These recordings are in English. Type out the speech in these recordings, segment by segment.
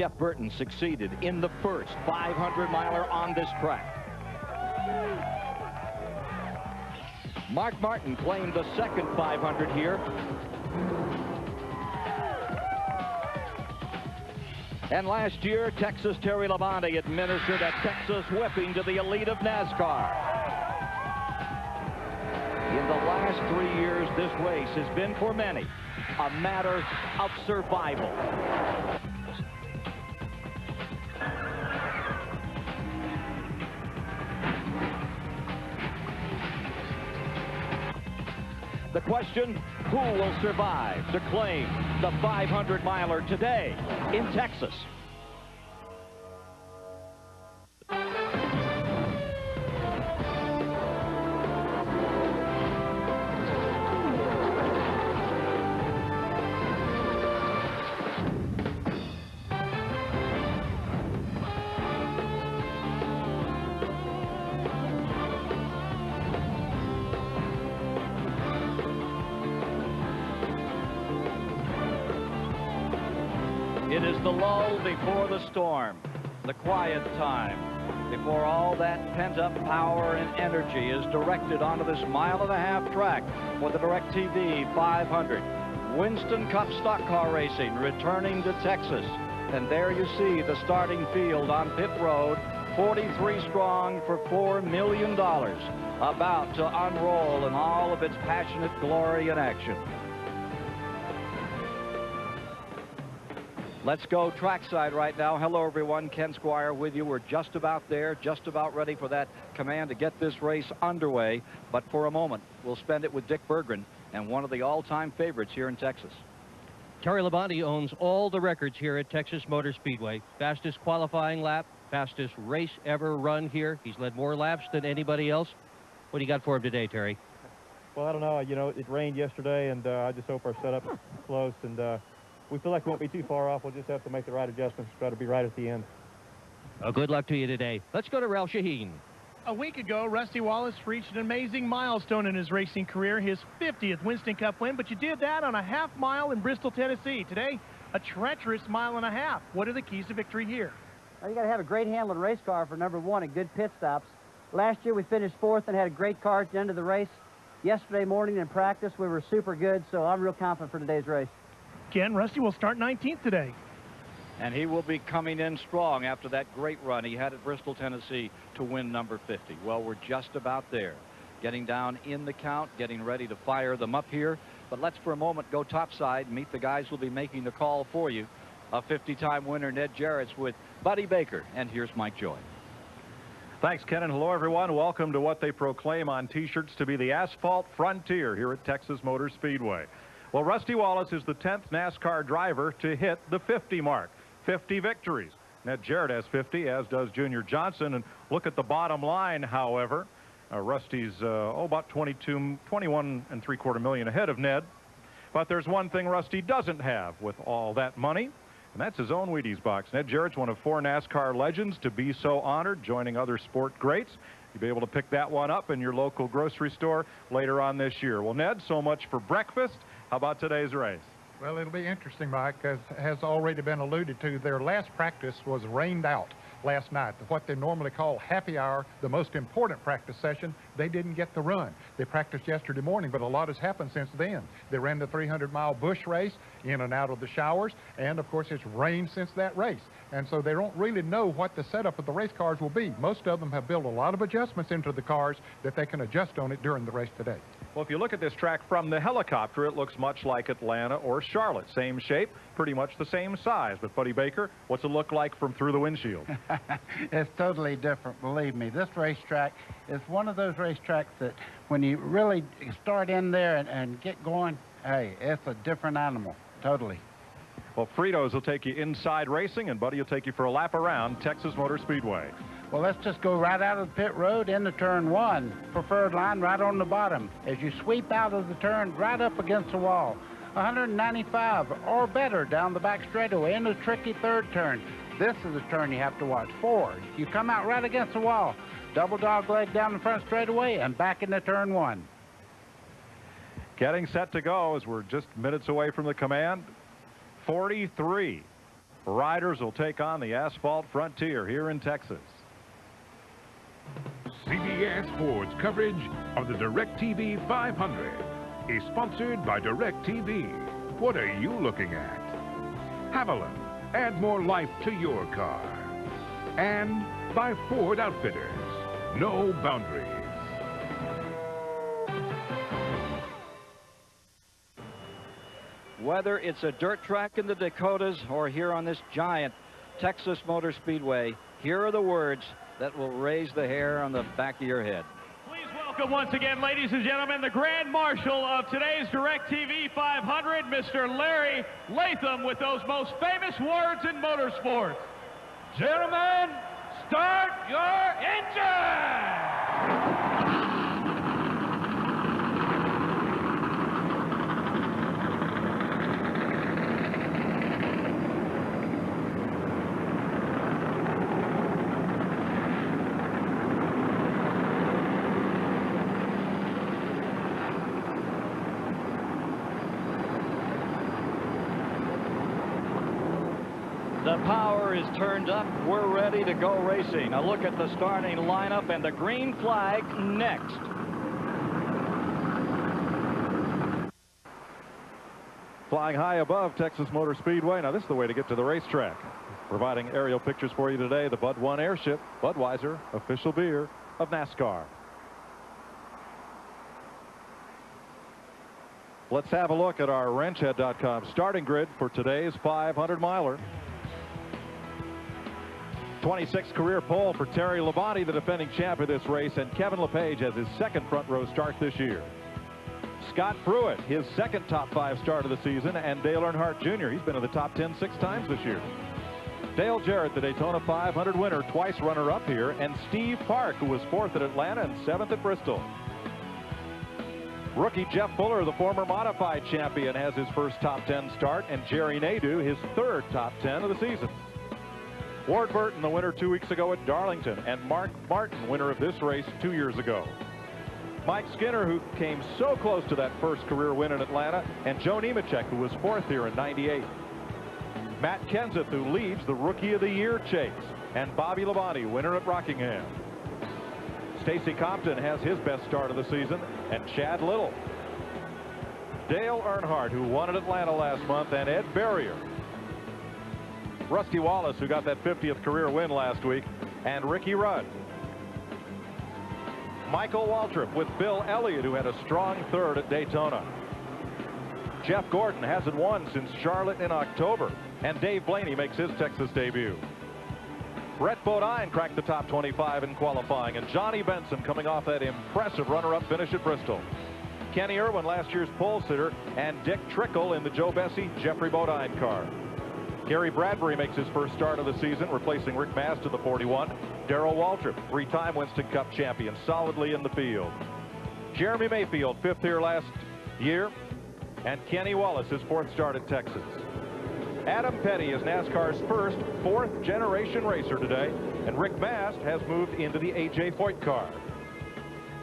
Jeff Burton succeeded in the first 500-miler on this track. Mark Martin claimed the second 500 here. And last year, Texas Terry Labonte administered a Texas whipping to the elite of NASCAR. In the last 3 years, this race has been for many a matter of survival. The question, who will survive to claim the 500-miler today in Texas? It is the lull before the storm, the quiet time, before all that pent-up power and energy is directed onto this mile-and-a-half track for the DirecTV 500. Winston Cup stock car racing returning to Texas. And there you see the starting field on pit road, 43 strong for $4 million, about to unroll in all of its passionate glory and action. Let's go trackside right now. Hello, everyone. Ken Squire with you. We're just about there, just about ready for that command to get this race underway. But for a moment, we'll spend it with Dick Berggren and one of the all-time favorites here in Texas. Terry Labonte owns all the records here at Texas Motor Speedway. Fastest qualifying lap, fastest race ever run here. He's led more laps than anybody else. What do you got for him today, Terry? Well, I don't know. You know, it rained yesterday, and I just hope our setup is close. And we feel like we won't be too far off. We'll just have to make the right adjustments, try to be right at the end. Well, good luck to you today. Let's go to Ralph Shaheen. A week ago, Rusty Wallace reached an amazing milestone in his racing career, his 50th Winston Cup win, but you did that on a half mile in Bristol, Tennessee. Today, a treacherous mile and a half. What are the keys to victory here? Well, you got to have a great handling race car for number one and good pit stops. Last year, we finished fourth and had a great car at the end of the race. Yesterday morning in practice, we were super good, so I'm real confident for today's race. Ken, Rusty will start 19th today. And he will be coming in strong after that great run he had at Bristol, Tennessee to win number 50. Well, we're just about there. Getting down in the count, getting ready to fire them up here. But let's for a moment go topside and meet the guys who'll be making the call for you. A 50-time winner, Ned Jarrett's with Buddy Baker. And here's Mike Joy. Thanks, Ken, and hello, everyone. Welcome to what they proclaim on T-shirts to be the asphalt frontier here at Texas Motor Speedway. Well, Rusty Wallace is the 10th NASCAR driver to hit the 50 mark. 50 victories. Ned Jarrett has 50, as does Junior Johnson. And look at the bottom line, however. Rusty's about 21.75 million ahead of Ned. But there's one thing Rusty doesn't have with all that money, and that's his own Wheaties box. Ned Jarrett's one of 4 NASCAR legends to be so honored, joining other sport greats. You'll be able to pick that one up in your local grocery store later on this year. Well, Ned, so much for breakfast. How about today's race? Well, it'll be interesting, Mike, as has already been alluded to. Their last practice was rained out last night. What they normally call happy hour, the most important practice session, they didn't get to run. They practiced yesterday morning, but a lot has happened since then. They ran the 300-mile bush race in and out of the showers, and of course it's rained since that race. And so they don't really know what the setup of the race cars will be. Most of them have built a lot of adjustments into the cars that they can adjust on it during the race today. Well, if you look at this track from the helicopter, it looks much like Atlanta or Charlotte. Same shape, pretty much the same size. But, Buddy Baker, what's it look like from through the windshield? It's totally different, believe me. This racetrack is one of those racetracks that when you really start in there and get going, hey, it's a different animal, totally. Well, Fritos will take you inside racing, and Buddy will take you for a lap around Texas Motor Speedway. Well, let's just go right out of the pit road into turn 1. Preferred line right on the bottom. As you sweep out of the turn, right up against the wall. 195 or better down the back straightaway into the tricky third turn. This is the turn you have to watch. 4. You come out right against the wall. Double dog leg down the front straightaway and back into turn 1. Getting set to go as we're just minutes away from the command. 43. Riders will take on the Asphalt Frontier here in Texas. CBS Sports coverage of the DirecTV 500 is sponsored by DirecTV. What are you looking at? Haviland, add more life to your car. And by Ford Outfitters, no boundaries. Whether it's a dirt track in the Dakotas or here on this giant Texas Motor Speedway, here are the words that will raise the hair on the back of your head. Please welcome once again, ladies and gentlemen, the Grand Marshal of today's DirecTV 500, Mr. Larry Latham, with those most famous words in motorsports. Gentlemen, start your engine! The power is turned up. We're ready to go racing. A look at the starting lineup and the green flag next. Flying high above Texas Motor Speedway. Now this is the way to get to the racetrack. Providing aerial pictures for you today, the Bud 1 Airship, Budweiser, official beer of NASCAR. Let's have a look at our wrenchhead.com starting grid for today's 500-miler. 26th career pole for Terry Labonte, the defending champ of this race, and Kevin LePage has his second front row start this year. Scott Pruitt, his second top 5 start of the season, and Dale Earnhardt Jr. He's been in the top 10 6 times this year. Dale Jarrett, the Daytona 500 winner, twice runner-up here, and Steve Park, who was 4th at Atlanta and 7th at Bristol. Rookie Jeff Fuller, the former modified champion, has his first top 10 start, and Jerry Nadeau, his 3rd top 10 of the season. Ward Burton, the winner 2 weeks ago at Darlington, and Mark Martin, winner of this race 2 years ago. Mike Skinner, who came so close to that first career win in Atlanta, and Joe Nemechek, who was 4th here in '98. Matt Kenseth, who leads the Rookie of the Year chase, and Bobby Labonte, winner at Rockingham. Stacy Compton has his best start of the season, and Chad Little. Dale Earnhardt, who won at Atlanta last month, and Ed Berrier. Rusty Wallace, who got that 50th career win last week, and Ricky Rudd. Michael Waltrip with Bill Elliott, who had a strong 3rd at Daytona. Jeff Gordon hasn't won since Charlotte in October, and Dave Blaney makes his Texas debut. Brett Bodine cracked the top 25 in qualifying, and Johnny Benson coming off that impressive runner-up finish at Bristol. Kenny Irwin, last year's pole sitter, and Dick Trickle in the Joe Bessie Jeffrey Bodine car. Gary Bradbury makes his first start of the season, replacing Rick Mast in the 41. Darrell Waltrip, 3-time Winston Cup champion, solidly in the field. Jeremy Mayfield, 5th here last year, and Kenny Wallace, his 4th start at Texas. Adam Petty is NASCAR's first 4th-generation racer today, and Rick Mast has moved into the A.J. Foyt car.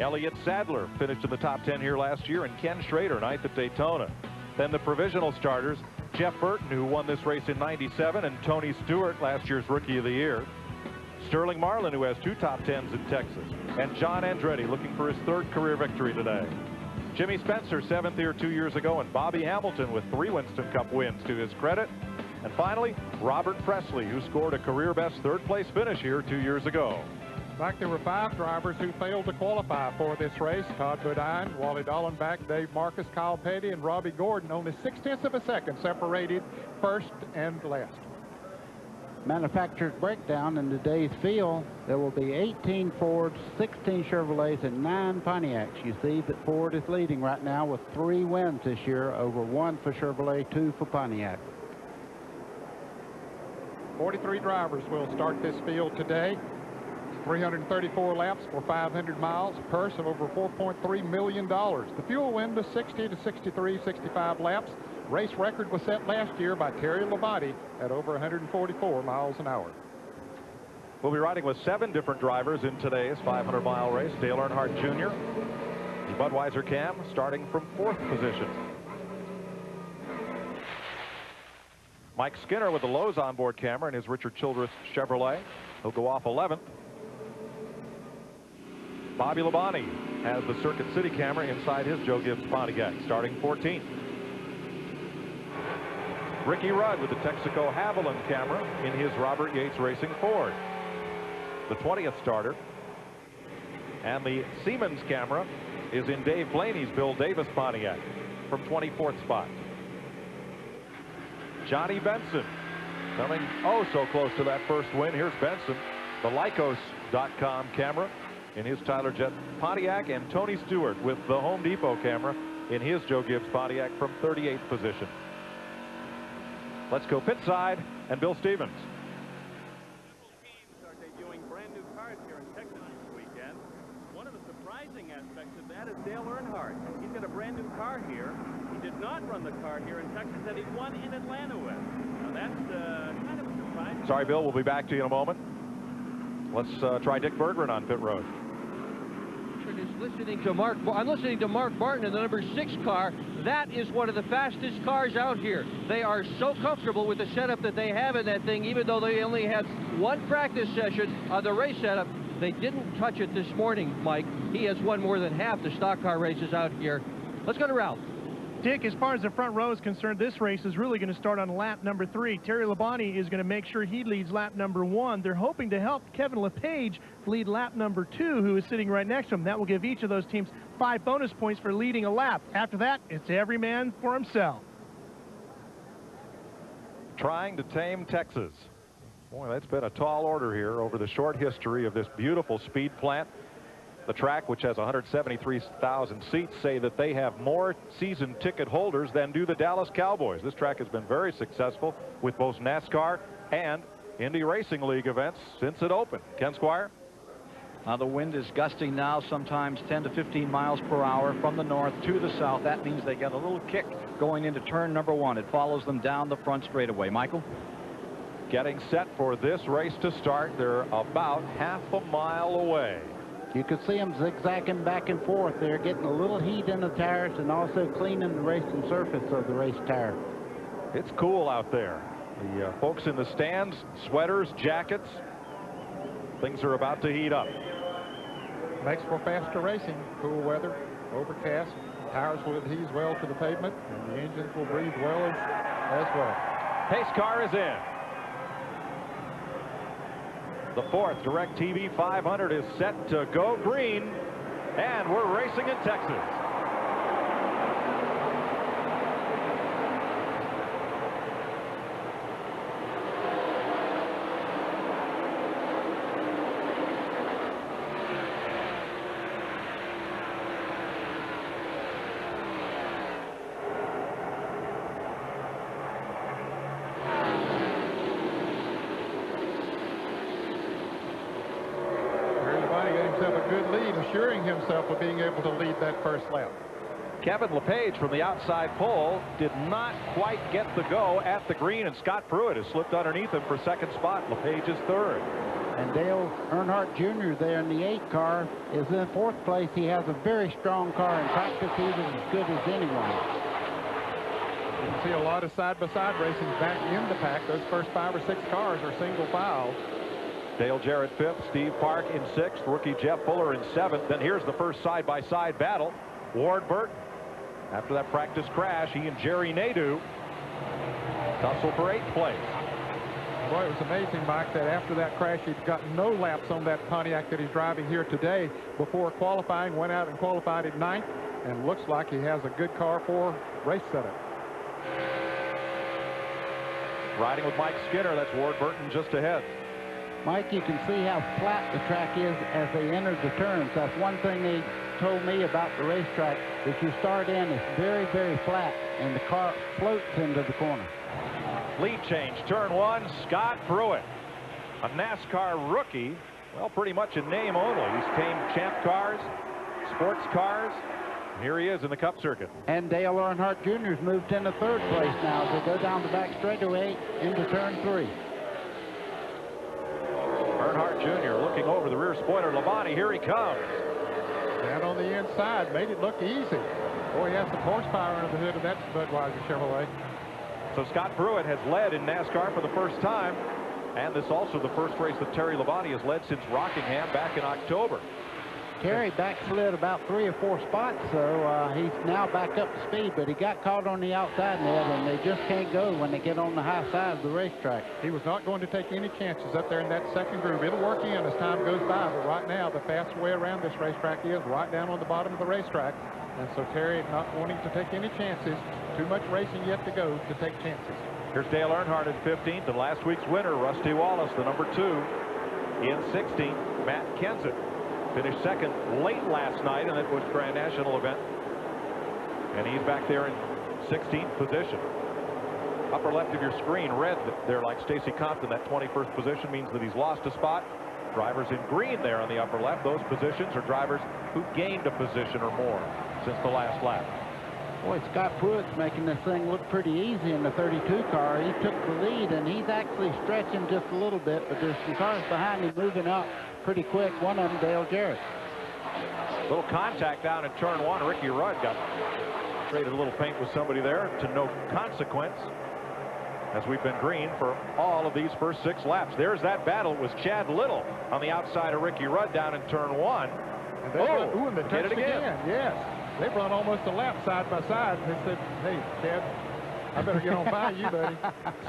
Elliott Sadler finished in the top 10 here last year, and Ken Schrader, 9th at Daytona. Then the provisional starters, Jeff Burton, who won this race in '97, and Tony Stewart, last year's Rookie of the Year. Sterling Marlin, who has 2 top 10s in Texas, and John Andretti looking for his 3rd career victory today. Jimmy Spencer, 7th here 2 years ago, and Bobby Hamilton with 3 Winston Cup wins to his credit. And finally, Robert Presley, who scored a career-best 3rd-place finish here 2 years ago. In fact, there were 5 drivers who failed to qualify for this race. Todd Bodine, Wally Dallenbach, Dave Marcus, Kyle Petty, and Robbie Gordon. Only 0.6 of a second separated first and last. Manufacturer's breakdown in today's field, there will be 18 Fords, 16 Chevrolets, and 9 Pontiacs. You see that Ford is leading right now with 3 wins this year, over 1 for Chevrolet, 2 for Pontiac. 43 drivers will start this field today. 334 laps for 500 miles, purse of over $4.3 million. The fuel wind is 60 to 63, 65 laps. Race record was set last year by Terry Labonte at over 144 miles an hour. We'll be riding with 7 different drivers in today's 500-mile race. Dale Earnhardt Jr., the Budweiser Cam, starting from 4th position. Mike Skinner with the Lowe's onboard camera in his Richard Childress Chevrolet. He'll go off 11th. Bobby Labonte has the Circuit City camera inside his Joe Gibbs Pontiac, starting 14th. Ricky Rudd with the Texaco Haviland camera in his Robert Yates Racing Ford, the 20th starter. And the Siemens camera is in Dave Blaney's Bill Davis Pontiac from 24th spot. Johnny Benson coming oh so close to that first win. Here's Benson, the Lycos.com camera in his Tyler Jett Pontiac, and Tony Stewart with the Home Depot camera in his Joe Gibbs Pontiac from 38th position. Let's go pit side and Bill Stevens. Several teams are debuting brand new cars here in Texas this weekend. One of the surprising aspects of that is Dale Earnhardt. He's got a brand new car here. He did not run the car here in Texas that he won in Atlanta with. Now that's kind of a surprise. Sorry, Bill, we'll be back to you in a moment. Let's try Dick Berggren on pit road. I'm listening to Mark Martin in the number 6 car. That is one of the fastest cars out here. They are so comfortable with the setup that they have in that thing, even though they only had one practice session on the race setup. They didn't touch it this morning, Mike. He has won more than half the stock car races out here. Let's go to Ralph. Dick, as far as the front row is concerned, this race is really going to start on lap number 3. Terry Labonte is going to make sure he leads lap number 1. They're hoping to help Kevin LePage lead lap number 2, who is sitting right next to him. That will give each of those teams 5 bonus points for leading a lap. After that, it's every man for himself. Trying to tame Texas. Boy, that's been a tall order here over the short history of this beautiful speed plant. The track, which has 173,000 seats, say that they have more season ticket holders than do the Dallas Cowboys. This track has been very successful with both NASCAR and Indy Racing League events since it opened. Ken Squire? The wind is gusting now, sometimes 10 to 15 miles per hour from the north to the south. That means they get a little kick going into turn number 1. It follows them down the front straightaway. Michael? Getting set for this race to start. They're about half a mile away. You could see them zigzagging back and forth. They're getting a little heat in the tires and also cleaning the racing surface of the race tire. It's cool out there. The folks in the stands, sweaters, jackets, things are about to heat up. Makes for faster racing. Cool weather, overcast, tires will adhere well to the pavement, and the engines will breathe well as well. Pace car is in. The 4th DirecTV 500 is set to go green, and we're racing in Texas. Assuring himself of being able to lead that first lap. Kevin LePage from the outside pole did not quite get the go at the green, and Scott Pruitt has slipped underneath him for 2nd spot. LePage is 3rd. And Dale Earnhardt Jr. there in the 8 car is in 4th place. He has a very strong car. In practice, he was as good as anyone. You can see a lot of side-by-side racing back in the pack. Those first 5 or 6 cars are single file. Dale Jarrett 5th, Steve Park in 6th, rookie Jeff Fuller in 7th. Then here's the first side-by-side battle. Ward Burton. After that practice crash, he and Jerry Nadeau tussle for 8th place. Boy, it was amazing, Mike, that after that crash, he'd gotten no laps on that Pontiac that he's driving here today. Before qualifying, went out and qualified at 9th, and looks like he has a good car for race setup. Riding with Mike Skinner, that's Ward Burton just ahead. Mike, you can see how flat the track is as they enter the turns. That's one thing they told me about the racetrack. If you start in, it's very, very flat, and the car floats into the corner. Lead change, turn 1, Scott Pruitt. A NASCAR rookie, well, pretty much in name only. He's tamed champ cars, sports cars. Here he is in the Cup circuit. And Dale Earnhardt Jr.'s moved into 3rd place now as they go down the back straightaway into turn 3. Earnhardt Jr. looking over the rear spoiler. Labonte, here he comes. And on the inside, made it look easy. Boy, he has some horsepower under the hood of that Budweiser Chevrolet. So Scott Pruitt has led in NASCAR for the first time, and this also the first race that Terry Labonte has led since Rockingham back in October. Terry backslid about 3 or 4 spots, so he's now back up to speed, but he got caught on the outside net, and they just can't go when they get on the high side of the racetrack. He was not going to take any chances up there in that second groove. It'll work in as time goes by, but right now the fastest way around this racetrack is right down on the bottom of the racetrack. And so Terry not wanting to take any chances. Too much racing yet to go to take chances. Here's Dale Earnhardt in 15th, and last week's winner, Rusty Wallace, the number 2, in 16th. Matt Kenseth finished second late last night in that Busch Grand National event, and he's back there in 16th position. Upper left of your screen, red there like Stacy Compton. That 21st position means that he's lost a spot. Drivers in green there on the upper left, those positions are drivers who gained a position or more since the last lap. Boy, Scott Pruitt's making this thing look pretty easy in the 32 car. He took the lead, and he's actually stretching just a little bit, but there's some cars behind him moving up pretty quick. One of them, Dale Jarrett. Little contact down in turn 1. Ricky Rudd got traded a little paint with somebody there to no consequence, as we've been green for all of these first 6 laps. There's that battle. It was Chad Little on the outside of Ricky Rudd down in turn 1. And they did it again. Yes. They've run almost a lap side by side. They said, hey, Chad, I better get on by you, buddy.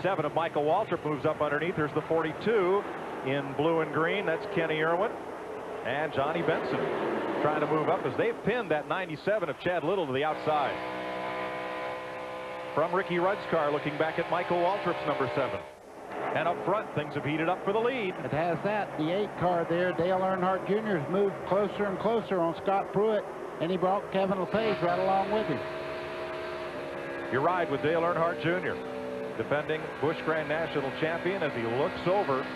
7 of Michael Waltrip moves up underneath. There's the 42 in blue and green. That's Kenny Irwin. And Johnny Benson trying to move up as they've pinned that 97 of Chad Little to the outside. From Ricky Rudd's car, looking back at Michael Waltrip's number 7. And up front, things have heated up for the lead. It has that. The 8 car there, Dale Earnhardt Jr. has moved closer and closer on Scott Pruitt, and he brought Kevin LePage right along with him. You ride with Dale Earnhardt Jr., defending Busch Grand National champion, as he looks over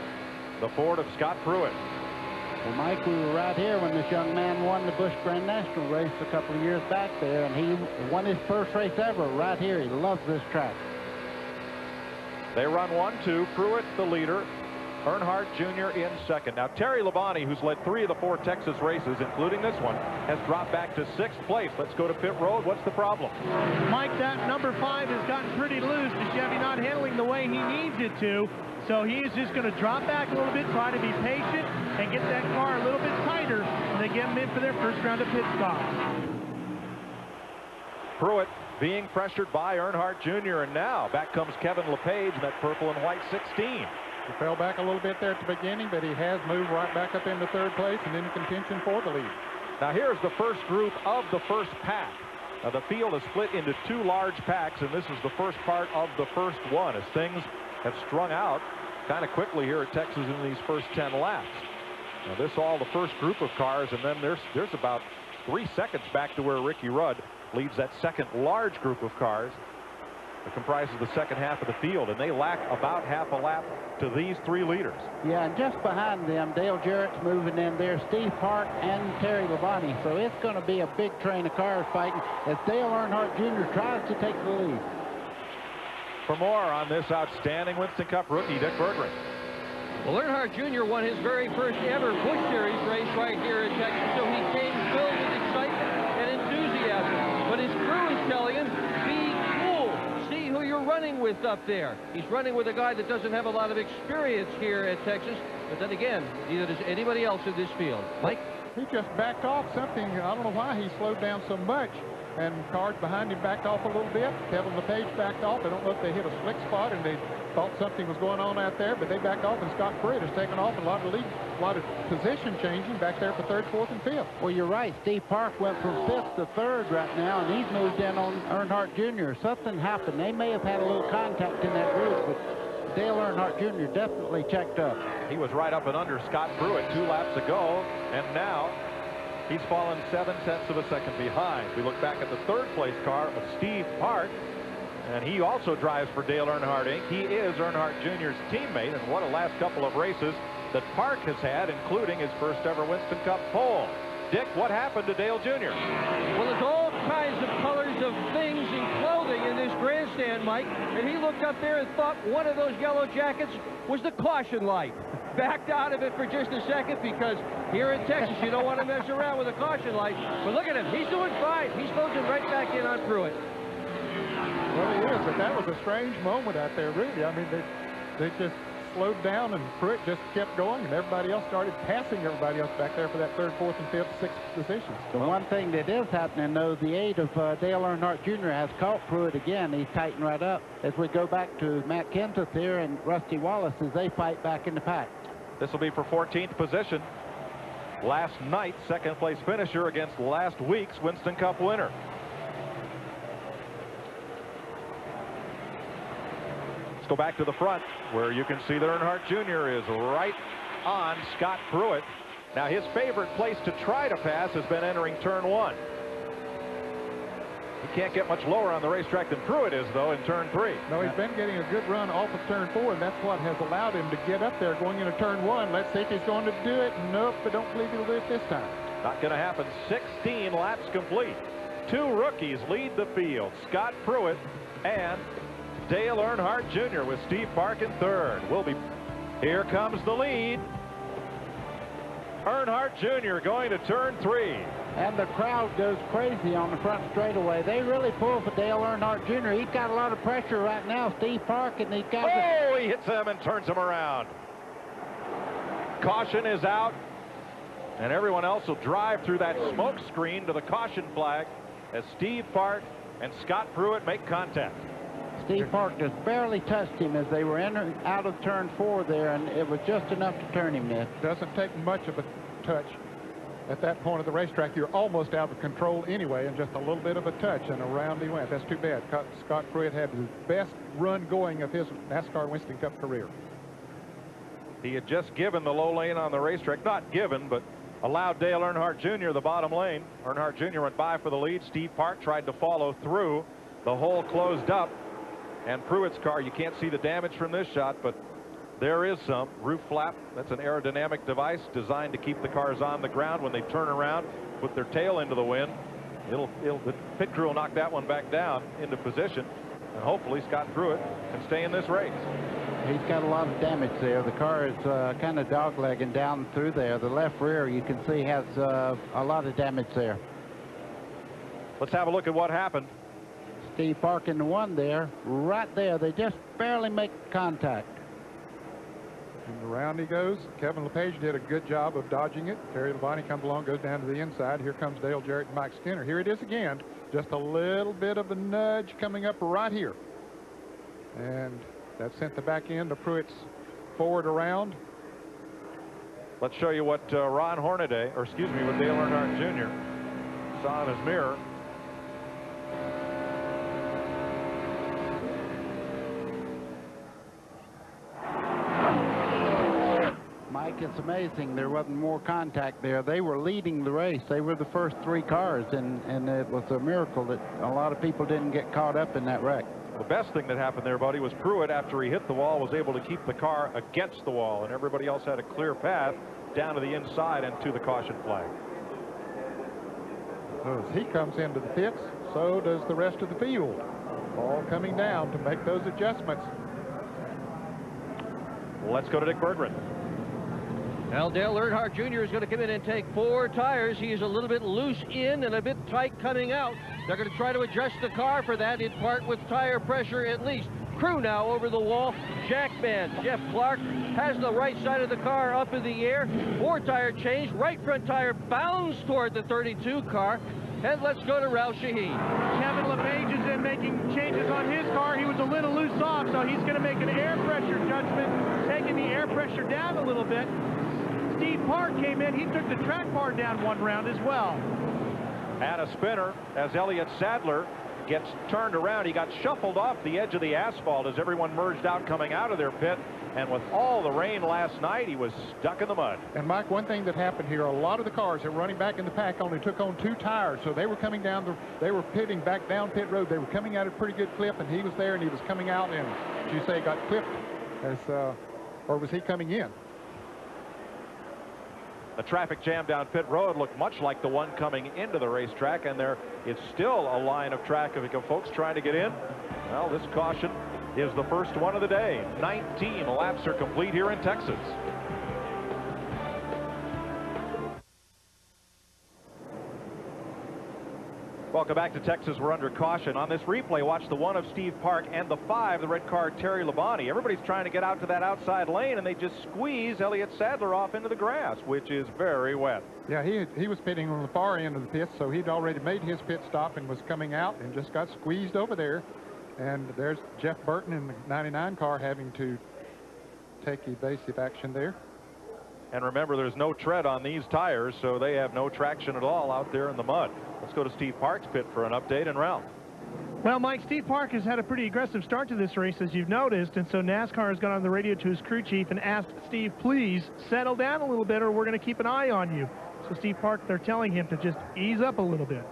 the Ford of Scott Pruitt. Well, Mike, we were right here when this young man won the Busch Grand National race a couple of years back there, and he won his first race ever right here. He loves this track. They run 1-2. Pruitt the leader, Earnhardt Jr. in second. Now Terry Labonte, who's led 3 of the 4 Texas races, including this one, has dropped back to 6th place. Let's go to pit road. What's the problem? Mike, that number 5 has gotten pretty loose. The Chevy not handling the way he needs it to. So he is just going to drop back a little bit, try to be patient, and get that car a little bit tighter, and they get him in for their first round of pit stops. Pruitt being pressured by Earnhardt Jr. And now back comes Kevin LePage in that purple and white 16. He fell back a little bit there at the beginning, but he has moved right back up into 3rd place and in contention for the lead. Now here's the first group of the first pack. Now the field is split into 2 large packs, and this is the first part of the first one, as things have strung out kind of quickly here at Texas in these first 10 laps. Now this all the first group of cars, and then there's about 3 seconds back to where Ricky Rudd leads that second large group of cars that comprises the second half of the field, and they lack about half a lap to these 3 leaders. Yeah, and just behind them, Dale Jarrett's moving in there, Steve Park and Terry Labonte. So it's going to be a big train of cars fighting as Dale Earnhardt Jr. tries to take the lead. For more on this outstanding Winston Cup rookie, Dick Berggren. Well, Earnhardt Jr. won his very first ever Busch Series race right here in Texas, so he came filled with excitement and enthusiasm. But his crew is telling him, be cool. See who you're running with up there. He's running with a guy that doesn't have a lot of experience here at Texas, but then again, neither does anybody else in this field. Mike? He just backed off something. I don't know why he slowed down so much. And cars behind him backed off a little bit. Kevin LePage backed off. I don't know if they hit a slick spot and they thought something was going on out there, but they backed off, and Scott Pruitt has taken off. A lot of position changing back there for 3rd, 4th, and 5th. Well, you're right. Steve Park went from 5th to 3rd right now, and he's moved in on Earnhardt Jr. Something happened. They may have had a little contact in that group, but Dale Earnhardt Jr. definitely checked up. He was right up and under Scott Pruitt 2 laps ago, and now he's fallen 7/10 of a second behind. We look back at the 3rd place car of Steve Park, and he also drives for Dale Earnhardt Inc. He is Earnhardt Jr.'s teammate, and what a last couple of races that Park has had, including his first ever Winston Cup pole. Dick, what happened to Dale Jr.? Well, there's all kinds of colors of things and clothing in this grandstand, Mike, and he looked up there and thought one of those yellow jackets was the caution light. Backed out of it for just a second, because here in Texas you don't want to mess around with a caution light. But look at him, he's doing fine. He's closing right back in on Pruitt. Well, it is, but that was a strange moment out there, really. I mean, they just slowed down, and Pruitt just kept going, and everybody else started passing everybody else back there for that third, fourth, and fifth, sixth positions. The one thing that is happening, though, the aid of Dale Earnhardt Jr. has caught Pruitt again. He's tightened right up. As we go back to Matt Kenseth here and Rusty Wallace as they fight back in the pack. This will be for 14th position. Last night's second place finisher against last week's Winston Cup winner. Let's go back to the front where you can see that Earnhardt Jr. is right on Scott Pruitt. Now his favorite place to try to pass has been entering turn 1. He can't get much lower on the racetrack than Pruitt is, though, in turn 3. No, he's been getting a good run off of turn 4, and that's what has allowed him to get up there going into turn 1. Let's see if he's going to do it. Nope, I don't believe he'll do it this time. Not going to happen. 16 laps complete. 2 rookies lead the field. Scott Pruitt and Dale Earnhardt Jr. with Steve Park in third. Here comes the lead. Earnhardt Jr. going to turn 3. And the crowd goes crazy on the front straightaway. They really pull for Dale Earnhardt Jr. He's got a lot of pressure right now, Steve Park, and he's got... Oh, he hits him and turns him around. Caution is out, and everyone else will drive through that smoke screen to the caution flag as Steve Park and Scott Pruitt make contact. Steve Park just barely touched him as they were entering out of turn 4 there, and it was just enough to turn him in. Doesn't take much of a touch. At that point of the racetrack, you're almost out of control anyway, and just a little bit of a touch, and around he went. That's too bad. Scott Pruitt had his best run going of his NASCAR Winston Cup career. He had just given the low lane on the racetrack, not given, but allowed Dale Earnhardt Jr. the bottom lane. Earnhardt Jr. went by for the lead. Steve Park tried to follow through. The hole closed up, and Pruitt's car, you can't see the damage from this shot, but there is some. Roof flap, that's an aerodynamic device designed to keep the cars on the ground when they turn around, put their tail into the wind. The pit crew will knock that one back down into position, and hopefully Scott Pruitt can stay in this race. He's got a lot of damage there. The car is kind of doglegging down through there. The left rear, you can see, has a lot of damage there. Let's have a look at what happened. Steve Park in the one there, right there. They just barely make contact. And around he goes. Kevin LePage did a good job of dodging it. Terry Labonte comes along, goes down to the inside. Here comes Dale Jarrett and Mike Skinner. Here it is again. Just a little bit of a nudge coming up right here. And that sent the back end of Pruitt's forward around. Let's show you what Ron Hornaday, or excuse me, what Dale Earnhardt Jr. saw in his mirror. Mike, it's amazing there wasn't more contact there. They were leading the race. They were the first 3 cars, and it was a miracle that a lot of people didn't get caught up in that wreck. The best thing that happened there, buddy, was Pruitt, after he hit the wall, was able to keep the car against the wall, and everybody else had a clear path down to the inside and to the caution flag. So as he comes into the pits, so does the rest of the field, all coming down to make those adjustments. Let's go to Dick Berggren. Well, Dale Earnhardt Jr. is going to come in and take 4 tires. He is a little bit loose in and a bit tight coming out. They're going to try to adjust the car for that, in part with tire pressure at least. Crew now over the wall. Jackman, Jeff Clark, has the right side of the car up in the air. 4-tire change. Right front tire bounds toward the 32 car. And let's go to Ralph Shaheen. Kevin LePage is in making changes on his car. He was a little loose off, so he's going to make an air pressure judgment, taking the air pressure down a little bit. Steve Park came in. He took the track bar down 1 round as well. And a spinner as Elliott Sadler gets turned around. He got shuffled off the edge of the asphalt as everyone merged out coming out of their pit. And with all the rain last night, he was stuck in the mud. And Mike, one thing that happened here, a lot of the cars that were running back in the pack only took on 2 tires. So they were coming down, they were pitting back down pit road. They were coming at a pretty good clip, and he was there, and he was coming out, and as you say, got clipped as, or was he coming in? The traffic jam down pit road looked much like the one coming into the racetrack, and there is still a line of traffic of folks trying to get in. Well, this caution is the first one of the day. 19 laps are complete here in Texas. Welcome back to Texas. We're under caution. On this replay, watch the 1 of Steve Park and the 5, the red car, Terry Labonte. Everybody's trying to get out to that outside lane, and they just squeeze Elliott Sadler off into the grass, which is very wet. Yeah, he was pitting on the far end of the pit, so he'd already made his pit stop and was coming out and just got squeezed over there. And there's Jeff Burton in the 99 car having to take evasive action there. And remember, there's no tread on these tires, so they have no traction at all out there in the mud. Let's go to Steve Park's pit for an update and Ralph. Well, Mike, Steve Park has had a pretty aggressive start to this race, as you've noticed, and so NASCAR has gone on the radio to his crew chief and asked Steve, please settle down a little bit or we're going to keep an eye on you. So Steve Park, they're telling him to just ease up a little bit.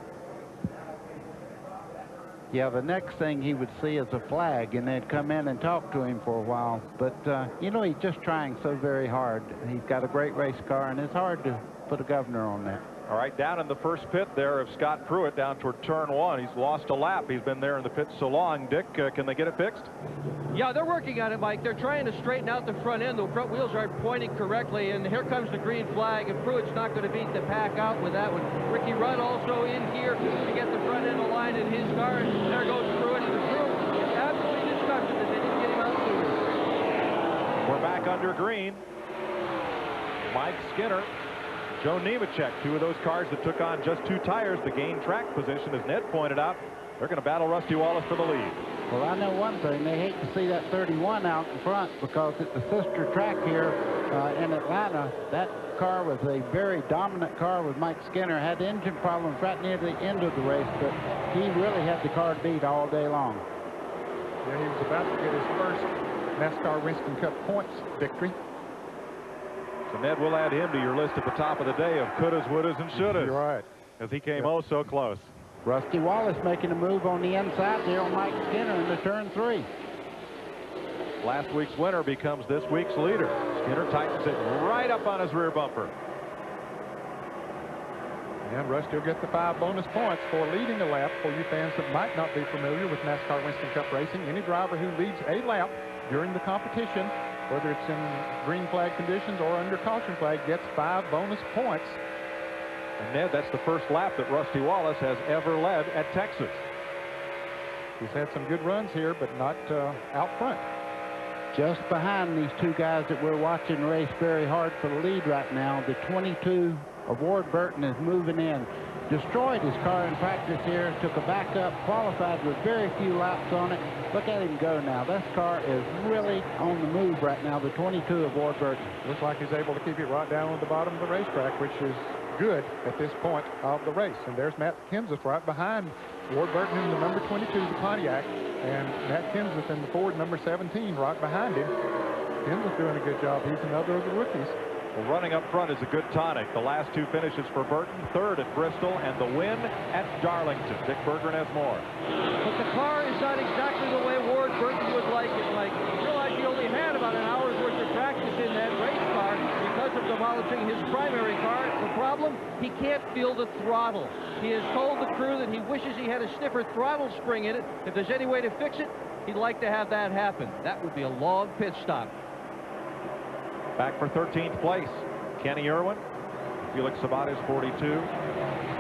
Yeah, the next thing he would see is a flag, and they'd come in and talk to him for a while. But, you know, he's just trying so very hard. He's got a great race car, and it's hard to put a governor on that. All right, down in the first pit there of Scott Pruitt down toward turn 1. He's lost a lap. He's been there in the pit so long. Dick, can they get it fixed? Yeah, they're working on it, Mike. They're trying to straighten out the front end. The front wheels aren't pointing correctly, and here comes the green flag, and Pruitt's not going to beat the pack out with that one. Ricky Rudd also in here to get the front end aligned in his car, and there goes Pruitt. And Pruitt is absolutely disgusted that they didn't get him out sooner. We're back under green. Mike Skinner, Joe Nemechek, two of those cars that took on just 2 tires to gain track position. As Ned pointed out, they're going to battle Rusty Wallace for the lead. Well, I know one thing. They hate to see that 31 out in front because at the sister track here in Atlanta, that car was a very dominant car with Mike Skinner. Had engine problems right near the end of the race, but he really had the car beat all day long. Yeah, he was about to get his first NASCAR Winston Cup points victory. So Ned, we'll add him to your list at the top of the day of couldas, wouldas, and shouldas. You're right. As he came oh so close. Rusty Wallace making a move on the inside there on Mike Skinner into turn 3. Last week's winner becomes this week's leader. Skinner tightens it right up on his rear bumper. And Rusty will get the 5 bonus points for leading a lap. For you fans that might not be familiar with NASCAR Winston Cup racing, any driver who leads a lap during the competition, whether it's in green flag conditions or under caution flag, gets 5 bonus points. And Ned, that's the first lap that Rusty Wallace has ever led at Texas. He's had some good runs here, but not out front. Just behind these 2 guys that we're watching race very hard for the lead right now, the 22 of Ward Burton is moving in. Destroyed his car in practice here, took a backup, qualified with very few laps on it. Look at him go now. This car is really on the move right now, the 22 of Ward Burton. Looks like he's able to keep it right down on the bottom of the racetrack, which is good at this point of the race. And there's Matt Kenseth right behind Ward Burton in the number 22, the Pontiac, and Matt Kenseth in the Ford number 17 right behind him. Kenseth doing a good job. He's another of the rookies. Well, running up front is a good tonic. The last 2 finishes for Burton, 3rd at Bristol, and the win at Darlington. Dick Berggren has more. But the car is not exactly the way Ward Burton would like it. Like, you realize he only had about an hour's worth of practice in that race car because of demolishing his primary car. The problem, he can't feel the throttle. He has told the crew that he wishes he had a stiffer throttle spring in it. If there's any way to fix it, he'd like to have that happen. That would be a long pit stop. Back for 13th place, Kenny Irwin. Felix Sabat is 42.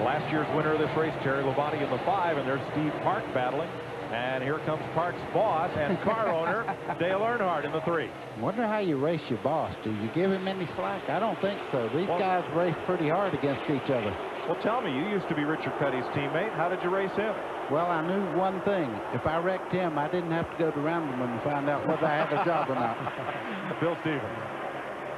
Last year's winner of this race, Terry Labonte in the 5, and there's Steve Park battling. And here comes Park's boss and car owner, Dale Earnhardt, in the 3. Wonder how you race your boss. Do you give him any slack? I don't think so. These guys race pretty hard against each other. Well, tell me, you used to be Richard Petty's teammate. How did you race him? Well, I knew one thing. If I wrecked him, I didn't have to go to Randleman to find out whether I had a job or not. Bill Stevens.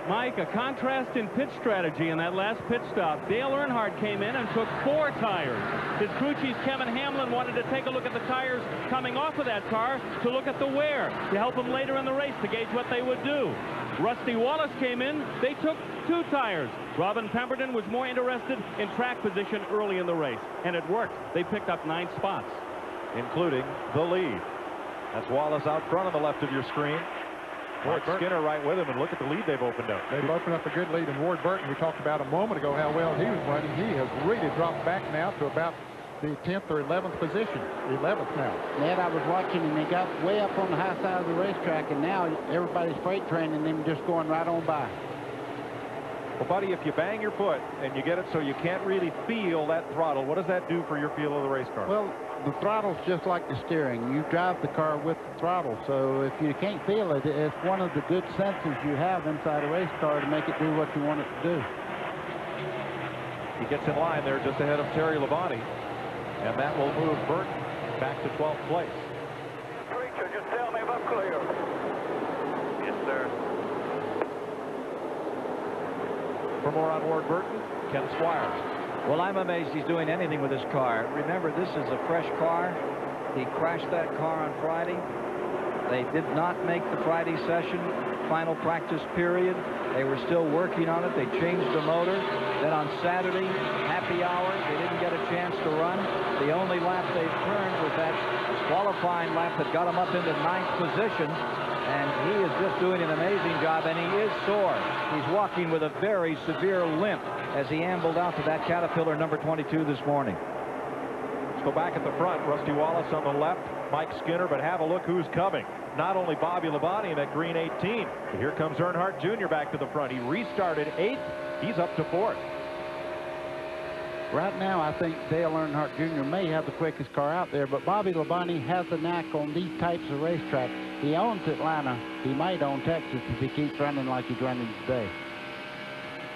Mike, a contrast in pit strategy in that last pit stop. Dale Earnhardt came in and took 4 tires. His crew chief, Kevin Hamlin, wanted to take a look at the tires coming off of that car to look at the wear, to help him later in the race to gauge what they would do. Rusty Wallace came in. They took 2 tires. Robin Pemberton was more interested in track position early in the race, and it worked. They picked up 9 spots, including the lead. That's Wallace out front on the left of your screen. Ward Skinner right with him, and look at the lead they've opened up. They've opened up a good lead, and Ward Burton, we talked about a moment ago how well he was running. He has really dropped back now to about the 10th or 11th position. 11th now. Ned, I was watching him. He got way up on the high side of the racetrack, and now everybody's freight training him, just going right on by. Well, buddy, if you bang your foot and you get it so you can't really feel that throttle, what does that do for your feel of the race car? Well, the throttle's just like the steering. You drive the car with the throttle, so if you can't feel it, it's one of the good senses you have inside a race car to make it do what you want it to do. He gets in line there just ahead of Terry Labonte, and that will move Burton back to 12th place. Preacher, just tell me if I'm clear. Yes, sir. For more on Ward Burton, Ken Squires. Well, I'm amazed he's doing anything with this car. Remember, this is a fresh car. He crashed that car on Friday. They did not make the Friday session, final practice period. They were still working on it. They changed the motor. Then on Saturday, happy hour, they didn't get a chance to run. The only lap they turned was that qualifying lap that got him up into 9th position. And he is just doing an amazing job, and he is sore. He's walking with a very severe limp as he ambled out to that Caterpillar number 22 this morning. Let's go back at the front. Rusty Wallace on the left, Mike Skinner, but have a look who's coming. Not only Bobby Labonte in that green 18, but here comes Earnhardt Jr. back to the front. He restarted 8th. He's up to 4th. Right now, I think Dale Earnhardt Jr. may have the quickest car out there, but Bobby Labonte has the knack on these types of racetracks. He owns Atlanta. He might own Texas if he keeps running like he's running today.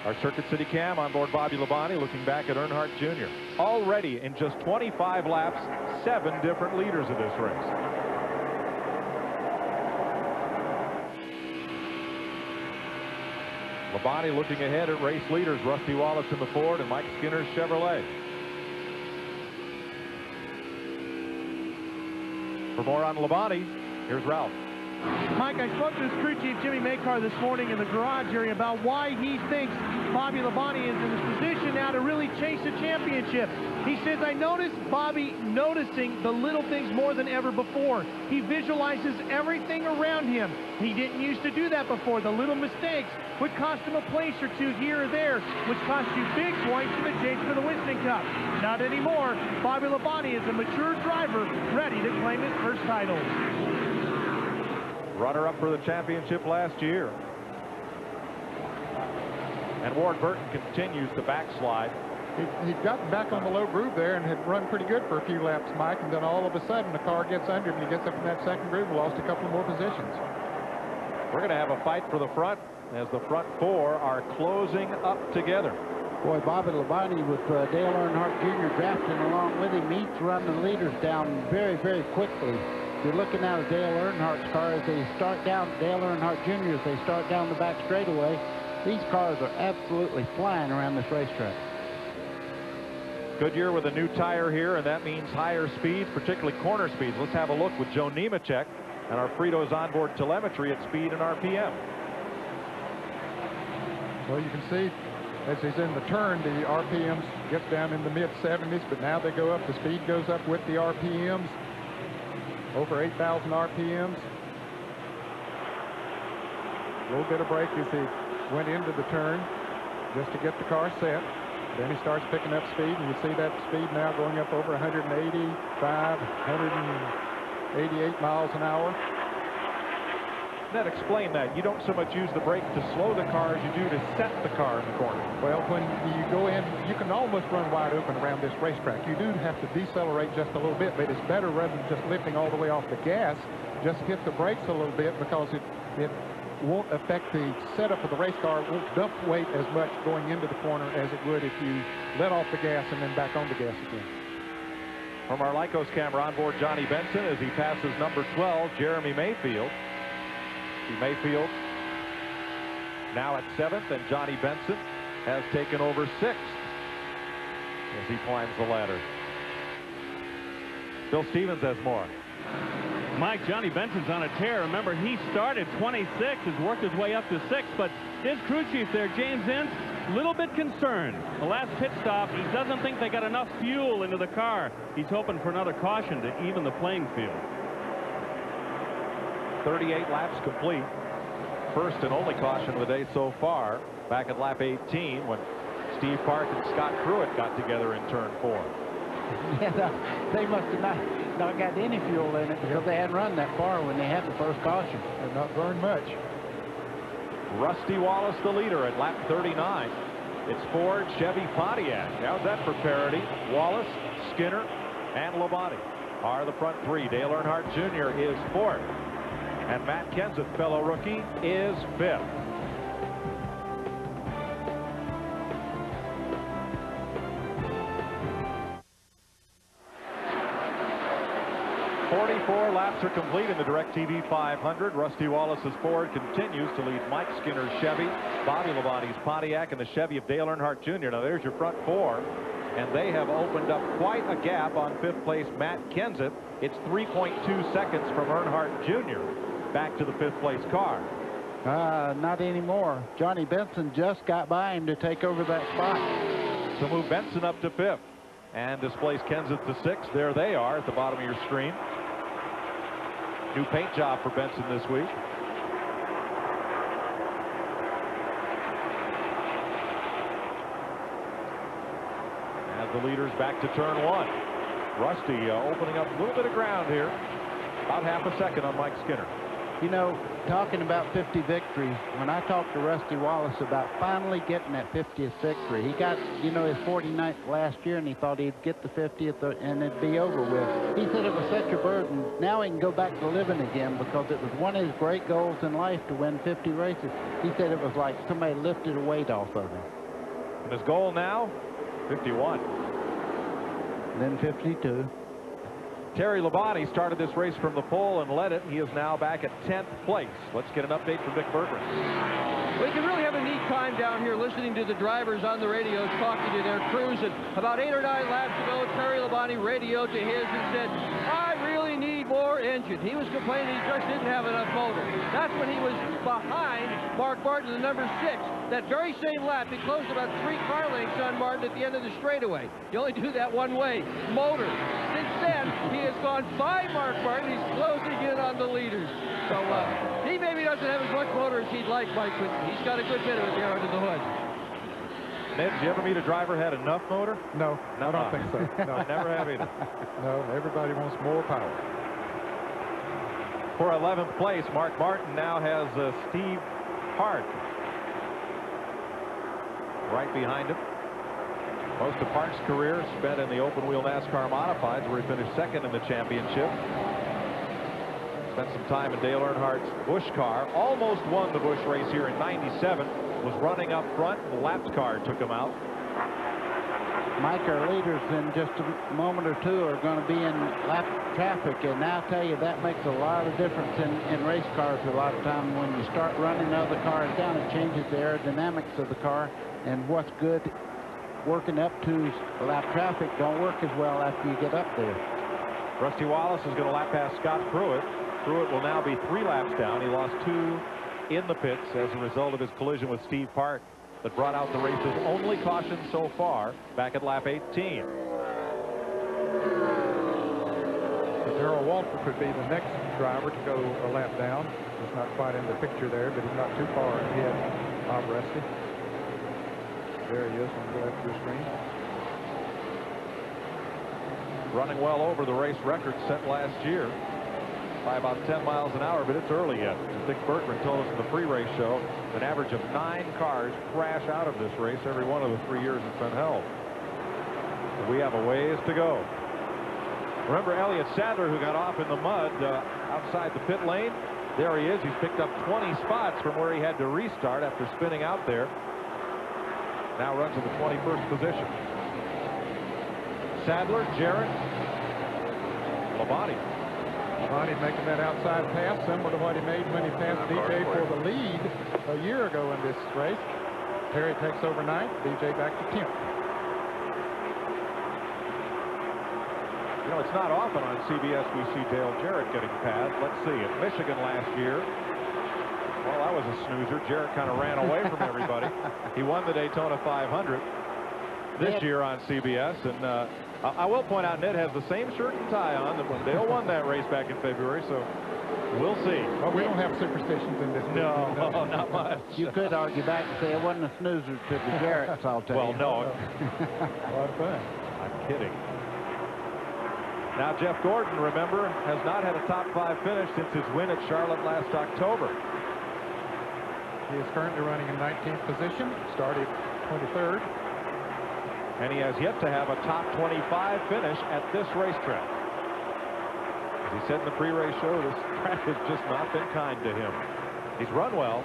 Our Circuit City cam on board Bobby Labonte, looking back at Earnhardt Jr. Already in just 25 laps, 7 different leaders of this race. Labonte looking ahead at race leaders, Rusty Wallace in the Ford and Mike Skinner's Chevrolet. For more on Labonte, here's Ralph. Mike, I spoke to his crew chief, Jimmy Maycar, this morning in the garage area about why he thinks Bobby Labonte is in this position now to really chase a championship. He says, I noticed Bobby noticing the little things more than ever before. He visualizes everything around him. He didn't used to do that before. The little mistakes would cost him a place or two here or there, which cost you big points in the chase for the Winston Cup. Not anymore. Bobby Labonte is a mature driver ready to claim his first title. Runner-up for the championship last year. And Ward Burton continues to backslide. He'd gotten back on the low groove there and had run pretty good for a few laps, Mike, and then all of a sudden the car gets under him and he gets up in that second groove and lost a couple more positions. We're going to have a fight for the front as the front 4 are closing up together. Boy, Bobby Labonte with Dale Earnhardt Jr. drafting along with him, each running the leaders down very, very quickly. You're looking at Dale Earnhardt's car as they start down, Dale Earnhardt Jr. as they start down the back straightaway. These cars are absolutely flying around this racetrack. Goodyear with a new tire here, and that means higher speeds, particularly corner speeds. Let's have a look with Joe Nemechek and our Fritos onboard telemetry at speed and RPM. Well, you can see as he's in the turn, the RPMs gets down in the mid-70s, but now they go up. The speed goes up with the RPMs. Over 8,000 RPMs. A little bit of brake as he went into the turn just to get the car set. Then he starts picking up speed, and you see that speed now going up over 185, 188 miles an hour. Ned, explain that. You don't so much use the brake to slow the car as you do to set the car in the corner. Well, when you go in, you can almost run wide open around this racetrack. You do have to decelerate just a little bit, but it's better rather than just lifting all the way off the gas, just hit the brakes a little bit because it won't affect the setup of the race car. It won't dump weight as much going into the corner as it would if you let off the gas and then back on the gas again. From our Lycos camera on board Johnny Benson as he passes number 12, Jeremy Mayfield. Mayfield now at 7th, and Johnny Benson has taken over 6th as he climbs the ladder. Bill Stevens has more. Mike, Johnny Benson's on a tear. Remember, he started 26, has worked his way up to 6th, but his crew chief there, James Ince, a little bit concerned. The last pit stop, he doesn't think they got enough fuel into the car. He's hoping for another caution to even the playing field. 38 laps complete. First and only caution of the day so far. Back at lap 18 when Steve Park and Scott Pruitt got together in turn 4. Yeah, they must have not got any fuel in it because they hadn't run that far when they had the first caution. And not burned much. Rusty Wallace the leader at lap 39. It's Ford, Chevy, Pontiac. How's that for parity? Wallace, Skinner, and Labonte are the front three. Dale Earnhardt Jr. is fourth. And Matt Kenseth, fellow rookie, is fifth. Four laps are complete in the DirecTV 500. Rusty Wallace's Ford continues to lead Mike Skinner's Chevy, Bobby Labonte's Pontiac, and the Chevy of Dale Earnhardt Jr. Now there's your front four, and they have opened up quite a gap on fifth place Matt Kenseth. It's 3.2 seconds from Earnhardt Jr. back to the fifth place car. Not anymore. Johnny Benson just got by him to take over that spot. So move Benson up to fifth and displace Kenseth to sixth. There they are at the bottom of your screen. New paint job for Benson this week. As the leaders back to turn one. Rusty opening up a little bit of ground here. About half a second on Mike Skinner. You know, talking about 50 victories, when I talked to Rusty Wallace about finally getting that 50th victory, he got, you know, his 49th last year, and he thought he'd get the 50th and it'd be over with. He said it was such a burden. Now he can go back to living again because it was one of his great goals in life to win 50 races. He said it was like somebody lifted a weight off of him. And his goal now, 51. Then 52. Terry Labonte started this race from the pole and led it. He is now back at 10th place. Let's get an update from Vic Berggren. We can really have a neat time down here listening to the drivers on the radios talking to their crews. And about 8 or 9 laps ago, Terry Labonte radioed to his and said, I really need more engine. He was complaining he just didn't have enough motor. That's when he was behind Mark Martin, the number 6. That very same lap, he closed about 3 car lengths on Martin at the end of the straightaway. You only do that one way, motor. Since then, he has gone by Mark Martin. He's closing in on the leaders. So he maybe doesn't have as much motor as he'd like, Mike, but he's got a good bit of it there under the hood. Ned, did you ever meet a driver who had enough motor? No, I don't think so. No. I never have either. No, everybody wants more power. For 11th place, Mark Martin now has Steve Hart right behind him. Most of Hart's career spent in the open-wheel NASCAR Modifieds, where he finished second in the championship. Spent some time in Dale Earnhardt's Busch car. Almost won the Busch race here in '97. Was running up front. The lapped car took him out. Mike, our leaders in just a moment or two are going to be in lap traffic, and I'll tell you that makes a lot of difference in race cars a lot of time. When you start running other cars down, it changes the aerodynamics of the car, and what's good working up to lap traffic don't work as well after you get up there. Rusty Wallace is going to lap past Scott Pruitt. Pruitt will now be 3 laps down. He lost 2 in the pits as a result of his collision with Steve Hart that brought out the race's only caution so far back at lap 18. Darrell Waltrip could be the next driver to go a lap down. He's not quite in the picture there, but he's not too far ahead of Rusty. There he is on the left of the screen. Running well over the race record set last year by about 10 miles an hour, but it's early yet. As Dick Berggren told us in the pre-race show, an average of 9 cars crash out of this race every one of the 3 years it's been held. So we have a ways to go. Remember Elliott Sadler, who got off in the mud outside the pit lane? There he is. He's picked up 20 spots from where he had to restart after spinning out there. Now runs in the 21st position. Sadler, Jarrett, Labonte. Labonte making that outside pass, similar to what he made when he passed DJ for the lead a year ago in this race. Terry takes over 9th, DJ back to 10th. You know, it's not often on CBS we see Dale Jarrett getting passed. Let's see. At Michigan last year, well, that was a snoozer. Jarrett kind of ran away from everybody. He won the Daytona 500 this year on CBS. And I will point out, Ned has the same shirt and tie on that when Dale won that race back in February. So we'll see. Well, we don't have superstitions in this. No, not much. You could argue back and say it wasn't a snoozer to the Jarretts, I'll tell you. Well, no. A lot of fun. I'm kidding. Now, Jeff Gordon, remember, has not had a top 5 finish since his win at Charlotte last October. He is currently running in 19th position, started 23rd. And he has yet to have a top 25 finish at this racetrack. As he said in the pre-race show, this track has just not been kind to him. He's run well,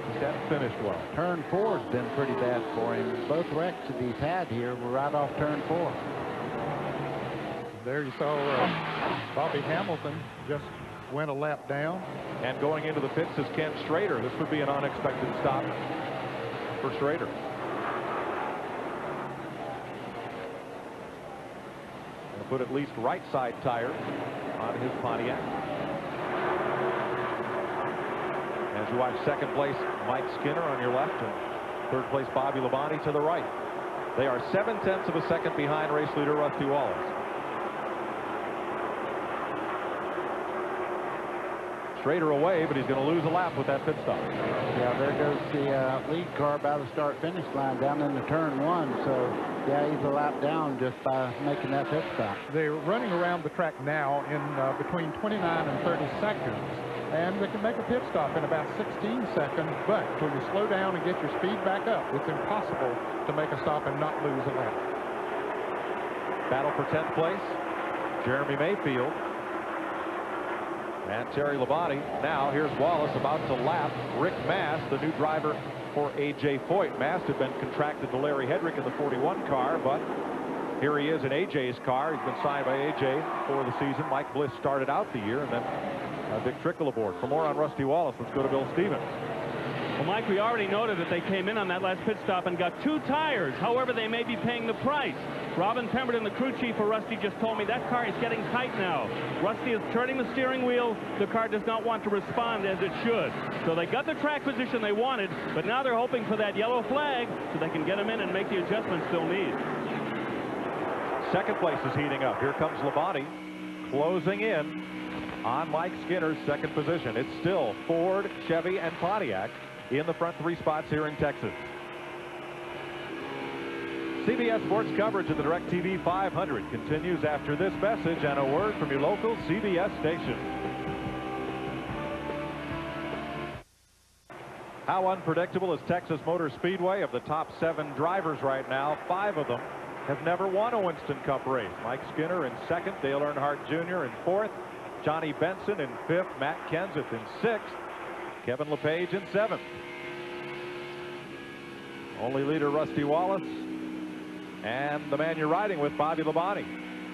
just hasn't finished well. Turn 4's been pretty bad for him. Both wrecks that he's had here were right off turn 4. There you saw Bobby Hamilton just went a lap down. And going into the pits is Ken Schrader. This would be an unexpected stop for Schrader. He'll put at least right side tire on his Pontiac. As you watch second place Mike Skinner on your left and third place Bobby Labonte to the right. They are 0.7 of a second behind race leader Rusty Wallace. Schrader away, but he's going to lose a lap with that pit stop. Yeah, there goes the lead car by the start-finish line down into turn 1. So, yeah, he's a lap down just by making that pit stop. They're running around the track now in between 29 and 30 seconds. And they can make a pit stop in about 16 seconds. But when you slow down and get your speed back up, it's impossible to make a stop and not lose a lap. Battle for 10th place. Jeremy Mayfield. And Terry Labonte. Now here's Wallace about to lap Rick Mast, the new driver for A.J. Foyt. Mast had been contracted to Larry Hedrick in the 41 car, but here he is in A.J.'s car. He's been signed by A.J. for the season. Mike Bliss started out the year, and then Dick Trickle aboard. For more on Rusty Wallace, let's go to Bill Stevens. Well, Mike, we already noted that they came in on that last pit stop and got 2 tires. However, they may be paying the price. Robin Pemberton, the crew chief for Rusty, just told me that car is getting tight now. Rusty is turning the steering wheel. The car does not want to respond as it should. So they got the track position they wanted, but now they're hoping for that yellow flag so they can get them in and make the adjustments they'll need. Second place is heating up. Here comes Labonte closing in on Mike Skinner's second position. It's still Ford, Chevy, and Pontiac in the front 3 spots here in Texas. CBS Sports coverage of the DirecTV 500 continues after this message and a word from your local CBS station. How unpredictable is Texas Motor Speedway? Of the top 7 drivers right now, 5 of them have never won a Winston Cup race. Mike Skinner in 2nd, Dale Earnhardt Jr. in 4th, Johnny Benson in 5th, Matt Kenseth in 6th, Kevin LePage in 7th. Only leader Rusty Wallace and the man you're riding with, Bobby Labonte,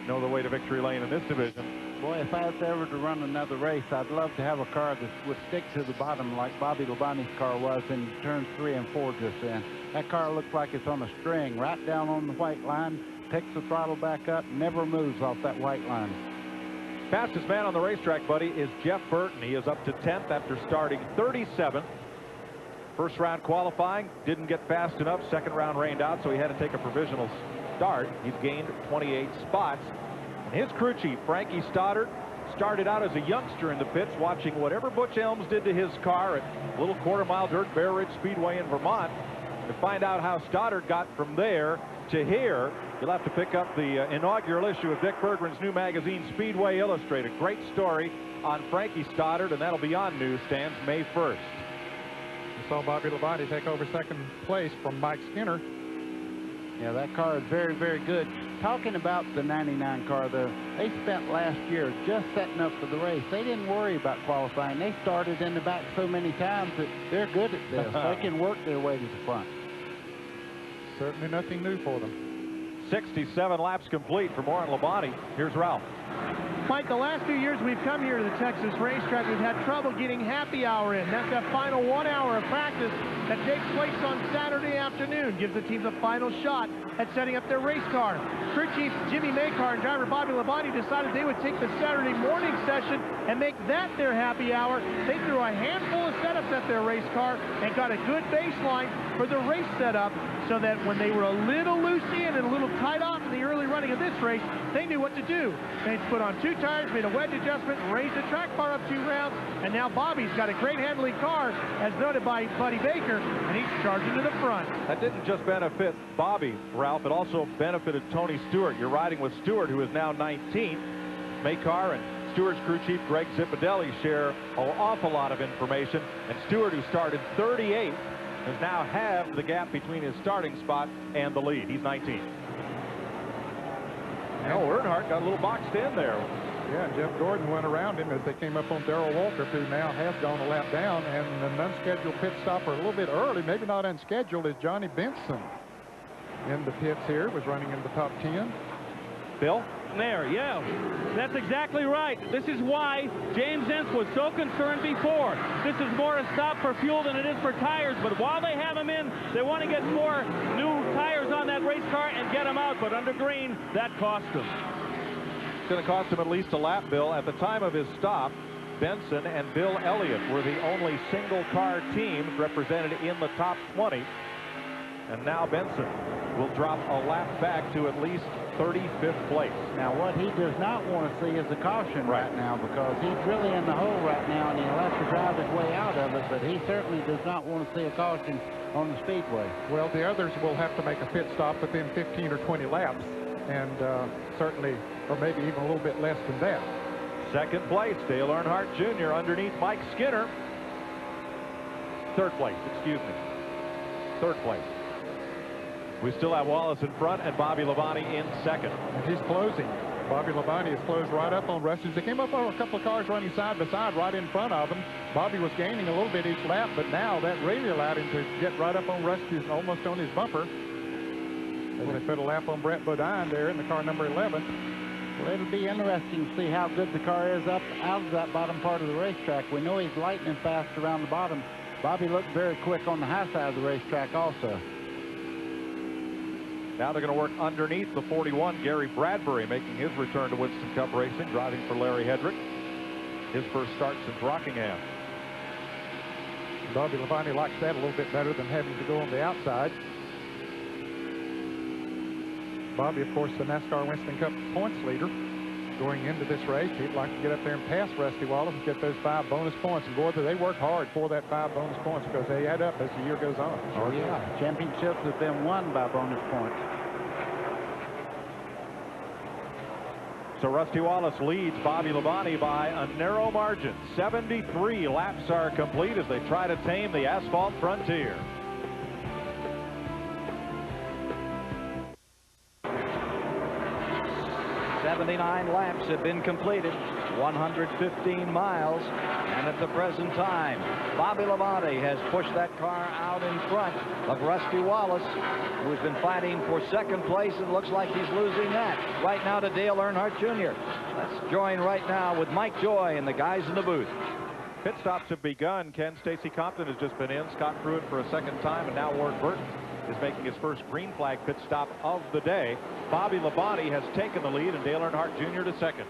know the way to victory lane in this division. Boy, if I was ever to run another race, I'd love to have a car that would stick to the bottom like Bobby Labonte's car was in turns 3 and 4 just then. That car looks like it's on a string, right down on the white line, picks the throttle back up, never moves off that white line. Fastest man on the racetrack, buddy, is Jeff Burton. He is up to 10th after starting 37th. First round qualifying, didn't get fast enough. Second round rained out, so he had to take a provisional start. He's gained 28 spots. And his crew chief, Frankie Stoddard, started out as a youngster in the pits, watching whatever Butch Elms did to his car at Little Quarter-Mile Dirt Bear Ridge Speedway in Vermont. To find out how Stoddard got from there to here, you'll have to pick up the inaugural issue of Dick Berggren's new magazine, Speedway Illustrated. Great story on Frankie Stoddard, and that'll be on newsstands May 1st. We saw Bobby Labonte take over 2nd place from Mike Skinner. Yeah, that car is very, very good. Talking about the 99 car, though, they spent last year just setting up for the race. They didn't worry about qualifying. They started in the back so many times that they're good at this. They can work their way to the front. Certainly nothing new for them. 67 laps complete. For more on Labonte, here's Ralph. Mike, the last few years we've come here to the Texas racetrack, we've had trouble getting happy hour in. That's that final 1 hour of practice that takes place on Saturday afternoon. Gives the teams a final shot at setting up their race car. Crew chief Jimmy Maycar and driver Bobby Labonte decided they would take the Saturday morning session and make that their happy hour. They threw a handful of setups at their race car and got a good baseline for the race setup, so that when they were a little loose in and a little tight off in the early running of this race, they knew what to do. They put on 2 tires, made a wedge adjustment, raised the track bar up 2 rounds, and now Bobby's got a great handling car, as noted by Buddy Baker, and he's charging to the front. That didn't just benefit Bobby, Ralph, it also benefited Tony Stewart. You're riding with Stewart, who is now 19th. Maycar and Stewart's crew chief Greg Zipadelli share an awful lot of information. And Stewart, who started 38th, has now halved the gap between his starting spot and the lead. He's 19. Now Earnhardt got a little boxed in there. Yeah, Jeff Gordon went around him as they came up on Darrell Waltrip, who now has gone a lap down, and an unscheduled pit stopper a little bit early, maybe not unscheduled, is Johnny Benson in the pits here, was running in the top 10. Bill? There, yeah, that's exactly right. This is why James Ince was so concerned before. This is more a stop for fuel than it is for tires, but while they have him in, they want to get more new tires on that race car and get him out, but under green, that cost him. It's going to cost him at least a lap, Bill. At the time of his stop, Benson and Bill Elliott were the only single-car teams represented in the top 20. And now Benson will drop a lap back to at least 35th place. Now, what he does not want to see is a caution right now, because he's really in the hole right now, and he'll have to drive his way out of it, but he certainly does not want to see a caution on the speedway. Well, the others will have to make a pit stop within 15 or 20 laps, and certainly, or maybe even a little bit less than that. Second place, Dale Earnhardt Jr. underneath Mike Skinner. Third place, excuse me. Third place. We still have Wallace in front and Bobby Labonte in second. And he's closing. Bobby Labonte is closed right up on Rusty. They came up on a couple of cars running side by side right in front of him. Bobby was gaining a little bit each lap, but now that really allowed him to get right up on Rusty's, almost on his bumper. As they put a lap on Brett Bodine there in the car number 11. Well, it'll be interesting to see how good the car is up out of that bottom part of the racetrack. We know he's lightning fast around the bottom. Bobby looked very quick on the high side of the racetrack also. Now they're going to work underneath the 41, Gary Bradbury, making his return to Winston Cup Racing, driving for Larry Hedrick. His first start since Rockingham. Bobby Labonte likes that a little bit better than having to go on the outside. Bobby, of course, the NASCAR Winston Cup points leader going into this race. He'd like to get up there and pass Rusty Wallace and get those 5 bonus points. And boy, they work hard for that 5 bonus points, because they add up as the year goes on. Oh, yeah. Championships have been won by bonus points. So Rusty Wallace leads Bobby Labonte by a narrow margin. 73 laps are complete as they try to tame the asphalt frontier. "79 laps have been completed, 115 miles, and at the present time, Bobby Labonte has pushed that car out in front of Rusty Wallace, who's been fighting for second place, and looks like he's losing that right now to Dale Earnhardt Jr. Let's join right now with Mike Joy and the guys in the booth. Pit stops have begun. Ken Stacy Compton has just been in. Scott Pruitt for a second time, and now Ward Burton is making his first green flag pit stop of the day. Bobby Labonte has taken the lead, and Dale Earnhardt Jr. to second.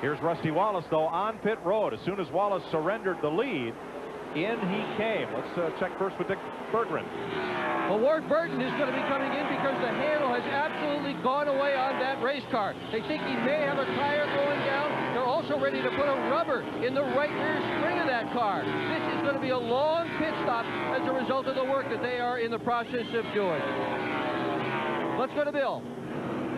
Here's Rusty Wallace, though, on pit road. As soon as Wallace surrendered the lead, in he came. Let's check first with Dick Berggren. Well, Ward Burton is going to be coming in because the handle has absolutely gone away on that race car. They think he may have a tire going down. They're also ready to put a rubber in the right rear spring of that car. This is going to be a long pit stop as a result of the work that they are in the process of doing. Let's go to Bill.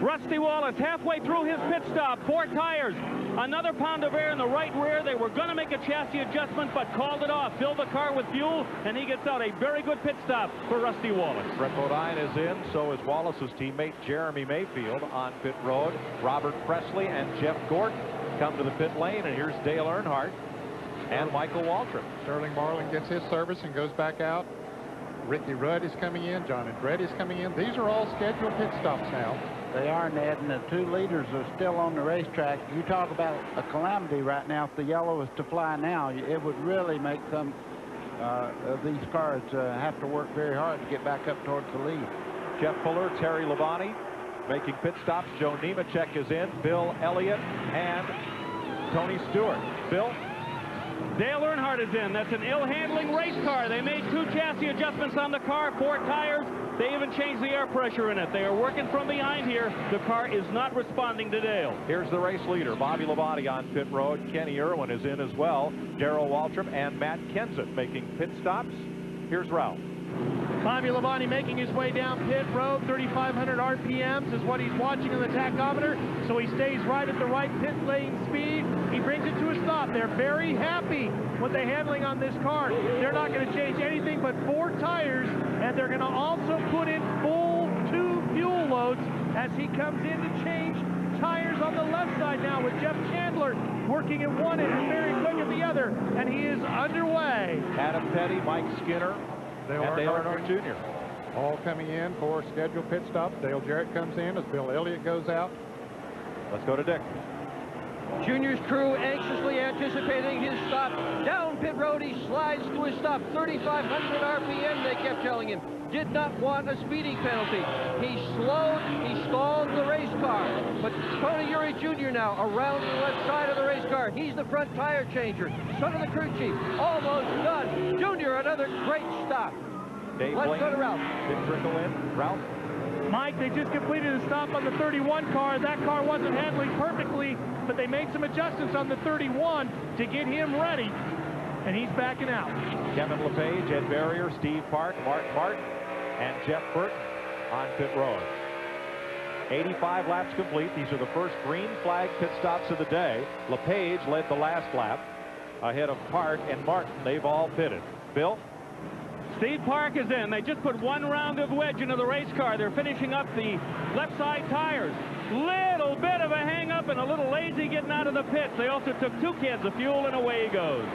Rusty Wallace halfway through his pit stop, 4 tires, another pound of air in the right rear. They were going to make a chassis adjustment, but called it off, filled the car with fuel, and he gets out. A very good pit stop for Rusty Wallace. Brett Bodine is in, so is Wallace's teammate Jeremy Mayfield on pit road. Robert Presley and Jeff Gordon come to the pit lane, and here's Dale Earnhardt and Michael Waltrip. Sterling Marlin gets his service and goes back out. Ricky Rudd is coming in. John Andretti is coming in. These are all scheduled pit stops now. They are, Ned, and the 2 leaders are still on the racetrack. You talk about a calamity right now. If the yellow was to fly now, it would really make some of these cars have to work very hard to get back up towards the lead. Jeff Fuller, Terry Labonte making pit stops. Joe Nemechek is in. Bill Elliott and Tony Stewart. Bill? Dale Earnhardt is in. That's an ill-handling race car. They made 2 chassis adjustments on the car, 4 tires. They even changed the air pressure in it. They are working from behind here. The car is not responding to Dale. Here's the race leader, Bobby Labonte on pit road. Kenny Irwin is in as well. Darrell Waltrip and Matt Kenseth making pit stops. Here's Ralph. Bobby Labonte making his way down pit road. 3,500 RPMs is what he's watching on the tachometer, so he stays right at the right pit lane speed. He brings it to a stop. They're very happy with the handling on this car. They're not going to change anything but 4 tires, and they're going to also put in full 2 fuel loads as he comes in to change tires on the left side now, with Jeff Chandler working at one end and very quick at the other, and he is underway. Adam Petty, Mike Skinner, and Dale Earnhardt Jr. all coming in for scheduled pit stops. Dale Jarrett comes in as Bill Elliott goes out. Let's go to Dick. Junior's crew anxiously anticipating his stop. Down pit road, he slides to a stop. 3,500 RPM, they kept telling him. Did not want a speeding penalty. He slowed, he stalled the race car. But Tony Eury Jr. now around the left side of the race car. He's the front tire changer. Son of the crew chief, almost done. Junior, another great stop. Dave Let's Blaney go to Ralph. did trickle in. Ralph? Mike, they just completed a stop on the 31 car. That car wasn't handling perfectly, but they made some adjustments on the 31 to get him ready, and he's backing out. Kevin LePage, Ed Barrier, Steve Park, Mark Martin, and Jeff Burton on pit road. 85 laps complete. These are the first green flag pit stops of the day. LePage led the last lap ahead of Park and Martin. They've all pitted. Bill? Steve Park is in. They just put 1 round of wedge into the race car. They're finishing up the left side tires. Little bit of a hang up and a little lazy getting out of the pits. They also took 2 cans of fuel, and away he goes.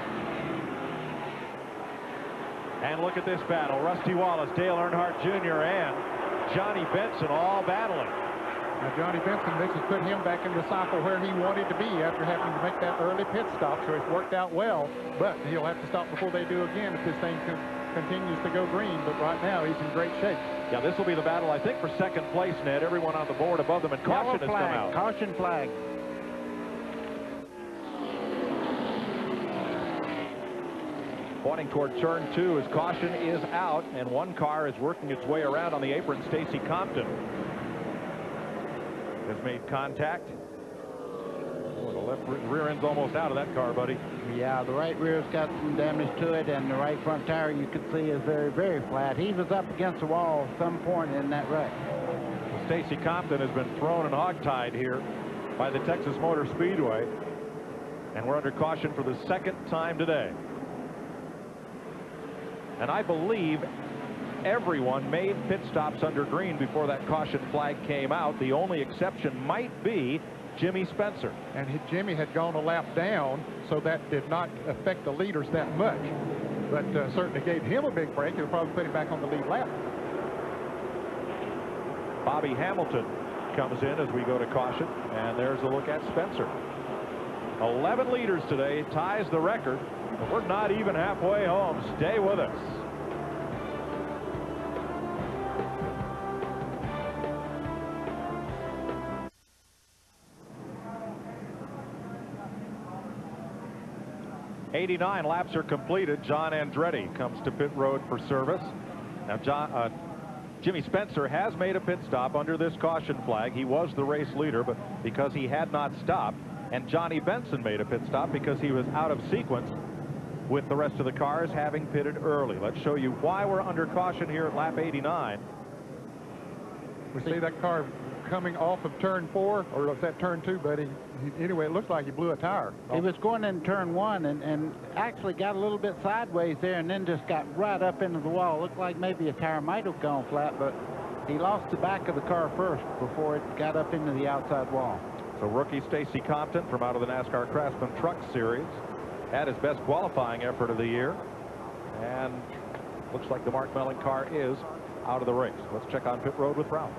And look at this battle. Rusty Wallace, Dale Earnhardt Jr. and Johnny Benson all battling. Now Johnny Benson, this has put him back in the cycle where he wanted to be after having to make that early pit stop, so it's worked out well. But he'll have to stop before they do again if this thing continues to go green. But right now, he's in great shape. Yeah, this will be the battle, I think, for second place, Ned. Everyone on the board above them, and caution has come out. Caution flag. Pointing toward turn 2 as caution is out, and one car is working its way around on the apron. Stacy Compton has made contact. Oh, the left rear end's almost out of that car, buddy. Yeah, the right rear's got some damage to it, and the right front tire you can see is very, very flat. He was up against the wall at some point in that wreck. Well, Stacy Compton has been thrown and hogtied here by the Texas Motor Speedway, and we're under caution for the second time today. And I believe everyone made pit stops under green before that caution flag came out. The only exception might be Jimmy Spencer. And Jimmy had gone a lap down, so that did not affect the leaders that much. But certainly gave him a big break. It'll probably put him back on the lead lap. Bobby Hamilton comes in as we go to caution. And there's a look at Spencer. 11 leaders today, ties the record. But we're not even halfway home. Stay with us. "89 laps are completed." John Andretti comes to pit road for service. Now, Jimmy Spencer has made a pit stop under this caution flag. He was the race leader, but because he had not stopped. And Johnny Benson made a pit stop because he was out of sequence with the rest of the cars, having pitted early. Let's show you why we're under caution here at lap 89. We see that car coming off of turn 4, or was that turn 2, buddy? Anyway, it looks like he blew a tire. He was going in turn 1 and actually got a little bit sideways there and then just got right up into the wall. Looked like maybe a tire might have gone flat, but he lost the back of the car first before it got up into the outside wall. So rookie Stacy Compton from out of the NASCAR Craftsman Truck Series had his best qualifying effort of the year, and looks like the Mark Melling car is out of the race. Let's check on pit road with Ralph.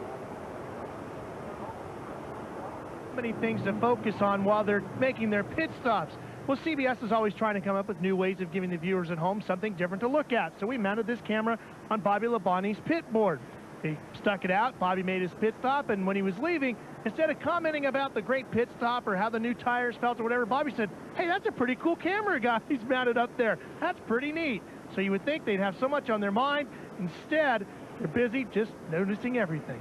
Many things to focus on while they're making their pit stops. Well, CBS is always trying to come up with new ways of giving the viewers at home something different to look at. So we mounted this camera on Bobby Labonte's pit board. They stuck it out. Bobby made his pit stop, and when he was leaving, instead of commenting about the great pit stop or how the new tires felt or whatever, Bobby said, "Hey, that's a pretty cool camera guy he's mounted up there. That's pretty neat." So you would think they'd have so much on their mind. Instead, they're busy just noticing everything.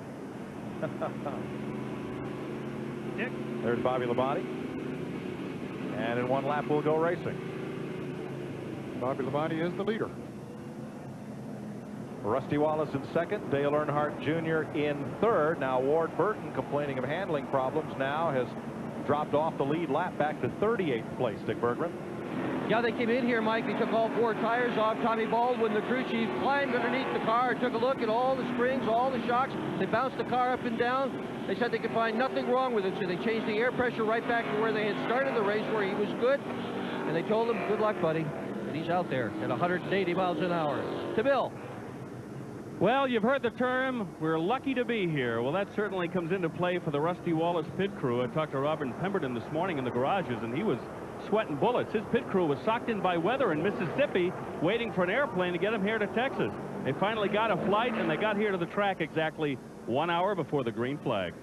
Dick? There's Bobby Labonte. And in one lap, we'll go racing. Bobby Labonte is the leader. Rusty Wallace in second, Dale Earnhardt Jr. in third. Now Ward Burton, complaining of handling problems, now has dropped off the lead lap back to 38th place. Dick Bergman. Yeah, they came in here, Mike. They took all 4 tires off. Tommy Baldwin, the crew chief, climbed underneath the car, took a look at all the springs, all the shocks. They bounced the car up and down. They said they could find nothing wrong with it, so they changed the air pressure right back to where they had started the race, where he was good. And they told him, good luck, buddy. And he's out there at 180 miles an hour. To Bill. Well, you've heard the term, we're lucky to be here. Well, that certainly comes into play for the Rusty Wallace pit crew. I talked to Robert Pemberton this morning in the garages, and he was sweating bullets. His pit crew was socked in by weather in Mississippi, waiting for an airplane to get him here to Texas. They finally got a flight, and they got here to the track exactly 1 hour before the green flag.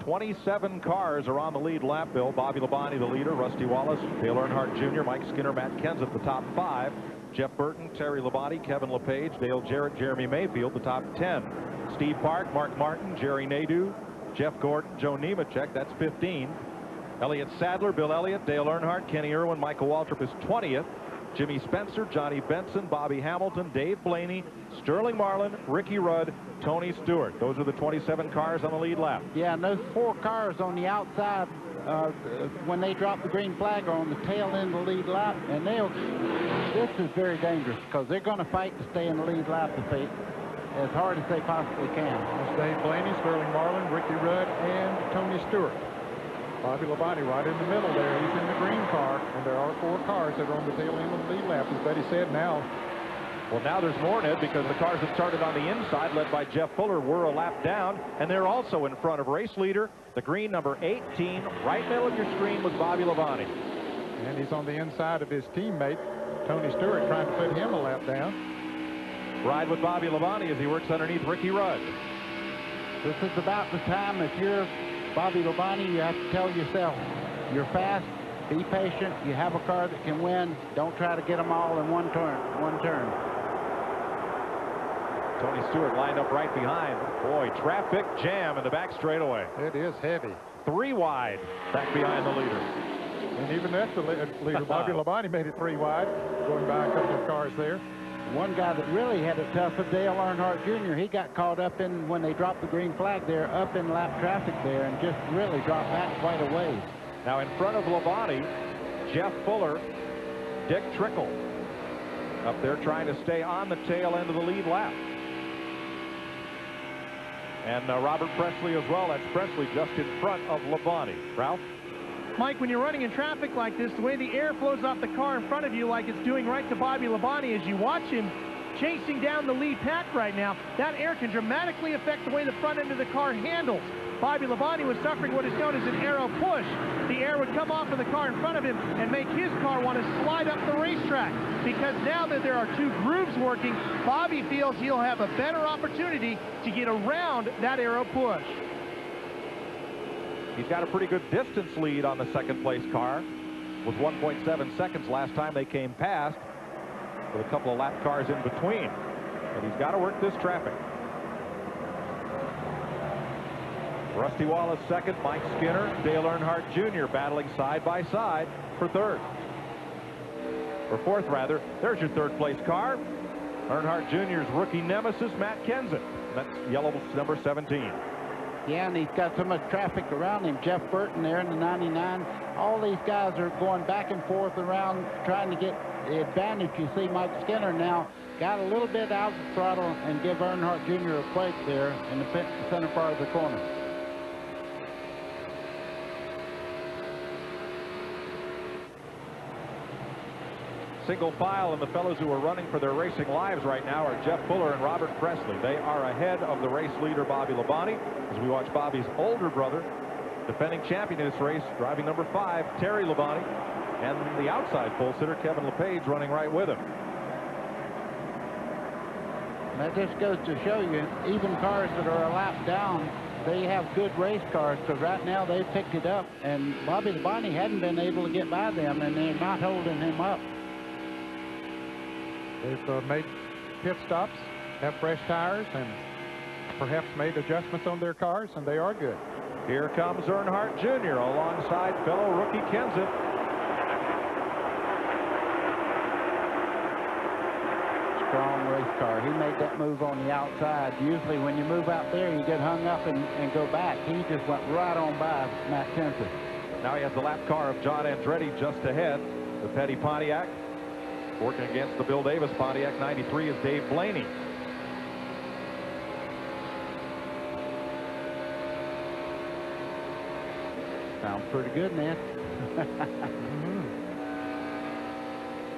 27 cars are on the lead lap, Bill. Bobby Labonte, the leader. Rusty Wallace, Dale Earnhardt Jr., Mike Skinner, Matt Kenseth, the top 5. Jeff Burton, Terry Labonte, Kevin LePage, Dale Jarrett, Jeremy Mayfield, the top 10. Steve Park, Mark Martin, Jerry Nadeau, Jeff Gordon, Joe Nemechek, that's 15. Elliott Sadler, Bill Elliott, Dale Earnhardt, Kenny Irwin, Michael Waltrip is 20th. Jimmy Spencer, Johnny Benson, Bobby Hamilton, Dave Blaney, Sterling Marlin, Ricky Rudd, Tony Stewart. Those are the 27 cars on the lead lap. Yeah, and those 4 cars on the outside, when they drop the green flag, are on the tail end of the lead lap, and this is very dangerous because they're going to fight to stay in the lead lap as hard as they possibly can. That's Dave Blaney, Sterling Marlin, Ricky Rudd, and Tony Stewart. Bobby Labonte right in the middle there. He's in the green car, and there are 4 cars that are on the tail end of the lead lap, as Betty said. Now there's more, Ned, because the cars that started on the inside, led by Jeff Fuller, were a lap down, and they're also in front of race leader, the green number 18. Right middle of your screen was Bobby Labonte. And he's on the inside of his teammate, Tony Stewart, trying to put him a lap down. Ride with Bobby Labonte as he works underneath Ricky Rudd. This is about the time, if you're Bobby Labonte, you have to tell yourself, you're fast, be patient, you have a car that can win, don't try to get them all in one turn. Tony Stewart lined up right behind. Boy, traffic jam in the back straightaway. It is heavy. 3 wide back behind the leader. And even that's the leader. Bobby Labonte made it 3 wide, going by a couple of cars there. One guy that really had it tough was Dale Earnhardt Jr. He got caught up in, when they dropped the green flag there, up in lap traffic there, and just really dropped back quite a ways. Now in front of Labonte, Jeff Fuller, Dick Trickle, up there trying to stay on the tail end of the lead lap. And Robert Presley as well. That's Presley just in front of Labonte. Ralph? Mike, when you're running in traffic like this, the way the air flows off the car in front of you, like it's doing right to Bobby Labonte, as you watch him chasing down the lead pack right now, that air can dramatically affect the way the front end of the car handles. Bobby Labonte was suffering what is known as an aero push. The air would come off of the car in front of him and make his car want to slide up the racetrack. Because now that there are 2 grooves working, Bobby feels he'll have a better opportunity to get around that aero push. He's got a pretty good distance lead on the second place car. It was 1.7 seconds last time they came past, with a couple of lap cars in between. But he's got to work this traffic. Rusty Wallace second, Mike Skinner, Dale Earnhardt Jr. battling side by side for third. Or fourth, rather. There's your third place car. Earnhardt Jr.'s rookie nemesis, Matt Kenseth. That's yellow number 17. Yeah, and he's got so much traffic around him. Jeff Burton there in the 99. All these guys are going back and forth around trying to get the advantage. You see Mike Skinner now got a little bit out of the throttle and give Earnhardt Jr. a break there in the center part of the corner. Single file, and the fellows who are running for their racing lives right now are Jeff Fuller and Robert Presley. They are ahead of the race leader, Bobby Labonte, as we watch Bobby's older brother, defending champion in this race, driving number 5, Terry Labonte, and the outside pole sitter, Kevin LePage, running right with him. That just goes to show you, even cars that are a lap down, they have good race cars, because right now they've picked it up, and Bobby Labonte hadn't been able to get by them, and they're not holding him up. They've made pit stops, have fresh tires, and perhaps made adjustments on their cars, and they are good. Here comes Earnhardt Jr. alongside fellow rookie Kenseth. Strong race car. He made that that move on the outside. Usually when you move out there, you get hung up and go back. He just went right on by Matt Kenseth. Now he has the lap car of John Andretti just ahead. The Petty Pontiac. Working against the Bill Davis Pontiac 93 is Dave Blaney. Sounds pretty good, Ned.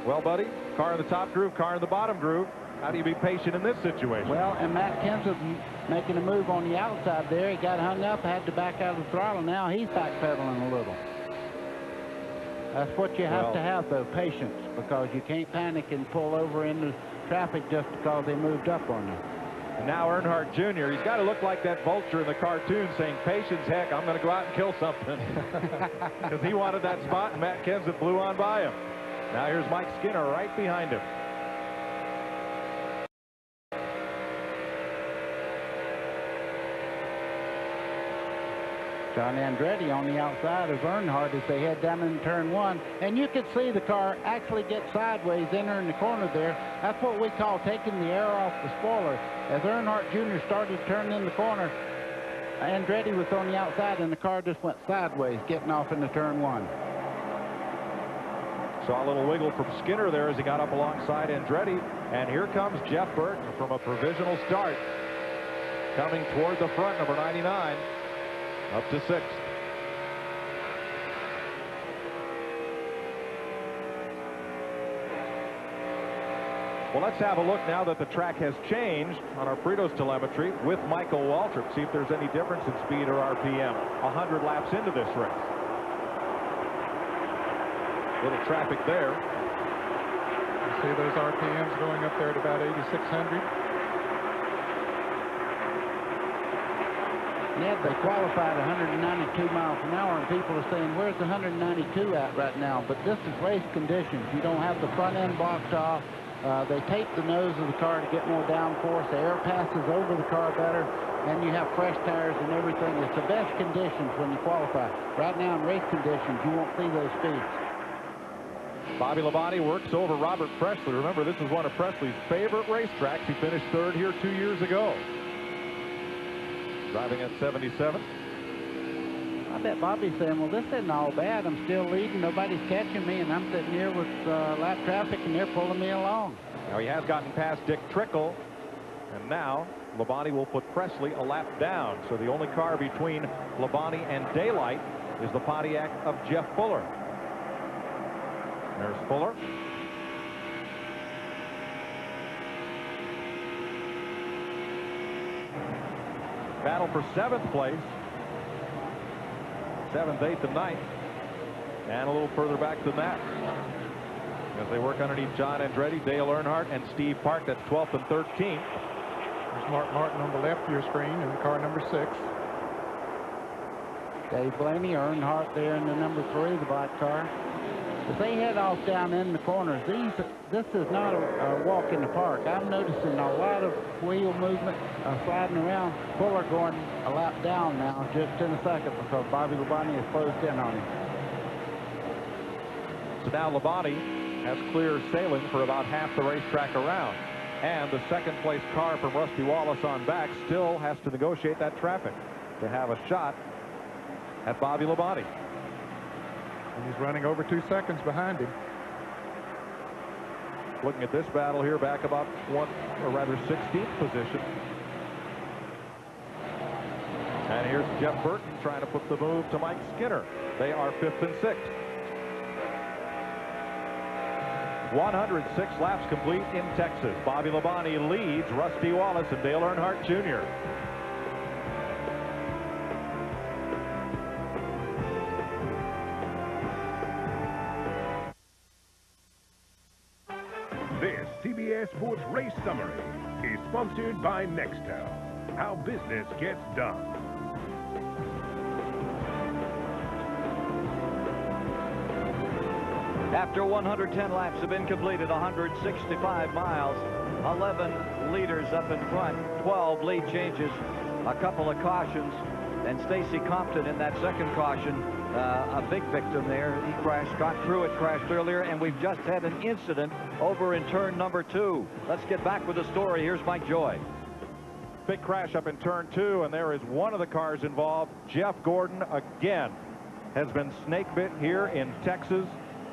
Well, buddy, car in the top groove, car in the bottom groove. How do you be patient in this situation? Well, and Matt Kenseth making a move on the outside there. He got hung up, had to back out of the throttle. Now he's backpedaling a little. That's what you have to have, though, patience, because you can't panic and pull over into traffic just because they moved up on you. And now Earnhardt Jr., he's got to look like that vulture in the cartoon saying, patience, heck, I'm going to go out and kill something. Because he wanted that spot, and Matt Kenseth blew on by him. Now here's Mike Skinner right behind him. John Andretti on the outside of Earnhardt as they head down in turn 1. And you could see the car actually get sideways entering the corner there. That's what we call taking the air off the spoiler. As Earnhardt Jr. started to turn in the corner, Andretti was on the outside and the car just went sideways, getting off into turn 1. Saw a little wiggle from Skinner there as he got up alongside Andretti. And here comes Jeff Burton from a provisional start. Coming toward the front, number 99. Up to 6th. Well, let's have a look now that the track has changed on our Fritos telemetry with Michael Waltrip. See if there's any difference in speed or RPM. 100 laps into this race. Little traffic there. You see those RPMs going up there at about 8,600. Ned, they qualified 192 miles an hour, and people are saying, where's the 192 at right now? But this is race conditions. You don't have the front end blocked off. They tape the nose of the car to get more downforce. The air passes over the car better, and you have fresh tires and everything. It's the best conditions when you qualify. Right now in race conditions, you won't see those speeds. Bobby Labonte works over Robert Presley. Remember, this is one of Presley's favorite racetracks. He finished 3rd here 2 years ago. Driving at 77. I bet Bobby's saying, well, this isn't all bad. I'm still leading. Nobody's catching me, and I'm sitting here with lap traffic, and they're pulling me along. Now he has gotten past Dick Trickle, and now Labonte will put Presley a lap down. So the only car between Labonte and daylight is the Pontiac of Jeff Fuller. There's Fuller. Battle for 7th place. 7th, 8th, and 9th. And a little further back than that, as they work underneath John Andretti, Dale Earnhardt, and Steve Park. That's 12th and 13th. There's Mark Martin on the left of your screen in car number 6. Dave Blaney, Earnhardt there in the number 3, the black car. As they head off down in the corners, this is not a walk in the park. I'm noticing a lot of wheel movement sliding around. Fuller going a lap down now just in a second because Bobby Labonte has closed in on him. So now Labonte has clear sailing for about half the racetrack around. And the 2nd place car from Rusty Wallace on back still has to negotiate that traffic to have a shot at Bobby Labonte. And he's running over 2 seconds behind him. Looking at this battle here, back about 16th position. And here's Jeff Burton trying to put the move to Mike Skinner. They are 5th and 6th. 106 laps complete in Texas. Bobby Labonte leads Rusty Wallace and Dale Earnhardt Jr. This CBS Sports Race Summary is sponsored by Nextel. How business gets done. After 110 laps have been completed, 165 miles, 11 leaders up in front, 12 lead changes, a couple of cautions. And Stacy Compton in that second caution, a big victim there. He crashed, got through it, crashed earlier, and we've just had an incident over in turn number 2. Let's get back with the story. Here's Mike Joy. Big crash up in turn 2, and there is one of the cars involved. Jeff Gordon again has been snake bit here in Texas.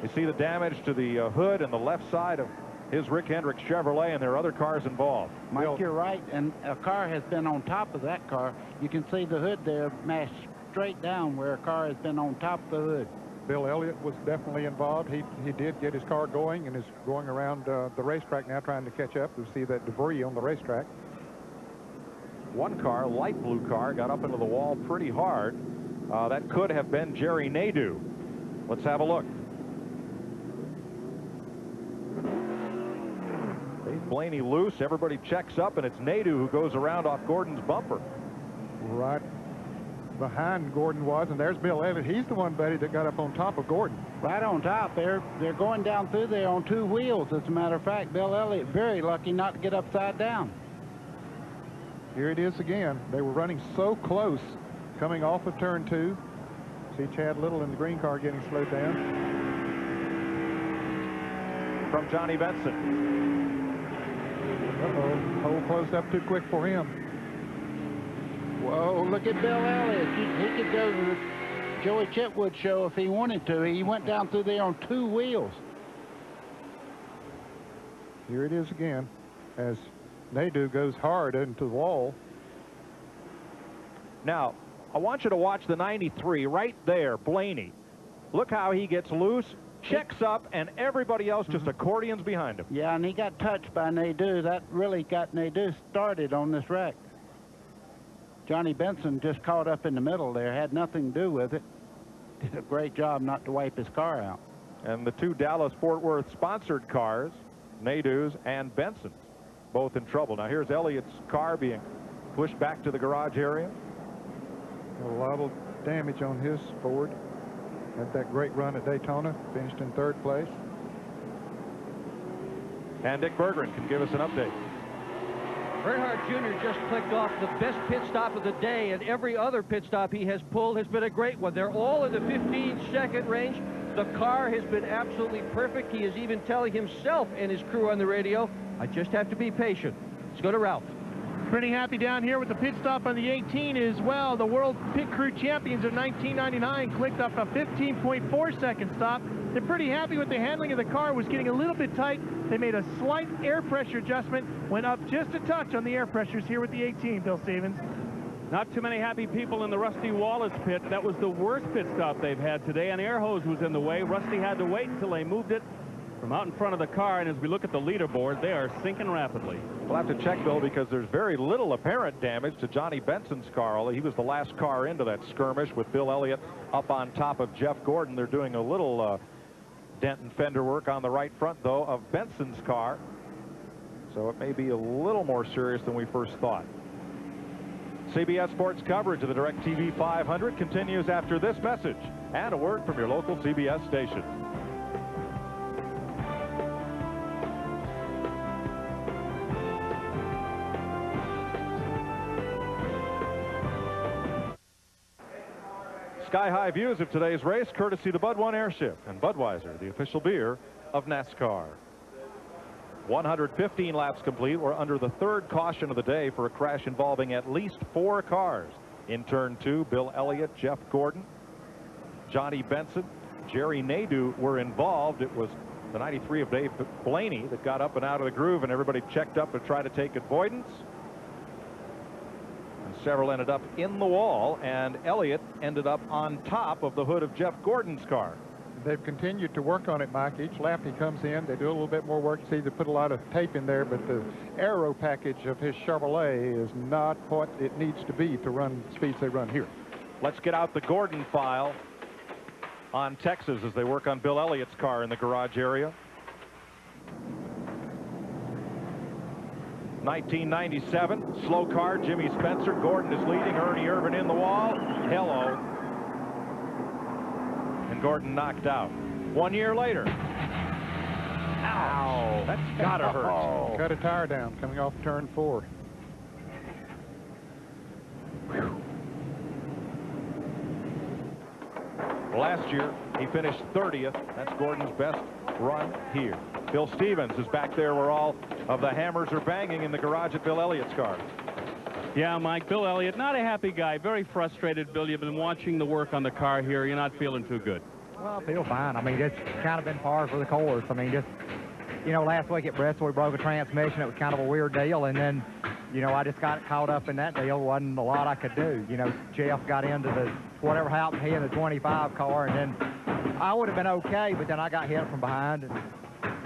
You see the damage to the hood and the left side of his Rick Hendricks Chevrolet, and there are other cars involved. Mike, you're right, and a car has been on top of that car. You can see the hood there mashed straight down where a car has been on top of the hood. Bill Elliott was definitely involved. He did get his car going and is going around the racetrack now trying to catch up. You see that debris on the racetrack. One car, light blue car, got up into the wall pretty hard. That could have been Jerry Nadeau. Let's have a look. Blaney loose, everybody checks up, and it's Nadeau who goes around off Gordon's bumper. Right behind Gordon was, and there's Bill Elliott. He's the one, buddy, that got up on top of Gordon. Right on top. They're going down through there on 2 wheels. As a matter of fact, Bill Elliott very lucky not to get upside down. Here it is again. They were running so close coming off of turn 2. See Chad Little in the green car getting slowed down. From Johnny Benson. Uh-oh, hole closed up too quick for him. Whoa, look at Bill Elliott. He could go to the Joey Chitwood show if he wanted to. He went down through there on 2 wheels. Here it is again as Nadeau goes hard into the wall. Now, I want you to watch the 93 right there, Blaney. Look how he gets loose, checks up, and everybody else just accordions behind him. Yeah, and he got touched by Nadeau. That really got Nadeau started on this wreck. Johnny Benson just caught up in the middle there, had nothing to do with it. Did a great job not to wipe his car out. And the 2 Dallas-Fort Worth sponsored cars, Nadeau's and Benson's, both in trouble. Now here's Elliott's car being pushed back to the garage area. A lot of damage on his Ford. Had that great run at Daytona, finished in 3rd place. And Dick Bergeron can give us an update. Earnhardt Jr. just clicked off the best pit stop of the day, and every other pit stop he has pulled has been a great one. They're all in the 15-second range. The car has been absolutely perfect. He is even telling himself and his crew on the radio, I just have to be patient. Let's go to Ralph. Pretty happy down here with the pit stop on the 18 as well. The World Pit Crew Champions of 1999 clicked off a 15.4-second stop. They're pretty happy with the handling of the car. It was getting a little bit tight. They made a slight air pressure adjustment, went up just a touch on the air pressures here with the 18, Bill Stevens. Not too many happy people in the Rusty Wallace pit. That was the worst pit stop they've had today. An air hose was in the way. Rusty had to wait until they moved it from out in front of the car, and as we look at the leaderboard, they are sinking rapidly. We'll have to check, Bill, because there's very little apparent damage to Johnny Benson's car. He was the last car into that skirmish with Bill Elliott up on top of Jeff Gordon. They're doing a little dent and fender work on the right front, though, of Benson's car. So it may be a little more serious than we first thought. CBS Sports coverage of the DirecTV 500 continues after this message and a word from your local CBS station. Sky-high views of today's race, courtesy the Bud One Airship and Budweiser, the official beer of NASCAR. 115 laps complete. We're under the 3rd caution of the day for a crash involving at least 4 cars. In turn 2, Bill Elliott, Jeff Gordon, Johnny Benson, Jerry Nadeau were involved. It was the 93 of Dave Blaney that got up and out of the groove, and everybody checked up to try to take avoidance. Several ended up in the wall, and Elliott ended up on top of the hood of Jeff Gordon's car. They've continued to work on it, Mike. Each lap he comes in, they do a little bit more work. See, they put a lot of tape in there, but the aero package of his Chevrolet is not what it needs to be to run the speeds they run here. Let's get out the Gordon file on Texas as they work on Bill Elliott's car in the garage area. 1997, slow car, Jimmy Spencer. Gordon is leading, Ernie Irvin in the wall. Hello. And Gordon knocked out. 1 year later. Ow. That's gotta hurt. Oh. Cut a tire down coming off turn 4. Last year, he finished 30th. That's Gordon's best run here. Bill Stevens is back there where all of the hammers are banging in the garage at Bill Elliott's car. Yeah, Mike, Bill Elliott, not a happy guy, very frustrated. Bill, you've been watching the work on the car here. You're not feeling too good. Well, I feel fine. I mean, it's kind of been par for the course. I mean, just, you know, last week at Bristol, we broke a transmission. It was kind of a weird deal, and then, you know, I just got caught up in that deal. Wasn't a lot I could do. You know, Jeff got into the, whatever happened, he in the 25 car, and then I would have been okay, but then I got hit from behind, and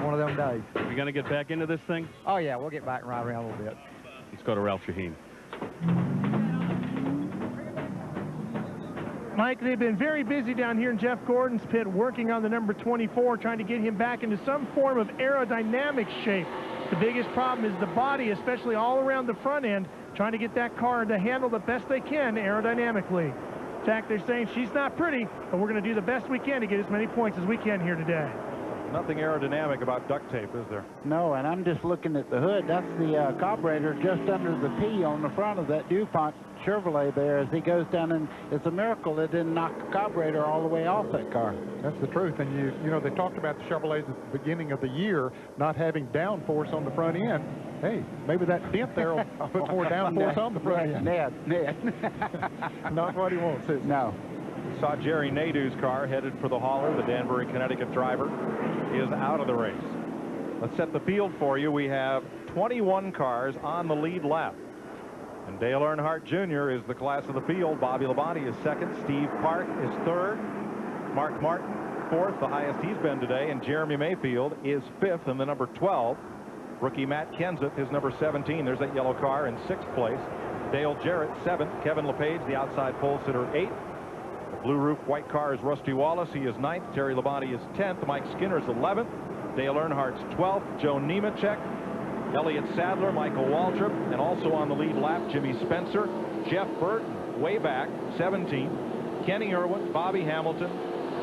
one of them days. You going to get back into this thing? Oh, yeah, we'll get back and ride around a little bit. Let's go to Ralph Shaheen. Mike, they've been very busy down here in Jeff Gordon's pit working on the number 24, trying to get him back into some form of aerodynamic shape. The biggest problem is the body, especially all around the front end, trying to get that car to handle the best they can aerodynamically. In fact, they're saying she's not pretty, but we're going to do the best we can to get as many points as we can here today. Nothing aerodynamic about duct tape, is there? No, and I'm just looking at the hood. That's the carburetor just under the P on the front of that DuPont Chevrolet there as he goes down, and it's a miracle it didn't knock the carburetor all the way off that car. That's the truth. And you know, they talked about the Chevrolets at the beginning of the year not having downforce on the front end. Hey, maybe that dent there will put more downforce on the front end. Ned. Not what he wants, is it? No. Saw Jerry Nadeau's car headed for the hauler. The Danbury, Connecticut driver is out of the race. Let's set the field for you. We have 21 cars on the lead lap. And Dale Earnhardt Jr. is the class of the field. Bobby Labonte is second. Steve Park is third. Mark Martin fourth, the highest he's been today. And Jeremy Mayfield is fifth in the number 12. Rookie Matt Kenseth is number 17. There's that yellow car in sixth place. Dale Jarrett seventh. Kevin LePage, the outside pole sitter, eighth. The blue roof white car is Rusty Wallace. He is ninth. Terry Labonte is 10th. Mike Skinner is 11th. Dale Earnhardt's 12th. Joe Nemechek, Elliott Sadler, Michael Waltrip, and also on the lead lap, Jimmy Spencer, Jeff Burton, way back, 17th. Kenny Irwin, Bobby Hamilton,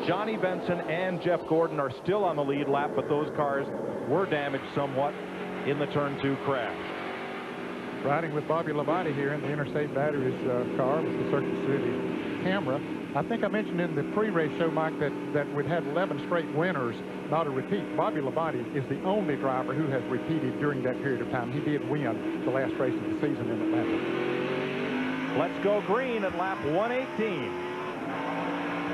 Johnny Benson, and Jeff Gordon are still on the lead lap, but those cars were damaged somewhat in the turn 2 crash. Riding with Bobby Labonte here in the Interstate Batteries car with the Circuit City camera. I think I mentioned in the pre-race show, Mike, that we'd had 11 straight winners, not a repeat. Bobby Labonte is the only driver who has repeated during that period of time. He did win the last race of the season in Atlanta. Let's go green at lap 118.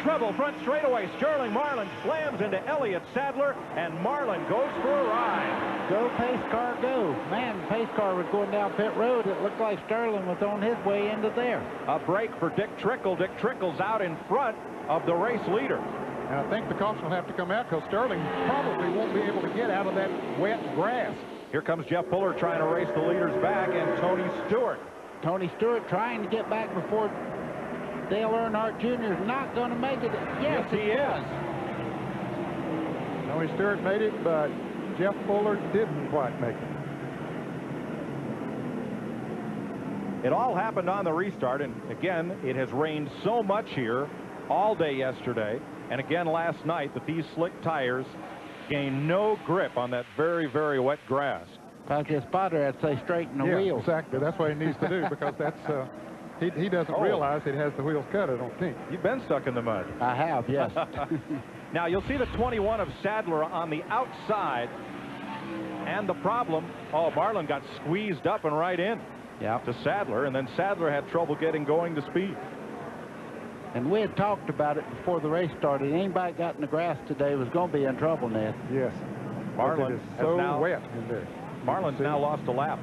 Treble front straightaway. Sterling Marlin slams into Elliott Sadler, and Marlin goes for a ride. Go, pace car, go. Man, the pace car was going down pit road. It looked like Sterling was on his way into there. A break for Dick Trickle. Dick Trickle's out in front of the race leader. And I think the caution will have to come out because Sterling probably won't be able to get out of that wet grass. Here comes Jeff Fuller trying to race the leaders back, and Tony Stewart. Tony Stewart trying to get back before Dale Earnhardt Jr. is not going to make it. Yes, he is. Tony Stewart made it, but Jeff Fuller didn't quite make it. It all happened on the restart, and again, it has rained so much here all day yesterday, and again last night, that these slick tires gained no grip on that very, very wet grass. Like his spotter, I'd say straighten the wheels. Exactly. That's what he needs to do, because that's he doesn't realize it has the wheels cut, I don't think. You've been stuck in the mud. I have, yes. Now you'll see the 21 of Sadler on the outside, and the problem, Marlin got squeezed up and right in to Sadler, and then Sadler had trouble getting going to speed. And we had talked about it before the race started. Anybody got in the grass today was going to be in trouble, Ned. Yes. Marlin is so wet in there. Marlin's now lost a lap.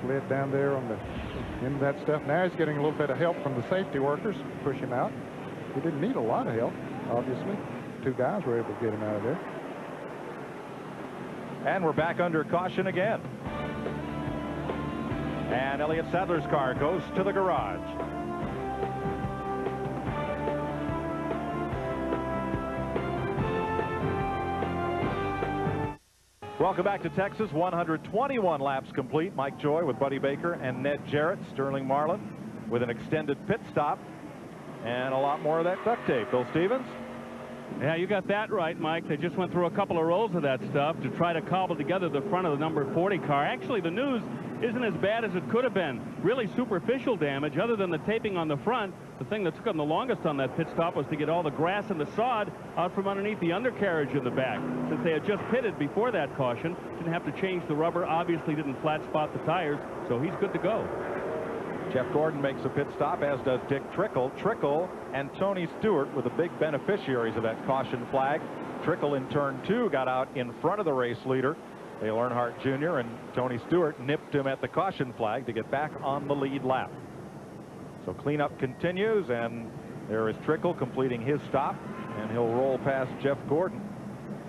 Slid down there on the end of that stuff. Now he's getting a little bit of help from the safety workers to push him out. He didn't need a lot of help, obviously. 2 guys were able to get him out of there. And we're back under caution again. And Elliott Sadler's car goes to the garage. Welcome back to Texas. 121 laps complete. Mike Joy with Buddy Baker and Ned Jarrett. Sterling Marlin with an extended pit stop and a lot more of that duct tape. Bill Stevens? Yeah, you got that right, Mike. They just went through a couple of rolls of that stuff to try to cobble together the front of the number 40 car. Actually, the news isn't as bad as it could have been. Really superficial damage other than the taping on the front. The thing that took them the longest on that pit stop was to get all the grass and the sod out from underneath the undercarriage in the back. Since they had just pitted before that caution, didn't have to change the rubber, obviously didn't flat spot the tires, so he's good to go. Jeff Gordon makes a pit stop, as does Dick Trickle. Trickle and Tony Stewart were the big beneficiaries of that caution flag. Trickle in turn 2 got out in front of the race leader, Dale Earnhardt Jr., and Tony Stewart nipped him at the caution flag to get back on the lead lap. So cleanup continues, and there is Trickle completing his stop, and he'll roll past Jeff Gordon,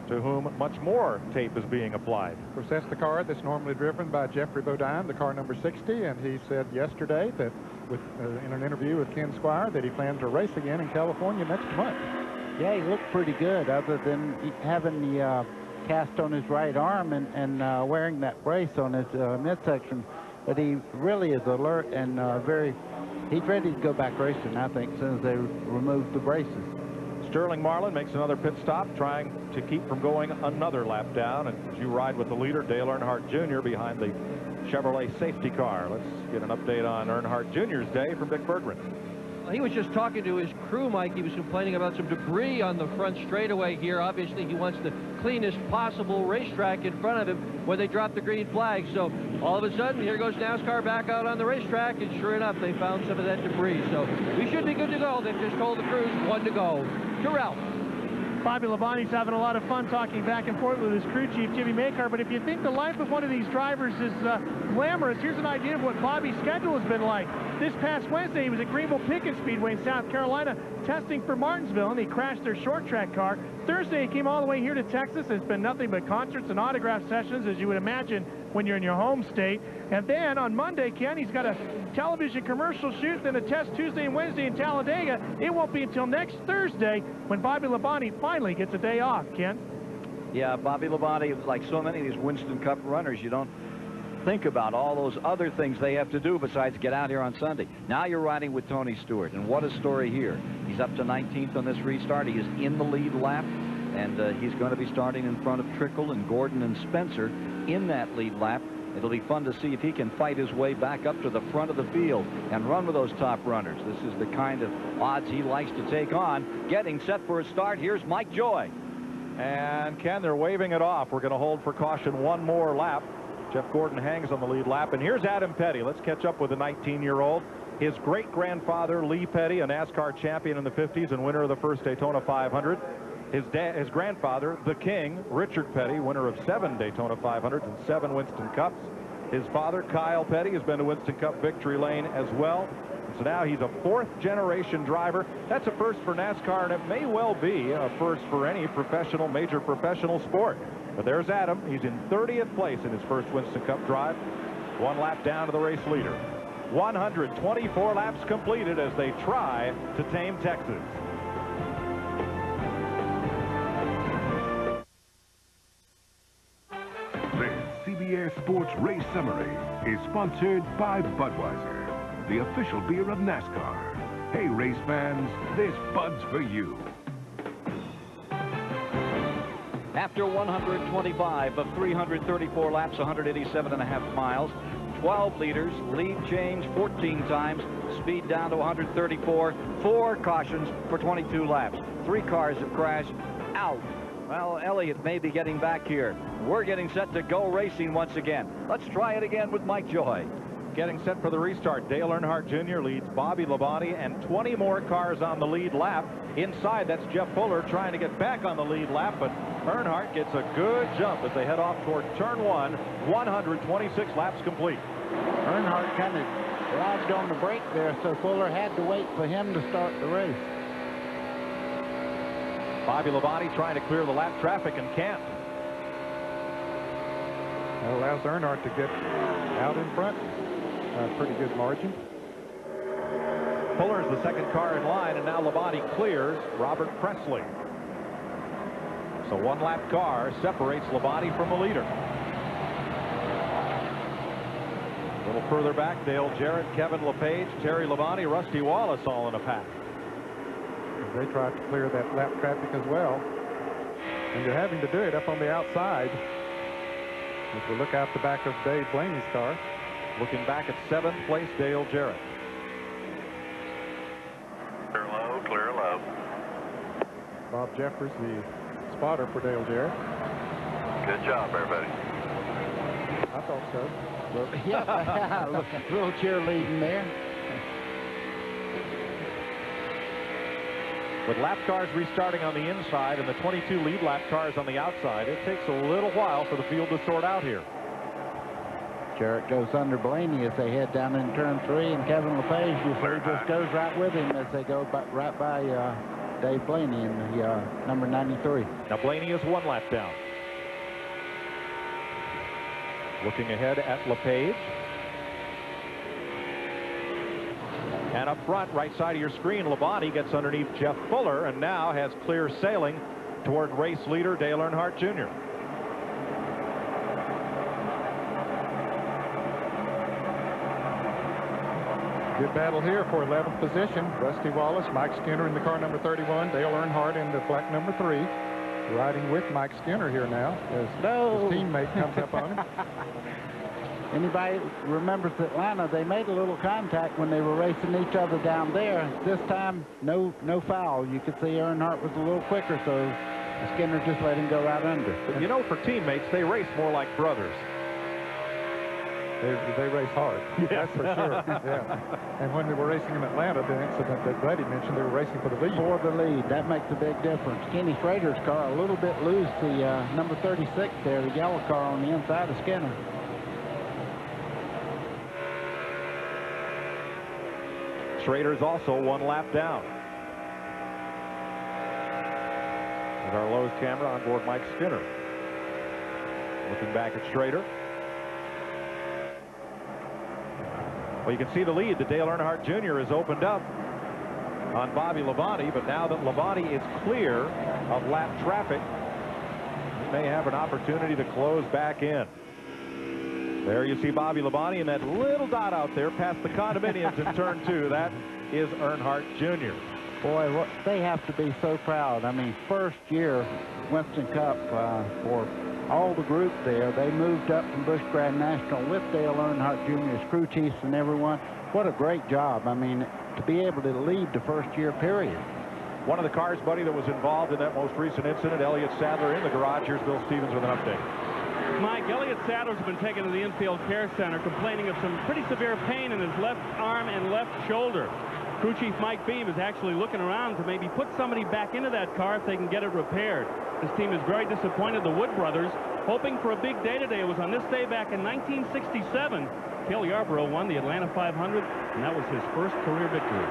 to whom much more tape is being applied. Of course, that's the car that's normally driven by Jeffrey Bodine, the car number 60, and he said yesterday that in an interview with Ken Squire that he planned to race again in California next month. Yeah, he looked pretty good other than having the cast on his right arm and wearing that brace on his midsection. But he really is alert and he's ready to go back racing, I think, as soon as they remove the braces. Sterling Marlin makes another pit stop, trying to keep from going another lap down. And as you ride with the leader, Dale Earnhardt Jr. behind the Chevrolet safety car. Let's get an update on Earnhardt Jr.'s day from Dick Berggren. He was just talking to his crew, Mike. He was complaining about some debris on the front straightaway here. Obviously, he wants the cleanest possible racetrack in front of him when they drop the green flag. So all of a sudden, here goes NASCAR back out on the racetrack, and sure enough, they found some of that debris. So we should be good to go. They've just told the crews 1 to go. To Ralph. Bobby Labonte's having a lot of fun talking back and forth with his crew chief, Jimmy Makar. But if you think the life of one of these drivers is glamorous, here's an idea of what Bobby's schedule has been like. This past Wednesday, he was at Greenville Pickett Speedway in South Carolina testing for Martinsville, and he crashed their short track car. Thursday, he came all the way here to Texas. It's been nothing but concerts and autograph sessions, as you would imagine when you're in your home state. And then on Monday, Ken, he's got a television commercial shoot, then a test Tuesday and Wednesday in Talladega. It won't be until next Thursday when Bobby Labonte finally gets a day off, Ken. Yeah, Bobby Labonte, like so many of these Winston Cup runners, you don't think about all those other things they have to do besides get out here on Sunday. Now you're riding with Tony Stewart, and what a story here. He's up to 19th on this restart. He is in the lead lap, and he's going to be starting in front of Trickle and Gordon and Spencer in that lead lap. It'll be fun to see if he can fight his way back up to the front of the field and run with those top runners. This is the kind of odds he likes to take on. Getting set for a start, here's Mike Joy. And Ken, they're waving it off. We're going to hold for caution 1 more lap. Jeff Gordon hangs on the lead lap, and here's Adam Petty. Let's catch up with the 19-year-old. His great-grandfather, Lee Petty, a NASCAR champion in the 50s and winner of the first Daytona 500. His grandfather, the King, Richard Petty, winner of 7 Daytona 500s and 7 Winston Cups. His father, Kyle Petty, has been to Winston Cup victory lane as well. And so now he's a 4th-generation driver. That's a first for NASCAR, and it may well be a first for any major professional sport. But there's Adam. He's in 30th place in his first Winston Cup drive. 1 lap down to the race leader. 124 laps completed as they try to tame Texas. CBS Sports Race Summary is sponsored by Budweiser, the official beer of NASCAR. Hey, race fans, there's Bud's for you. After 125 of 334 laps, 187.5 miles, 12 leaders, lead change 14 times, speed down to 134, 4 cautions for 22 laps. 3 cars have crashed out. Well, Elliott may be getting back here. We're getting set to go racing once again. Let's try it again with Mike Joy. Getting set for the restart, Dale Earnhardt Jr. leads Bobby Labonte and 20 more cars on the lead lap. Inside, that's Jeff Fuller trying to get back on the lead lap, but Earnhardt gets a good jump as they head off toward turn 1, 126 laps complete. Earnhardt kind of lagged on the brake there, so Fuller had to wait for him to start the race. Bobby Labonte trying to clear the lap traffic and can't. That allows Earnhardt to get out in front. Pretty good margin. Fuller is the second car in line, and now Labonte clears Robert Presley. So 1 lap car separates Labonte from the leader. A little further back, Dale Jarrett, Kevin LePage, Terry Labonte, Rusty Wallace all in a pack. They tried to clear that lap traffic as well, and they're having to do it up on the outside. As we look out the back of Dave Blaney's car. Looking back at 7th place, Dale Jarrett. Clear low, clear low. Bob Jeffers, the spotter for Dale Jarrett. Good job, everybody. I thought so. Yep, a little cheerleading there. With lap cars restarting on the inside and the 22 lead lap cars on the outside, it takes a little while for the field to sort out here. Jarrett goes under Blaney as they head down in turn 3, and Kevin LePage usually just goes right with him as they go right by Dave Blaney in the number 93. Now Blaney is 1 lap down. Looking ahead at LePage. And up front, right side of your screen, Labonte gets underneath Jeff Fuller and now has clear sailing toward race leader Dale Earnhardt Jr. Good battle here for 11th position. Rusty Wallace, Mike Skinner in the car number 31, Dale Earnhardt in the black number 3. Riding with Mike Skinner here now as his teammate comes up on him. Anybody remembers Atlanta, they made a little contact when they were racing each other down there. This time, no foul. You could see Earnhardt was a little quicker, so Skinner just let him go right under. But you know, for teammates, they race more like brothers. They race hard. That's for sure. Yeah. And when they were racing in Atlanta, the incident that Brady mentioned, they were racing for the lead. For the lead. That makes a big difference. Kenny Schrader's car a little bit loose. The number 36 there, the yellow car on the inside of Skinner. Schrader's also 1 lap down. With our Lowe's camera on board Mike Skinner. Looking back at Schrader. Well, you can see the lead that Dale Earnhardt Jr. has opened up on Bobby Labonte, but now that Labonte is clear of lap traffic, he may have an opportunity to close back in. There you see Bobby Labonte and that little dot out there past the condominiums in turn 2. That is Earnhardt Jr. Boy, they have to be so proud. I mean, first year Winston Cup for all the group there. They moved up from Busch Grand National with Dale Earnhardt Jr.'s crew chiefs and everyone. What a great job. I mean, to be able to lead the first year period. One of the cars, buddy, that was involved in that most recent incident, Elliott Sadler in the garage. Here's Bill Stevens with an update. Mike, Elliott Sadler's been taken to the infield care center complaining of some pretty severe pain in his left arm and left shoulder. Crew Chief Mike Beam is actually looking around to maybe put somebody back into that car if they can get it repaired. This team is very disappointed. The Wood brothers hoping for a big day today. It was on this day back in 1967. Cale Yarborough won the Atlanta 500, and that was his first career victory.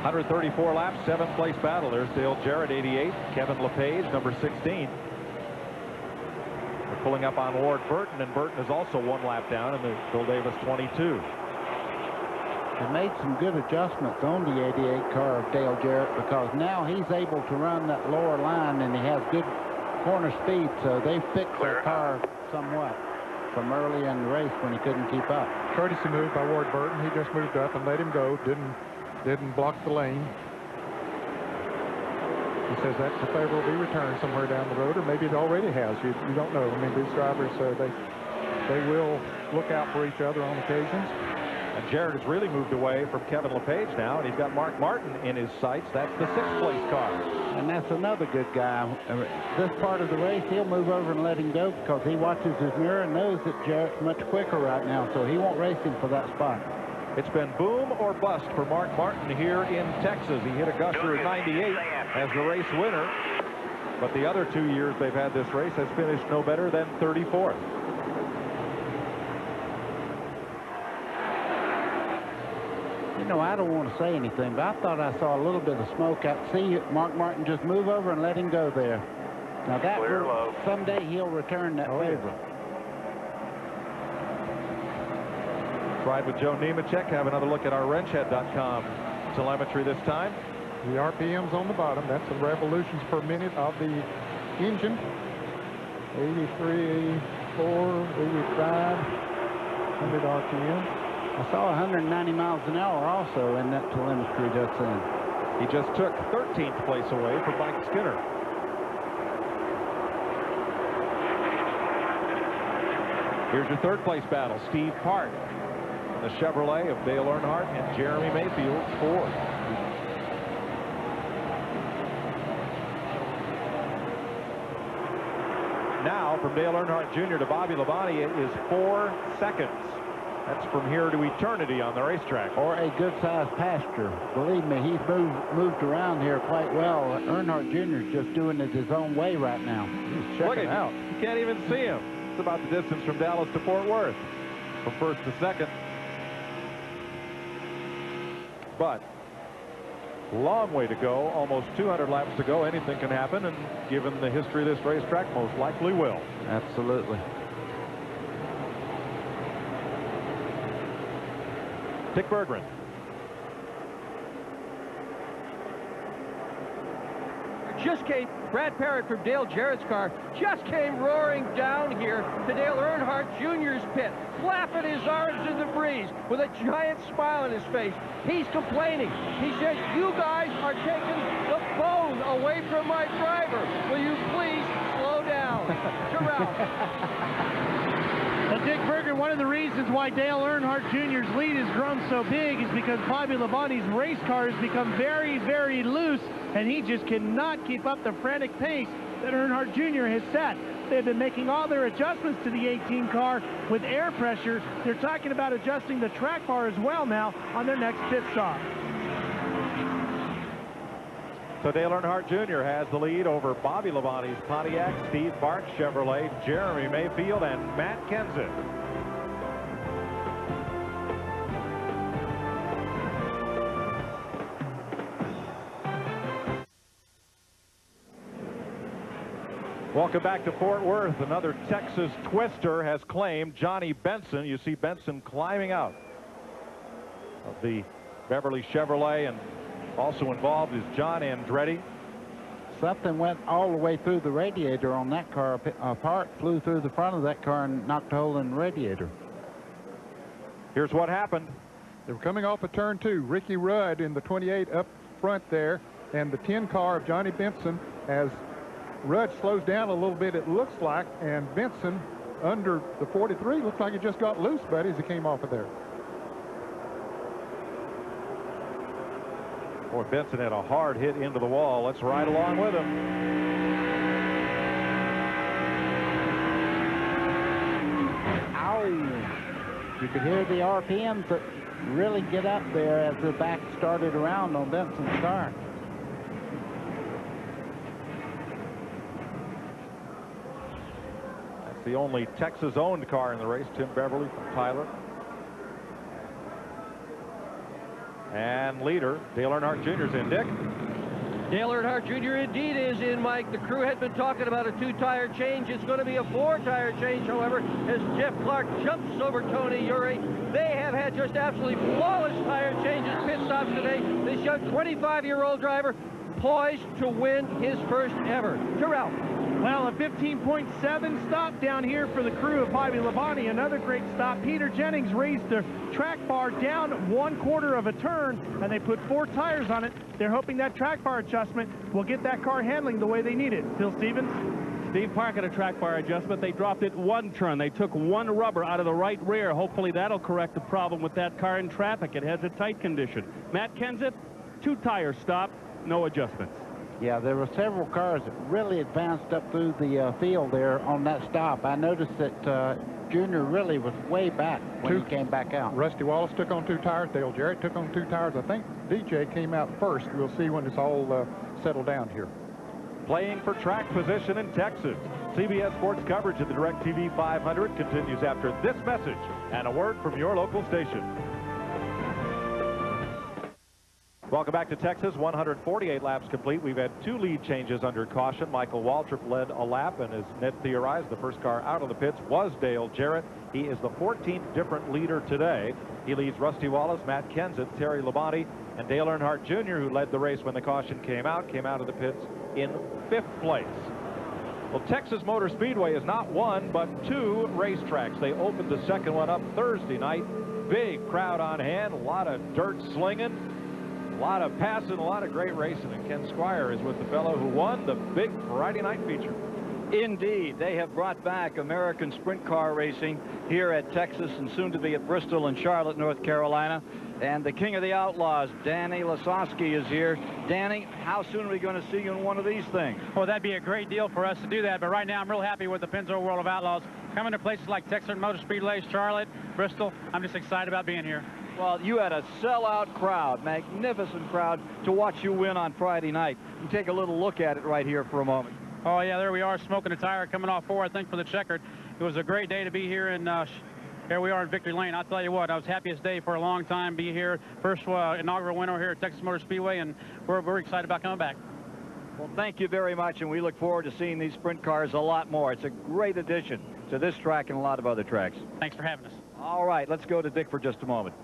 134 laps, 7th place battle. There's Dale Jarrett, 88. Kevin LePage, number 16. They're pulling up on Ward Burton, and Burton is also 1 lap down in the Bill Davis 22. They made some good adjustments on the 88 car of Dale Jarrett because now he's able to run that lower line and he has good corner speed, so they fixed their car somewhat from early in the race when he couldn't keep up. Courtesy move by Ward Burton. He just moved up and let him go. Didn't block the lane. He says that favor will be returned somewhere down the road, or maybe it already has. You don't know. I mean, these drivers, they will look out for each other on occasions. And Jarrett has really moved away from Kevin LePage now, and he's got Mark Martin in his sights. That's the 6th place car. And that's another good guy. This part of the race, he'll move over and let him go because he watches his mirror and knows that Jarrett's much quicker right now, so he won't race him for that spot. It's been boom or bust for Mark Martin here in Texas. He hit Augusta at 98 as the race winner, but the other 2 years they've had this race has finished no better than 34th. You know, I don't want to say anything, but I thought I saw a little bit of smoke. I see Mark Martin just move over and let him go there. Now that will, someday he'll return that favor. Ride with Joe Nemechek. Have another look at our wrenchhead.com telemetry this time. The RPMs on the bottom. That's the revolutions per minute of the engine. 83, 84, 85, 100 RPM. I saw 190 miles an hour also in that telemetry just then. He just took 13th place away from Mike Skinner. Here's your third place battle. Steve Park, the Chevrolet of Dale Earnhardt and Jeremy Mayfield's Ford. Now, from Dale Earnhardt Jr. to Bobby Labonte, it is 4 seconds. That's from here to eternity on the racetrack. Or a good-sized pasture. Believe me, he's moved around here quite well. Earnhardt Jr. is just doing it his own way right now. He's checking out. You can't even see him. It's about the distance from Dallas to Fort Worth, from first to second. But long way to go, almost 200 laps to go. Anything can happen, and given the history of this racetrack, most likely will. Absolutely. Dick Berggren. Just came, Brad Parrott from Dale Jarrett's car, just came roaring down here to Dale Earnhardt Jr.'s pit, flapping his arms in the breeze with a giant smile on his face. He's complaining. He says, "You guys are taking the phone away from my driver. Will you please slow down?" Well, Dick Berggren, one of the reasons why Dale Earnhardt Jr.'s lead has grown so big is because Bobby Labonte's race car has become very, very loose, and he just cannot keep up the frantic pace that Earnhardt Jr. has set. They've been making all their adjustments to the 18 car with air pressure. They're talking about adjusting the track bar as well now on their next pit stop. So Dale Earnhardt Jr. has the lead over Bobby Labonte's Pontiac, Steve Park Chevrolet, Jeremy Mayfield, and Matt Kenseth. Welcome back to Fort Worth. Another Texas twister has claimed Johnny Benson. You see Benson climbing out of the Beverly Chevrolet, and also involved is John Andretti. Something went all the way through the radiator on that car. A part flew through the front of that car and knocked a hole in the radiator. Here's what happened. They were coming off of turn 2. Ricky Rudd in the 28 up front there, and the 10 car of Johnny Benson. As Rudd slows down a little bit, it looks like, and Benson under the 43 looks like he just got loose, buddy, as he came off of there. Boy, Benson had a hard hit into the wall. Let's ride along with him. Ow! You could hear the RPMs that really get up there as the back started around on Benson's car. That's the only Texas-owned car in the race. Tim Beverly from Tyler. And leader, Dale Earnhardt Jr. is in. Dick? Dale Earnhardt Jr. indeed is in, Mike. The crew had been talking about a 2-tire change. It's going to be a 4-tire change, however, as Jeff Clark jumps over Tony Eury. They have had just absolutely flawless tire changes, pit stops today. This young 25-year-old driver poised to win his first ever. Terrell. Well, a 15.7 stop down here for the crew of Bobby Labonte. Another great stop. Peter Jennings raised the track bar down 1/4 of a turn, and they put 4 tires on it. They're hoping that track bar adjustment will get that car handling the way they need it. Phil Stevens? Steve Park had a track bar adjustment. They dropped it 1 turn. They took 1 rubber out of the right rear. Hopefully that'll correct the problem with that car in traffic. It has a tight condition. Matt Kenseth, 2-tire stop, no adjustments. Yeah, there were several cars that really advanced up through the field there on that stop. I noticed that Junior really was way back when he came back out. Rusty Wallace took on 2 tires. Dale Jarrett took on 2 tires. I think DJ came out first. We'll see when it's all settled down here. Playing for track position in Texas. CBS Sports coverage of the DirecTV 500 continues after this message and a word from your local station. Welcome back to Texas. 148 laps complete. We've had 2 lead changes under caution. Michael Waltrip led a lap, and as Ned theorized, the first car out of the pits was Dale Jarrett. He is the 14th different leader today. He leads Rusty Wallace, Matt Kenseth, Terry Labonte, and Dale Earnhardt Jr., who led the race when the caution came out of the pits in 5th place. Well, Texas Motor Speedway is not 1, but 2 racetracks. They opened the second one up Thursday night. Big crowd on hand, a lot of dirt slinging. A lot of passing, a lot of great racing, and Ken Squire is with the fellow who won the big Friday night feature. Indeed, they have brought back American sprint car racing here at Texas and soon to be at Bristol and Charlotte, North Carolina. And the king of the outlaws, Danny Lasowski, is here. Danny, how soon are we going to see you in one of these things? Well, that'd be a great deal for us to do that, but right now I'm real happy with the Pennzoil World of Outlaws. Coming to places like Texas Motor Speedways, Charlotte, Bristol, I'm just excited about being here. Well, you had a sellout crowd, magnificent crowd, to watch you win on Friday night. You take a little look at it right here for a moment. Oh, yeah, there we are, smoking a tire, coming off 4, I think, for the checkered. It was a great day to be here, and here we are in Victory Lane. I'll tell you what, I was happiest day for a long time, be here. First inaugural winner here at Texas Motor Speedway, and we're excited about coming back. Well, thank you very much, and we look forward to seeing these sprint cars a lot more. It's a great addition to this track and a lot of other tracks. Thanks for having us. All right, let's go to Dick for just a moment.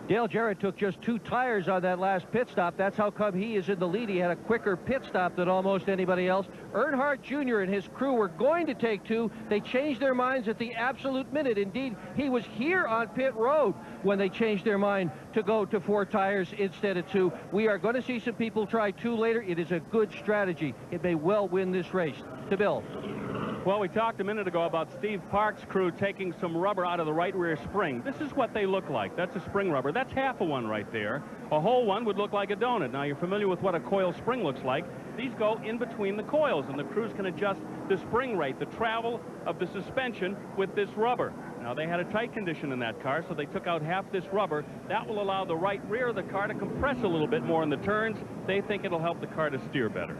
Dale Jarrett took just 2 tires on that last pit stop. That's how come he is in the lead. He had a quicker pit stop than almost anybody else. Earnhardt Jr. and his crew were going to take 2. They changed their minds at the absolute minute. Indeed, he was here on pit road when they changed their mind to go to 4 tires instead of 2. We are going to see some people try 2 later. It is a good strategy. It may well win this race. To Bill. Well, we talked a minute ago about Steve Park's crew taking some rubber out of the right rear spring. This is what they look like. That's a spring rubber. That's half of one right there. A whole one would look like a donut. Now, you're familiar with what a coil spring looks like. These go in between the coils, and the crews can adjust the spring rate, the travel of the suspension with this rubber. Now, they had a tight condition in that car, so they took out half this rubber. That will allow the right rear of the car to compress a little bit more in the turns. They think it'll help the car to steer better.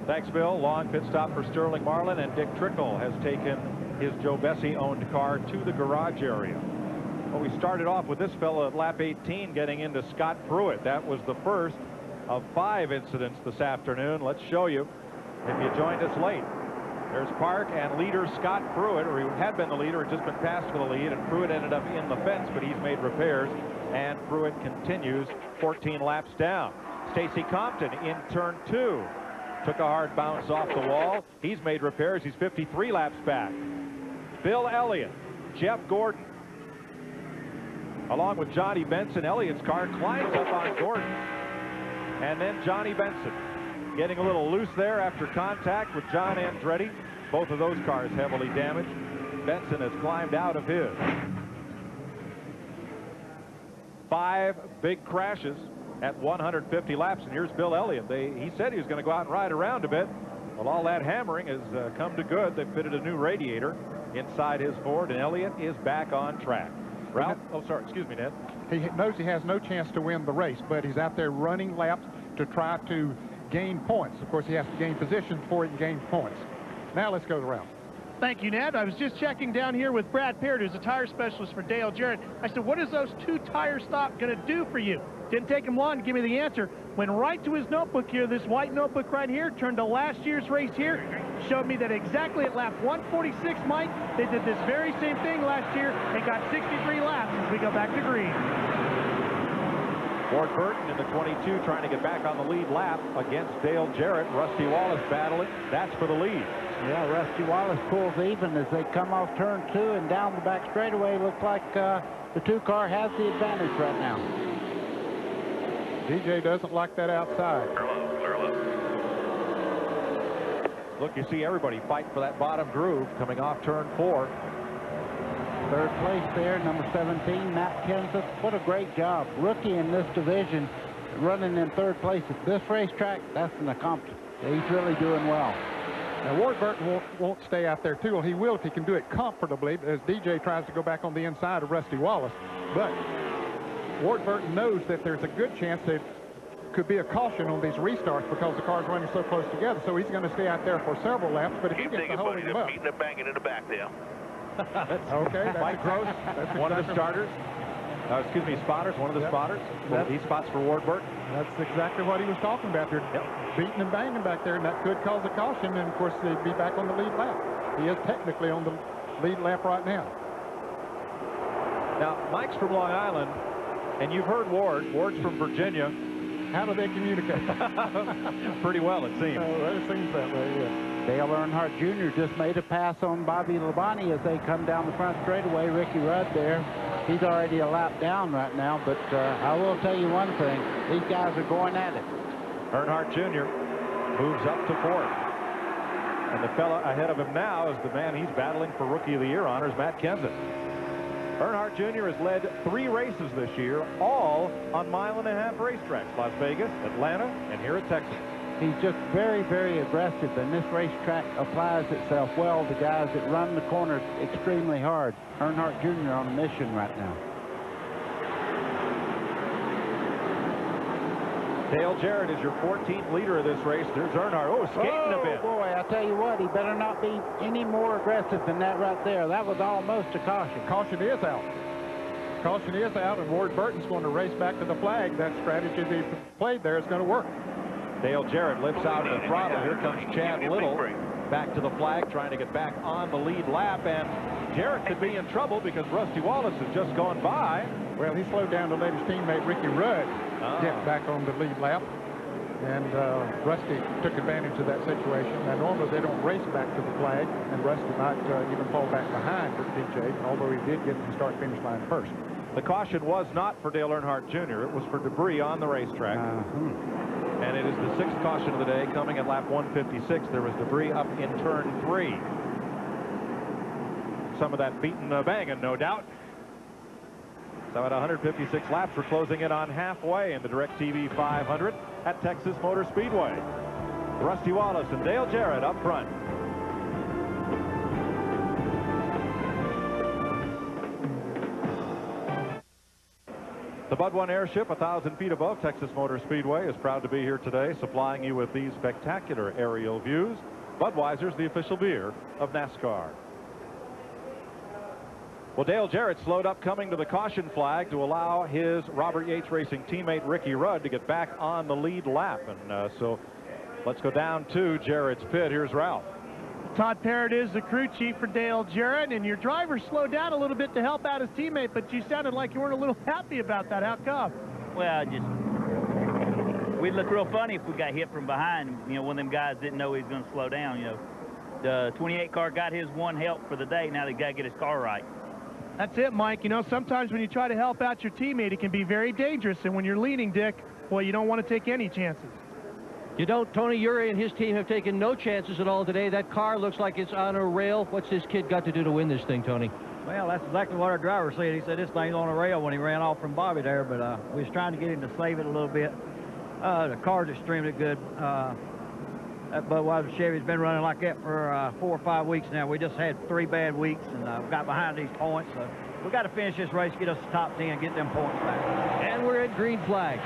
Thanks, Bill. Long pit stop for Sterling Marlin, and Dick Trickle has taken his Joe Bessie-owned car to the garage area. Well, we started off with this fellow at lap 18 getting into Scott Pruitt. That was the first of 5 incidents this afternoon. Let's show you if you joined us late. There's Park and leader Scott Pruitt, or he had been the leader, had just been passed for the lead, and Pruitt ended up in the fence, but he's made repairs, and Pruitt continues 14 laps down. Stacy Compton in turn 2. Took a hard bounce off the wall. He's made repairs. He's 53 laps back. Bill Elliott, Jeff Gordon, along with Johnny Benson. Elliott's car climbs up on Gordon. And then Johnny Benson getting a little loose there after contact with John Andretti. Both of those cars heavily damaged. Benson has climbed out of his. 5 big crashes at 150 laps, and here's Bill Elliott. He said he was going to go out and ride around a bit. Well, all that hammering has come to good. They fitted a new radiator inside his Ford, and Elliott is back on track. Ralph? Oh, sorry. Excuse me, Ned. He knows he has no chance to win the race, but he's out there running laps to try to gain points. Of course, he has to gain position before he can gain points. Now let's go to Ralph. Thank you, Ned. I was just checking down here with Brad Peart, who's a tire specialist for Dale Jarrett. I said, what is those 2 tire stop going to do for you? Didn't take him long to give me the answer. Went right to his notebook here, this white notebook right here, turned to last year's race here, showed me that exactly at lap 146, Mike, they did this very same thing last year and got 63 laps as we go back to green. Ward Burton in the 22 trying to get back on the lead lap against Dale Jarrett. Rusty Wallace battling. That's for the lead. Yeah, Rusty Wallace pulls even as they come off turn 2 and down the back straightaway. Looks like the 2 car has the advantage right now. DJ doesn't like that outside. Look, you see everybody fighting for that bottom groove coming off turn 4. 3rd place there, number 17, Matt Kenseth. What a great job. Rookie in this division, running in 3rd place at this racetrack. That's an accomplishment. He's really doing well. Now, Ward Burton won't stay out there, too. Well, he will if he can do it comfortably, as DJ tries to go back on the inside of Rusty Wallace. But Ward Burton knows that there's a good chance that could be a caution on these restarts because the car's running so close together. So he's going to stay out there for several laps. But if he gets to hold him up, beating and banging in the back there. Okay, Mike Gross, one of the starters. Excuse me, spotters, one of the spotters. He spots for Ward Burton. That's exactly what he was talking about. They're beating and banging back there, and that could cause a caution. And, of course, they'd be back on the lead lap. He is technically on the lead lap right now. Now, Mike's from Long Island, and you've heard Ward. Ward's from Virginia. How do they communicate? Pretty well, it seems. It seems that way, yes. Dale Earnhardt Jr. just made a pass on Bobby Labonte as they come down the front straightaway. Ricky Rudd there. He's already a lap down right now, but I will tell you one thing. These guys are going at it. Earnhardt Jr. moves up to 4th. And the fella ahead of him now is the man he's battling for Rookie of the Year honors, Matt Kenseth. Earnhardt Jr. has led 3 races this year, all on mile-and-a-half racetracks. Las Vegas, Atlanta, and here at Texas. He's just very, very aggressive, and this racetrack applies itself well to guys that run the corners extremely hard. Earnhardt Jr. on a mission right now. Dale Jarrett is your 14th leader of this race. There's Earnhardt. Oh, skating a bit. Oh, boy, I tell you what, he better not be any more aggressive than that right there. That was almost a caution. Caution is out. Caution is out, and Ward Burton's going to race back to the flag. That strategy they played there is going to work. Dale Jarrett lifts out of the throttle. Here comes Chad Little back to the flag, trying to get back on the lead lap. And Jarrett could be in trouble because Rusty Wallace has just gone by. Well, he slowed down to let his teammate Ricky Rudd get back on the lead lap. And Rusty took advantage of that situation. Now, normally they don't race back to the flag, and Rusty might even fall back behind DJ, although he did get to the start-finish line first. The caution was not for Dale Earnhardt Jr. It was for debris on the racetrack. And it is the 6th caution of the day, coming at lap 156. There was debris up in turn 3. Some of that beaten banging, no doubt. So at 156 laps, we're closing in on halfway in the DirecTV 500 at Texas Motor Speedway. Rusty Wallace and Dale Jarrett up front. The Bud 1 airship, 1,000 feet above Texas Motor Speedway, is proud to be here today, supplying you with these spectacular aerial views. Budweiser's the official beer of NASCAR. Well, Dale Jarrett slowed up coming to the caution flag to allow his Robert Yates Racing teammate Ricky Rudd to get back on the lead lap. And so let's go down to Jarrett's pit. Here's Ralph. Todd Parrott is the crew chief for Dale Jarrett, and your driver slowed down a little bit to help out his teammate, but you sounded like you weren't a little happy about that. How come? Well, we'd look real funny if we got hit from behind. You know, one of them guys didn't know he was going to slow down. You know, the 28 car got his one help for the day. Now they got to get his car right. That's it, Mike. You know, sometimes when you try to help out your teammate, it can be very dangerous. And when you're leading, Dick, well, you don't want to take any chances. You don't. Tony Uri and his team have taken no chances at all today. That car looks like it's on a rail. What's this kid got to do to win this thing, Tony? Well, that's exactly what our driver said. He said this thing's on a rail when he ran off from Bobby there, but we was trying to get him to save it a little bit. The car's extremely good. That Budweiser Chevy's been running like that for 4 or 5 weeks now. We just had 3 bad weeks and got behind these points. So we got to finish this race, get us to top 10, get them points back. And we're at green flag.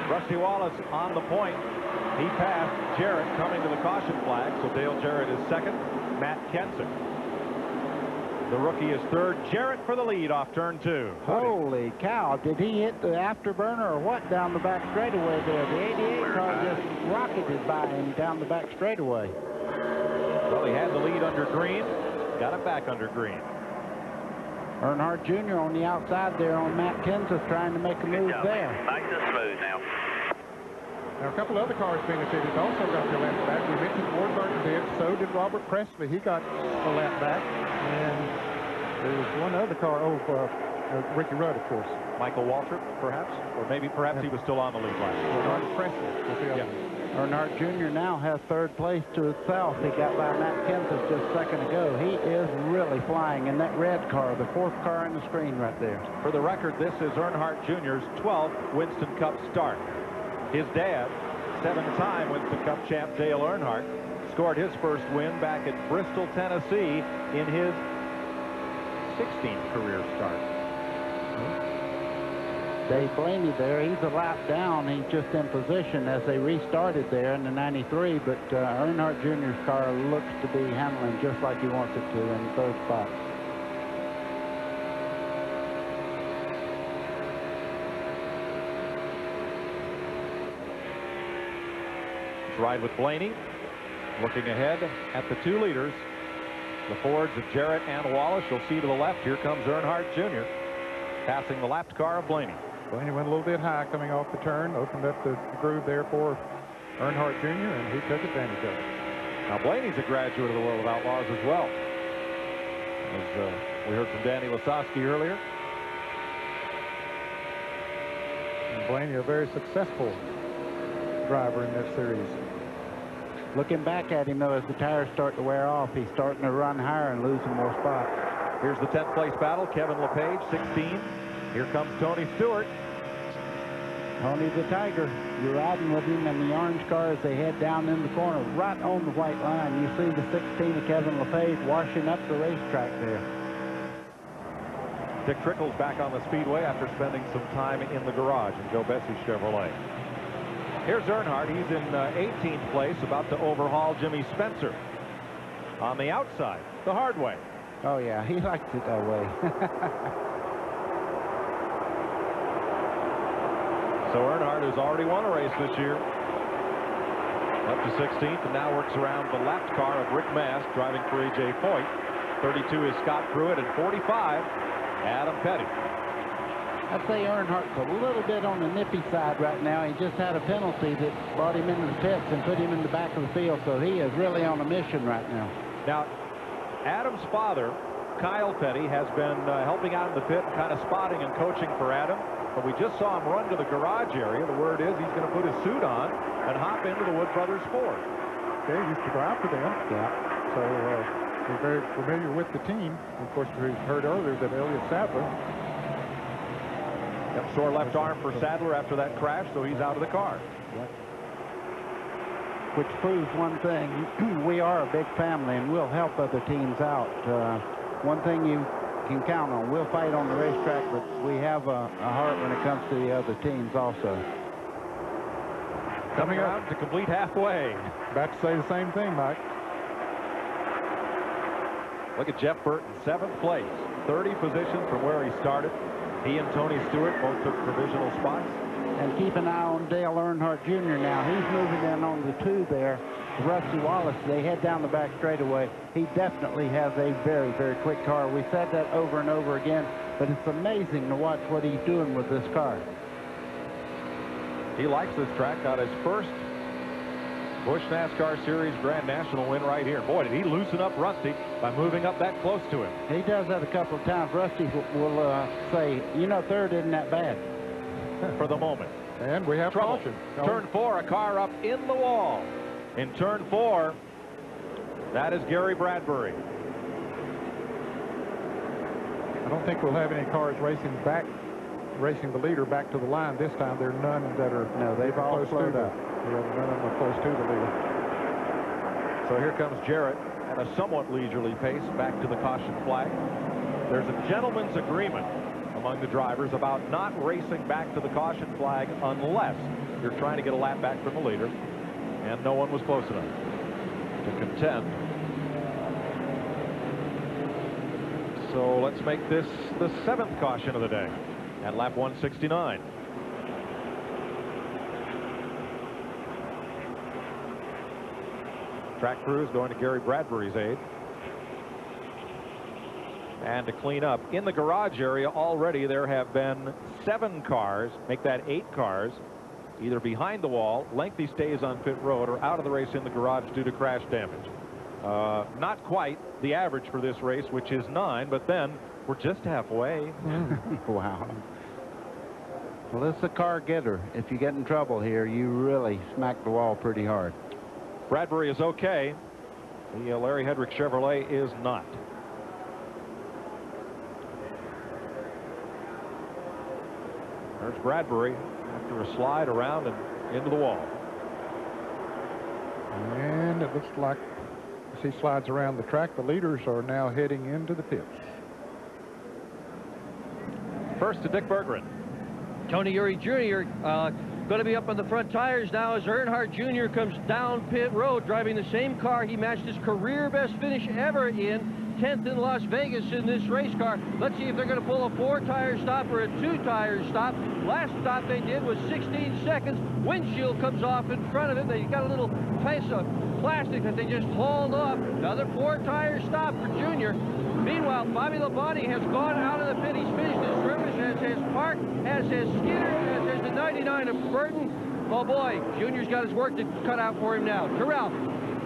Rusty Wallace on the point. He passed Jarrett coming to the caution flag, so Dale Jarrett is second. Matt Kenseth, the rookie, is third. Jarrett for the lead off turn 2. Holy cow, did he hit the afterburner or what down the back straightaway there? The 88 car just rocketed by him down the back straightaway. Well, he had the lead under green, got it back under green. Earnhardt Jr. on the outside there on Matt Kenseth trying to make a move there. Nice and smooth now. Now, a couple other cars benefited also got their lap back. We mentioned Ward Burton did. So did Robert Presley. He got a lap back. And there was one other car. Ricky Rudd, of course. Michael Waltrip, perhaps? Or perhaps he was still on the lead lap. Robert Presley was the other. Earnhardt Jr. now has 3rd place to himself. He got by Matt Kenseth just a second ago. He is really flying in that red car, the 4th car on the screen right there. For the record, this is Earnhardt Jr.'s 12th Winston Cup start. His dad, 7-time Winston Cup champ Dale Earnhardt, scored his first win back at Bristol, Tennessee in his 16th career start. Dave Blaney there, he's a lap down. He's just in position as they restarted there in the 93, but Earnhardt Jr.'s car looks to be handling just like he wants it to in the 3rd spot. Ride with Blaney, looking ahead at the 2 leaders, the Fords of Jarrett and Wallace. You'll see to the left, here comes Earnhardt Jr., passing the lapped car of Blaney. Blaney went a little bit high coming off the turn, opened up the groove there for Earnhardt Jr., and he took advantage of it. Now, Blaney's a graduate of the World of Outlaws as well. As we heard from Danny Lasowski earlier. And Blaney, a very successful driver in that series. Looking back at him, though, as the tires start to wear off, he's starting to run higher and losing more spots. Here's the 10th place battle. Kevin LePage, 16. Here comes Tony Stewart. Tony the Tiger, you're riding with him in the orange car as they head down in the corner, right on the white line. You see the 16 of Kevin LePage washing up the racetrack there. Dick Trickle's back on the speedway after spending some time in the garage in Joe Bessie Chevrolet. Here's Earnhardt. He's in 18th place, about to overhaul Jimmy Spencer. On the outside, the hard way. Oh, yeah, he likes it that way. So Earnhardt has already won a race this year. Up to 16th and now works around the lapped car of Rick Mast driving for A.J. Foyt. 32 is Scott Pruitt, and 45, Adam Petty. I'd say Earnhardt's a little bit on the nippy side right now. He just had a penalty that brought him into the pits and put him in the back of the field, so he is really on a mission right now. Now, Adam's father, Kyle Petty, has been helping out in the pit and kind of spotting and coaching for Adam. But we just saw him run to the garage area. The word is he's going to put his suit on and hop into the Wood Brothers Ford. Okay, he used to drive for them. Yeah. So he's very familiar with the team. Of course, we heard earlier that Elliott Sadler. Yep, sore left arm for Sadler after that crash, so he's out of the car. Yep. Which proves one thing. We are a big family, and we'll help other teams out. One thing you can count on. We'll fight on the racetrack, but we have a heart when it comes to the other teams also. Coming around to complete halfway. About to say the same thing, Mike. Look at Jeff Burton, 7th place. 30 positions from where he started. He and Tony Stewart both took provisional spots. And keep an eye on Dale Earnhardt Jr. now. He's moving in on the 2 there. Rusty Wallace, they head down the back straightaway. He definitely has a very, very quick car. We said that over and over again, but it's amazing to watch what he's doing with this car. He likes this track. Got his first Busch NASCAR Series Grand National win right here. Boy, did he loosen up Rusty by moving up that close to him. He does that a couple of times. Rusty will say, you know, 3rd isn't that bad. For the moment. And we have trouble. Caution. Turn 4, a car up in the wall. In turn 4, that is Gary Bradbury. I don't think we'll have any cars racing the leader back to the line this time. There are none that are they've all close slowed to up. none of them are close to the leader. So here comes Jarrett at a somewhat leisurely pace back to the caution flag. There's a gentleman's agreement among the drivers about not racing back to the caution flag unless you're trying to get a lap back from the leader, and no one was close enough to contend. So let's make this the 7th caution of the day at lap 169. Track crew is going to Gary Bradbury's aid. And to clean up in the garage area already, there have been 7 cars, make that 8 cars, either behind the wall, lengthy stays on pit road, or out of the race in the garage due to crash damage. Not quite the average for this race, which is 9, but then we're just halfway. Wow. Well, this is a car getter. If you get in trouble here, you really smack the wall pretty hard. Bradbury is okay. The Larry Hedrick Chevrolet is not. There's Bradbury after a slide around and into the wall. And it looks like as he slides around the track, the leaders are now heading into the pits. First to Dick Berggren. Tony Eury Jr. Going to be up on the front tires now as Earnhardt Jr. comes down pit road driving the same car he matched his career best finish ever in. 10th in Las Vegas in this race car. Let's see if they're going to pull a 4-tire stop or a 2-tire stop. Last stop they did was 16 seconds. Windshield comes off in front of it. They got a little piece of plastic that they just hauled off. Another 4-tire stop for Junior. Meanwhile, Bobby Labonte has gone out of the pit. He's finished his service, as has Park, as has Skinner, as has the 99 of Burton. Oh boy, Junior's got his work to cut out for him now. Terrell.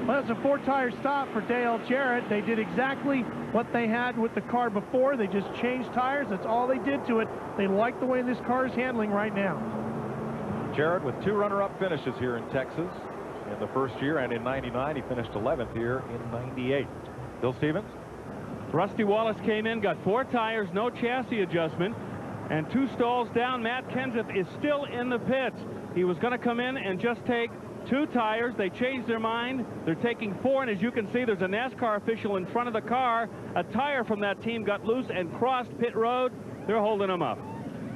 Well, it's a 4-tire stop for Dale Jarrett. They did exactly what they had with the car before. They just changed tires. That's all they did to it. They like the way this car is handling right now. Jarrett with 2 runner-up finishes here in Texas. in the first year, and in '99 he finished 11th here in '98. Bill Stevens? Rusty Wallace came in, got 4 tires, no chassis adjustment, and 2 stalls down. Matt Kenseth is still in the pits. He was going to come in and just take 2 tires. They changed their mind. They're taking 4, and as you can see, there's a NASCAR official in front of the car. A tire from that team got loose and crossed pit road. They're holding him up.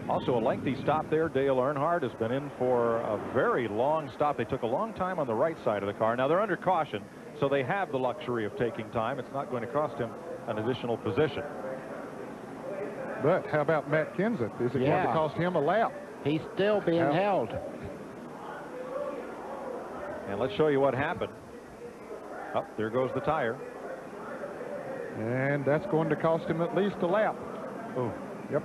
Also a lengthy stop there. Dale Earnhardt has been in for a very long stop. They took a long time on the right side of the car. Now they're under caution, so they have the luxury of taking time. It's not going to cost him an additional position. But how about Matt Kenseth? Is it going to cost him a lap? He's still being held. And let's show you what happened. Oh, there goes the tire. And that's going to cost him at least a lap. Oh, yep.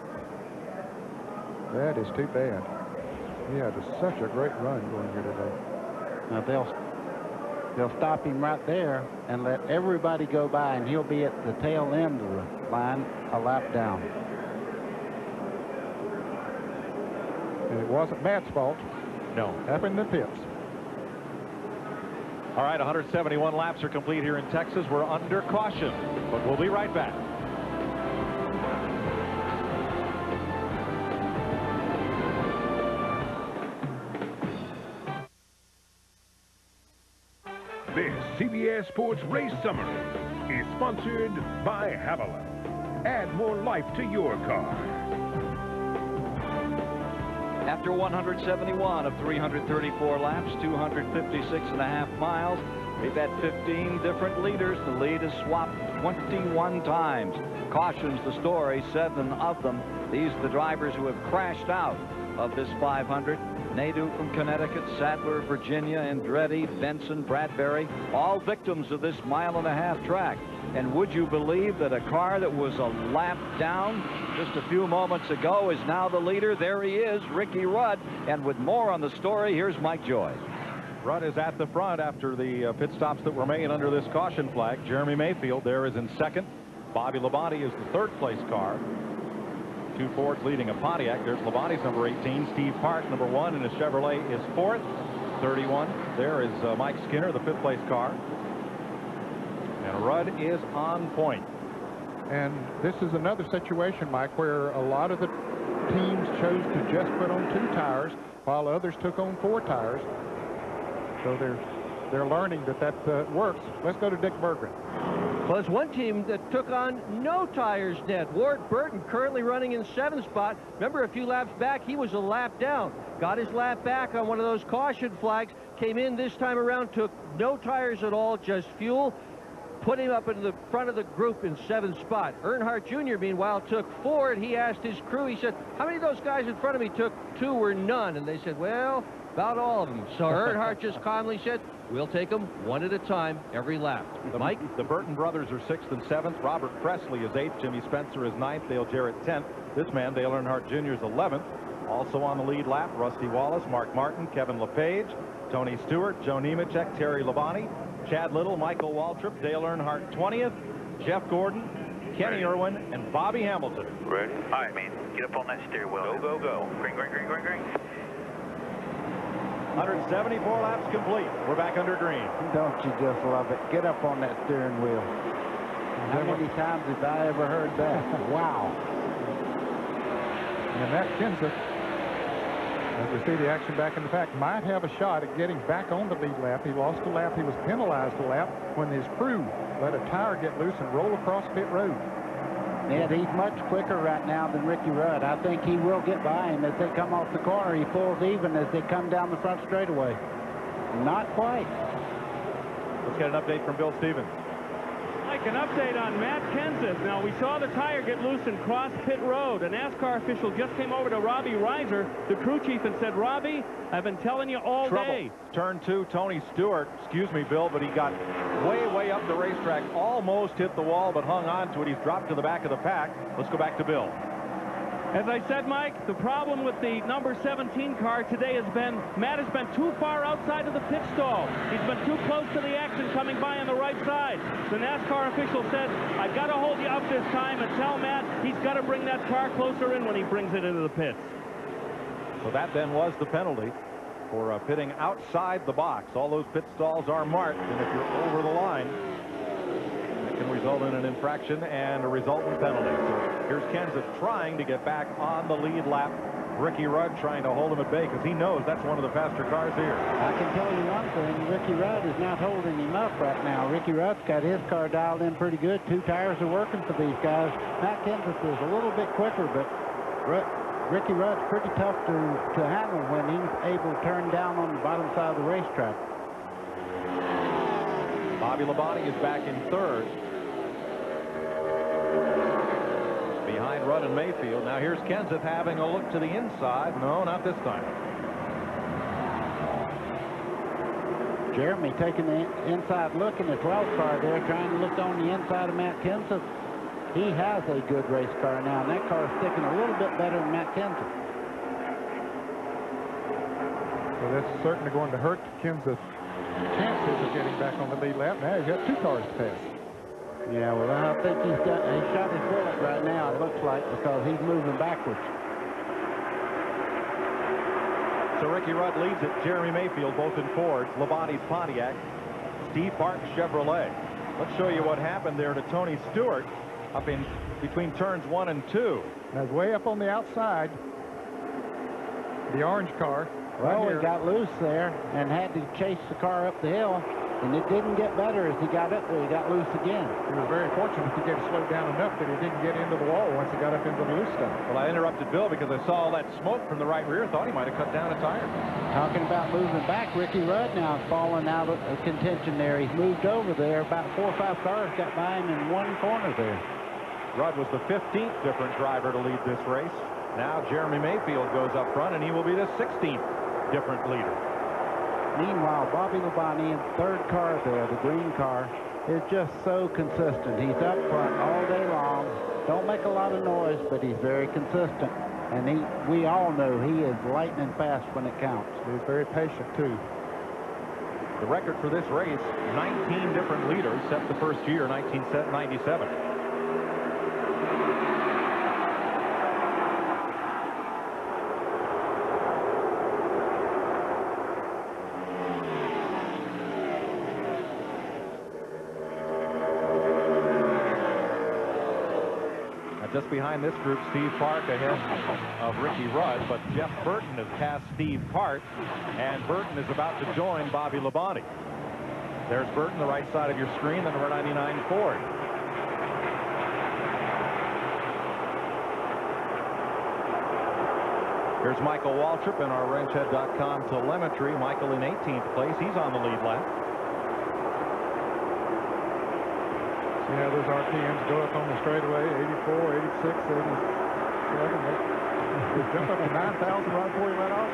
That is too bad. He had such a great run going here today. Now they'll stop him right there and let everybody go by, and he'll be at the tail end of the line, a lap down. And it wasn't Matt's fault. No. Happened in the pits. All right, 171 laps are complete here in Texas. We're under caution, but we'll be right back. This CBS Sports Race Summary is sponsored by Haviland. Add more life to your car. After 171 of 334 laps, 256.5 miles, we've had 15 different leaders. The lead is swapped 21 times. Cautions the story, 7 of them. These are the drivers who have crashed out of this 500. Nadeau from Connecticut, Sadler, Virginia, Andretti, Benson, Bradbury, all victims of this mile-and-a-half track. And would you believe that a car that was a lap down just a few moments ago is now the leader? There he is, Ricky Rudd. And with more on the story, here's Mike Joy. Rudd is at the front after the pit stops that were made under this caution flag. Jeremy Mayfield there is in second. Bobby Labonte is the third-place car. 2 Fords leading a Pontiac. There's Labonte's number 18. Steve Park, number 1, and his Chevrolet is 4th. 31. There is Mike Skinner, the 5th-place car. And Rudd is on point. And this is another situation, Mike, where a lot of the teams chose to just put on 2 tires while others took on 4 tires. So they're learning that works. Let's go to Dick Berggren. Well, there's one team that took on no tires, Ned. Ward Burton currently running in 7th spot. Remember, a few laps back, he was a lap down. Got his lap back on one of those caution flags. Came in this time around, took no tires at all, just fuel. Put him up in the front of the group in 7th spot. Earnhardt Jr., meanwhile, took 4, and he asked his crew, he said, how many of those guys in front of me took 2 or none? And they said, well, about all of them. So Earnhardt just calmly said, we'll take them one at a time every lap. Mike? The Burton brothers are 6th and 7th. Robert Presley is 8th. Jimmy Spencer is 9th. Dale Jarrett 10th. This man, Dale Earnhardt Jr., is 11th. Also on the lead lap, Rusty Wallace, Mark Martin, Kevin LePage, Tony Stewart, Joe Nemechek, Terry Labonte, Chad Little, Michael Waltrip, Dale Earnhardt 20th, Jeff Gordon, Kenny Irwin, and Bobby Hamilton. Ready? All right, man. Get up on that steering wheel. Go, go, go. Green, green, green, green, green. 174 laps complete. We're back under green. Don't you just love it? Get up on that steering wheel. How many times have I ever heard that? Wow. And Matt Kenseth, as we see the action back in the pack, might have a shot at getting back on the lead lap. He lost a lap. He was penalized a lap when his crew let a tire get loose and roll across pit road. Ned, he's much quicker right now than Ricky Rudd. I think he will get by him as they come off the corner. He pulls even as they come down the front straightaway. Not quite. Let's get an update from Bill Stevens. Mike, an update on Matt Kenseth. Now, we saw the tire get loose and cross pit road. A NASCAR official just came over to Robbie Reiser, the crew chief, and said, Robbie, I've been telling you all day. Turn 2, Tony Stewart, excuse me, Bill, but he got way up the racetrack, almost hit the wall, but hung on to it. He's dropped to the back of the pack. Let's go back to Bill. As I said, Mike, the problem with the number 17 car today has been Matt has been too far outside of the pit stall. He's been too close to the action coming by on the right side. The NASCAR official said, I've got to hold you up this time and tell Matt he's got to bring that car closer in when he brings it into the pits. So that then was the penalty. for pitting outside the box. All those pit stalls are marked, and if you're over the line, it can result in an infraction and a resultant penalty. So here's Kenseth trying to get back on the lead lap. Ricky Rudd trying to hold him at bay because he knows that's one of the faster cars here. I can tell you one thing, Ricky Rudd is not holding him up right now. Ricky Rudd's got his car dialed in pretty good. 2 tires are working for these guys. Matt Kenseth is a little bit quicker, but Ricky Rudd's pretty tough to handle when he's able to turn down on the bottom side of the racetrack. Bobby Labonte is back in third. Behind Rudd and Mayfield. Now here's Kenseth having a look to the inside. No, not this time. Jeremy taking the inside look in the 12 car there, trying to look on the inside of Matt Kenseth. He has a good race car now, and that car is sticking a little bit better than Matt Kenseth. Well, that's certainly going to hurt Kenseth's chances of getting back on the lead lap. Now he's got 2 cars to pass. Yeah, well, I think he shot his bullet right now, it looks like, because he's moving backwards. So Ricky Rudd leads it. Jeremy Mayfield, both in Fords. Labonte's Pontiac. Steve Park's Chevrolet. Let's show you what happened there to Tony Stewart up in between turns 1 and 2. That's way up on the outside. The orange car. Well, he got loose there and had to chase the car up the hill, and it didn't get better as he got up there. He got loose again. He was very fortunate to get slowed down enough that he didn't get into the wall once he got up into the loose stuff. Well, I interrupted Bill because I saw all that smoke from the right rear. Thought he might have cut down a tire. Talking about moving back, Ricky Rudd now is falling out of contention there. He's moved over there. About 4 or 5 cars got by him in one corner there. Rudd was the 15th different driver to lead this race. Now Jeremy Mayfield goes up front, and he will be the 16th different leader. Meanwhile, Bobby Labonte in third car there, the green car, is just so consistent. He's up front all day long. Don't make a lot of noise, but he's very consistent. And we all know he is lightning fast when it counts. He's very patient, too. The record for this race, 19 different leaders, set the first year, 1997. Just behind this group, Steve Park ahead of Ricky Rudd, but Jeff Burton has passed Steve Park, and Burton is about to join Bobby Labonte. There's Burton, the right side of your screen, the number 99 Ford. Here's Michael Waltrip in our wrenchhead.com telemetry. Michael in 18th place. He's on the lead lap. Yeah, those RPMs go up on the straightaway, 84, 86, 87. They jump up to 9,000 right before he went off.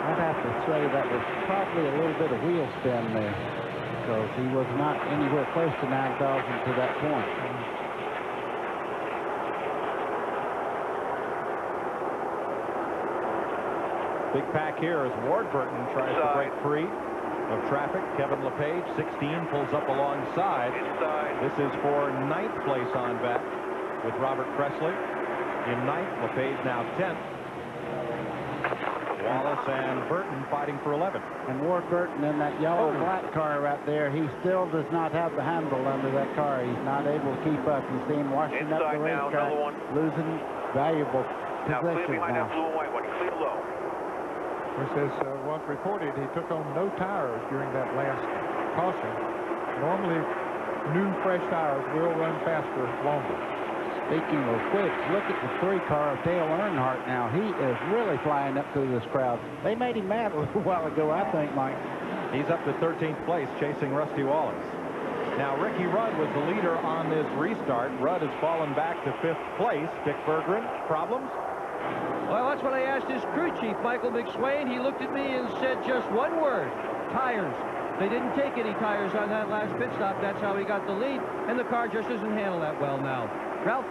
I'd have to say that was probably a little bit of wheel spin there, because he was not anywhere close to 9,000 to that point. Big pack here as Ward Burton tries to break free of traffic. Kevin LePage, 16, pulls up alongside. This is for 9th place on back with Robert Presley in 9th. LePage now 10th. Wallace and Burton fighting for 11th. And Ward Burton in that yellow-black car right there, he still does not have the handle under that car. He's not able to keep up. You see him washing up the racetrack, losing valuable positions now. Blue and white one, clear low. It says, once reported, he took on no tires during that last caution. Normally, new, fresh tires will run faster, longer. Speaking of which, look at the 3-car of Dale Earnhardt now. He is really flying up through this crowd. They made him mad a little while ago, I think, Mike. He's up to 13th place, chasing Rusty Wallace. Now, Ricky Rudd was the leader on this restart. Rudd has fallen back to 5th place. Dick Berggren, problems? Well, that's what I asked his crew chief, Michael McSwain. He looked at me and said just one word: tires. They didn't take any tires on that last pit stop. That's how he got the lead, and the car just doesn't handle that well now. Ralph?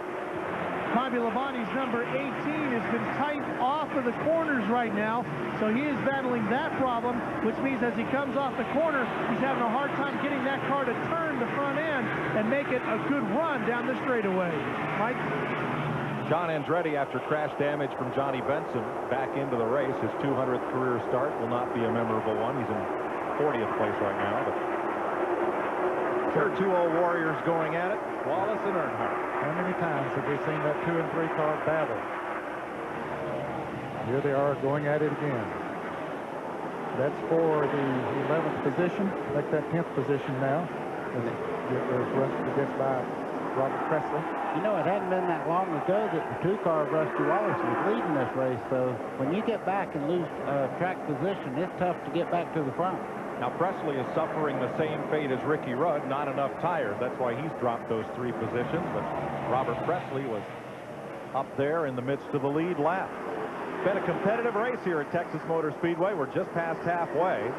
Bobby Labonte's number 18 has been tight off of the corners right now, so he is battling that problem, which means as he comes off the corner, he's having a hard time getting that car to turn the front end and make it a good run down the straightaway. Mike? John Andretti, after crash damage from Johnny Benson, back into the race. His 200th career start will not be a memorable one. He's in 40th place right now. But there are 2 old warriors going at it, Wallace and Earnhardt. How many times have we seen that 2 and 3 car battle? Here they are going at it again. That's for the 11th position. Like that 10th position now. There's Rusty gets by Robert Presley. You know, it hadn't been that long ago that the 2-car of Rusty Wallace was leading this race, so when you get back and lose track position, it's tough to get back to the front. Now, Presley is suffering the same fate as Ricky Rudd, not enough tires. That's why he's dropped those 3 positions, but Robert Presley was up there in the midst of the lead lap. Been a competitive race here at Texas Motor Speedway. We're just past halfway.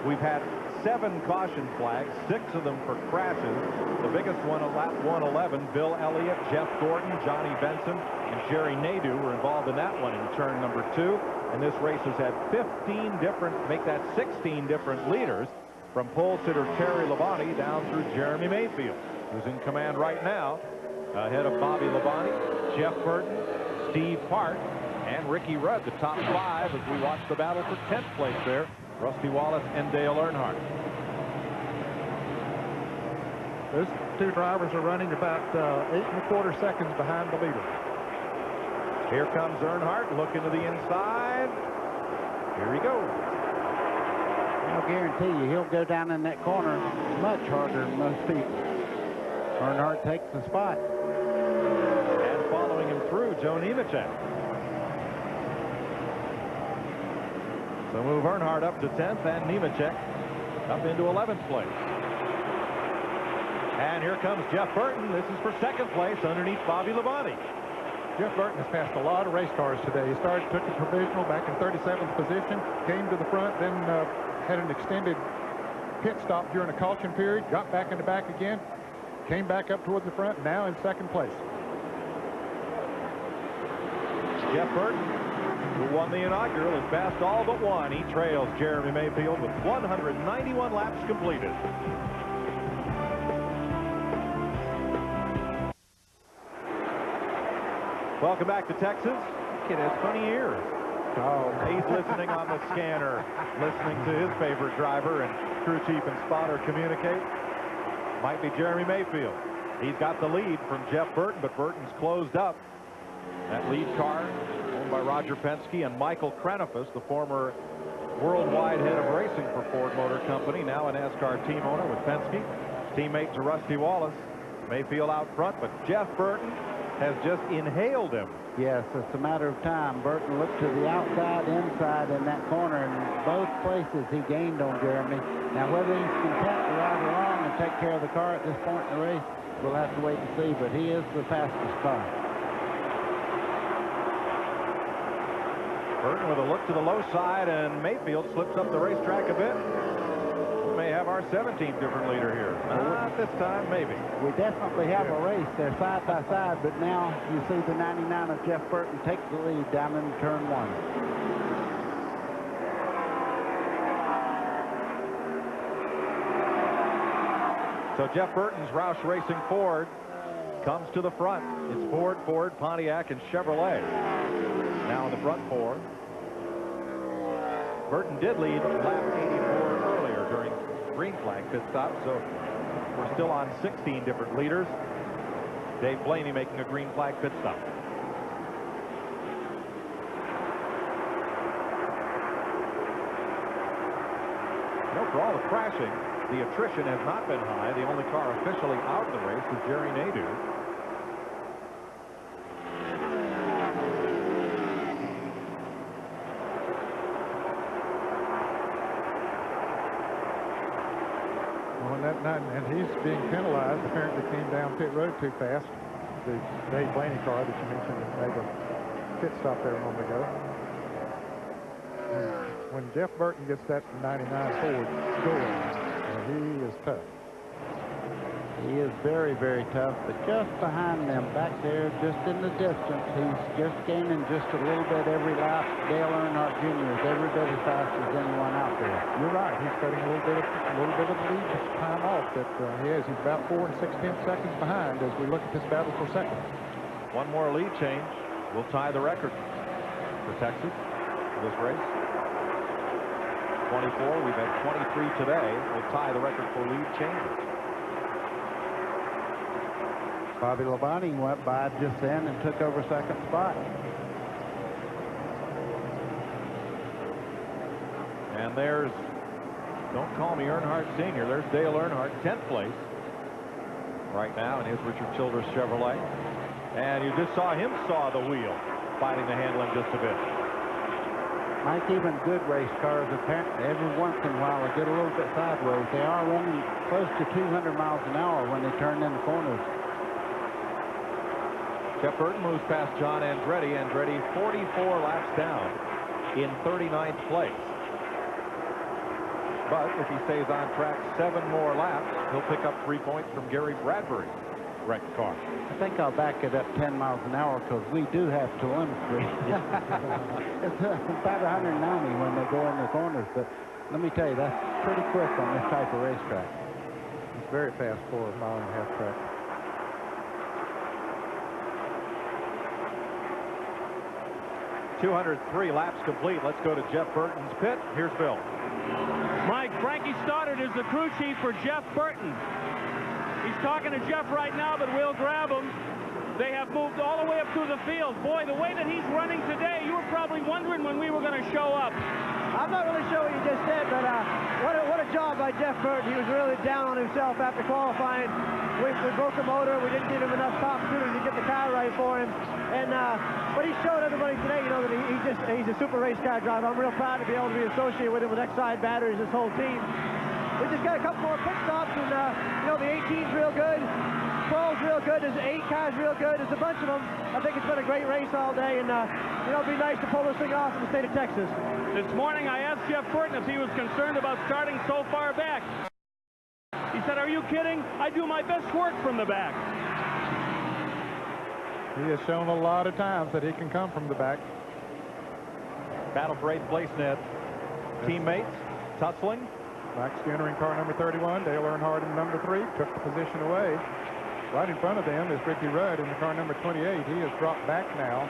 We've had 7 caution flags, 6 of them for crashes. The biggest one at lap 111, Bill Elliott, Jeff Gordon, Johnny Benson, and Jerry Nadeau were involved in that one in turn number 2. And this race has had 15 different, make that 16 different leaders, from pole sitter Terry Labonte down through Jeremy Mayfield, who's in command right now, ahead of Bobby Labonte, Jeff Burton, Steve Park, and Ricky Rudd, the top 5 as we watch the battle for 10th place there. Rusty Wallace and Dale Earnhardt. Those 2 drivers are running about 8 1/4 seconds behind the leader. Here comes Earnhardt, looking to the inside. Here he goes. I'll guarantee you he'll go down in that corner much harder than most people. Earnhardt takes the spot. And following him through, Joe Nemechek. So move Earnhardt up to 10th and Nemechek up into 11th place. And here comes Jeff Burton. This is for 2nd place underneath Bobby Labonte. Jeff Burton has passed a lot of race cars today. He started, took the provisional back in 37th position, came to the front, then had an extended pit stop during a caution period, got back in the back again, came back up towards the front, now in 2nd place. Jeff Burton, who won the inaugural, has passed all but one. He trails Jeremy Mayfield with 191 laps completed. Welcome back to Texas. Kid has 20 years. Oh, he's listening on the scanner, listening to his favorite driver and crew chief and spotter communicate. Might be Jeremy Mayfield. He's got the lead from Jeff Burton, but Burton's closed up. That lead car owned by Roger Penske and Michael Krenifus, the former worldwide head of racing for Ford Motor Company, now a NASCAR team owner with Penske. Teammate to Rusty Wallace. Mayfield out front, but Jeff Burton has just inhaled him. Yes, it's a matter of time. Burton looked to the outside, inside in that corner, and both places he gained on Jeremy. Now, whether he's content to ride along and take care of the car at this point in the race, we'll have to wait and see, but he is the fastest car. Burton with a look to the low side, and Mayfield slips up the racetrack a bit. We may have our 17th different leader here. Not this time, maybe. We definitely have a race. They're side by side, but now you see the 99 of Jeff Burton take the lead down in turn 1. So Jeff Burton's Roush Racing Ford comes to the front. It's Ford, Pontiac, and Chevrolet. Now in the front 4. Burton did lead lap 84 earlier during green flag pit stop, so we're still on 16 different leaders. Dave Blaney making a green flag pit stop. You know, for all the crashing, the attrition has not been high. The only car officially out of the race is Jerry Nadeau. And he's being penalized. Apparently came down pit road too fast. The Dave Blaney car that you mentioned made a pit stop there a moment ago. When Jeff Burton gets that 99 Ford going, he is tough. He is very, very tough, but just behind them, back there, just in the distance, he's just gaining just a little bit every lap. Dale Earnhardt Jr. is every bit as fast as anyone out there. You're right. He's cutting a little bit of lead time off that he has. He's about 4 6/10 seconds behind as we look at this battle for second. One more lead change will tie the record for Texas for this race. 24. We've had 23 today. Will tie the record for lead changes. Bobby Labonte went by just then and took over second spot. And there's, don't call me Earnhardt Sr., there's Dale Earnhardt, 10th place right now in his Richard Childress Chevrolet. And you just saw him saw the wheel, fighting the handling just a bit. Mike, even good race cars, apparently every once in a while they get a little bit sideways. They are running close to 200 miles an hour when they turn in the corners. Jeff Burton moves past John Andretti. Andretti 44 laps down in 39th place. But if he stays on track 7 more laps, he'll pick up 3 points from Gary Bradbury's wrecked car. I think I'll back it up 10 miles an hour because we do have telemetry. It's about 190 when they go in the corners, but let me tell you, that's pretty quick on this type of racetrack. It's very fast for a mile-and-a-half track. .203 laps complete. Let's go to Jeff Burton's pit. Here's Bill. Mike, Frankie Stoddard is the crew chief for Jeff Burton. He's talking to Jeff right now, but we'll grab him. They have moved all the way up through the field. Boy, the way that he's running today, you were probably wondering when we were going to show up. I'm not really sure what you just said, but what a job by Jeff Burton. He was really down on himself after qualifying. We broke the motor. We didn't give him enough opportunity to get the car right for him. And but he showed everybody today, you know, that he's a super race car driver. I'm real proud to be able to be associated with him with Exide batteries, this whole team. We just got a couple more pit stops, and you know, the 18's real good, 12's real good, there's 8 cars real good, there's a bunch of them. I think it's been a great race all day, and you know, it'd be nice to pull this thing off in the state of Texas. This morning I asked Jeff Burton if he was concerned about starting so far back. He said, "Are you kidding? I do my best work from the back." He has shown a lot of times that he can come from the back. Battle for 8th place, Ned. Teammates tussling. Mike Skinner in car number 31, Dale Earnhardt in number 3, took the position away. Right in front of them is Ricky Rudd in the car number 28. He has dropped back now.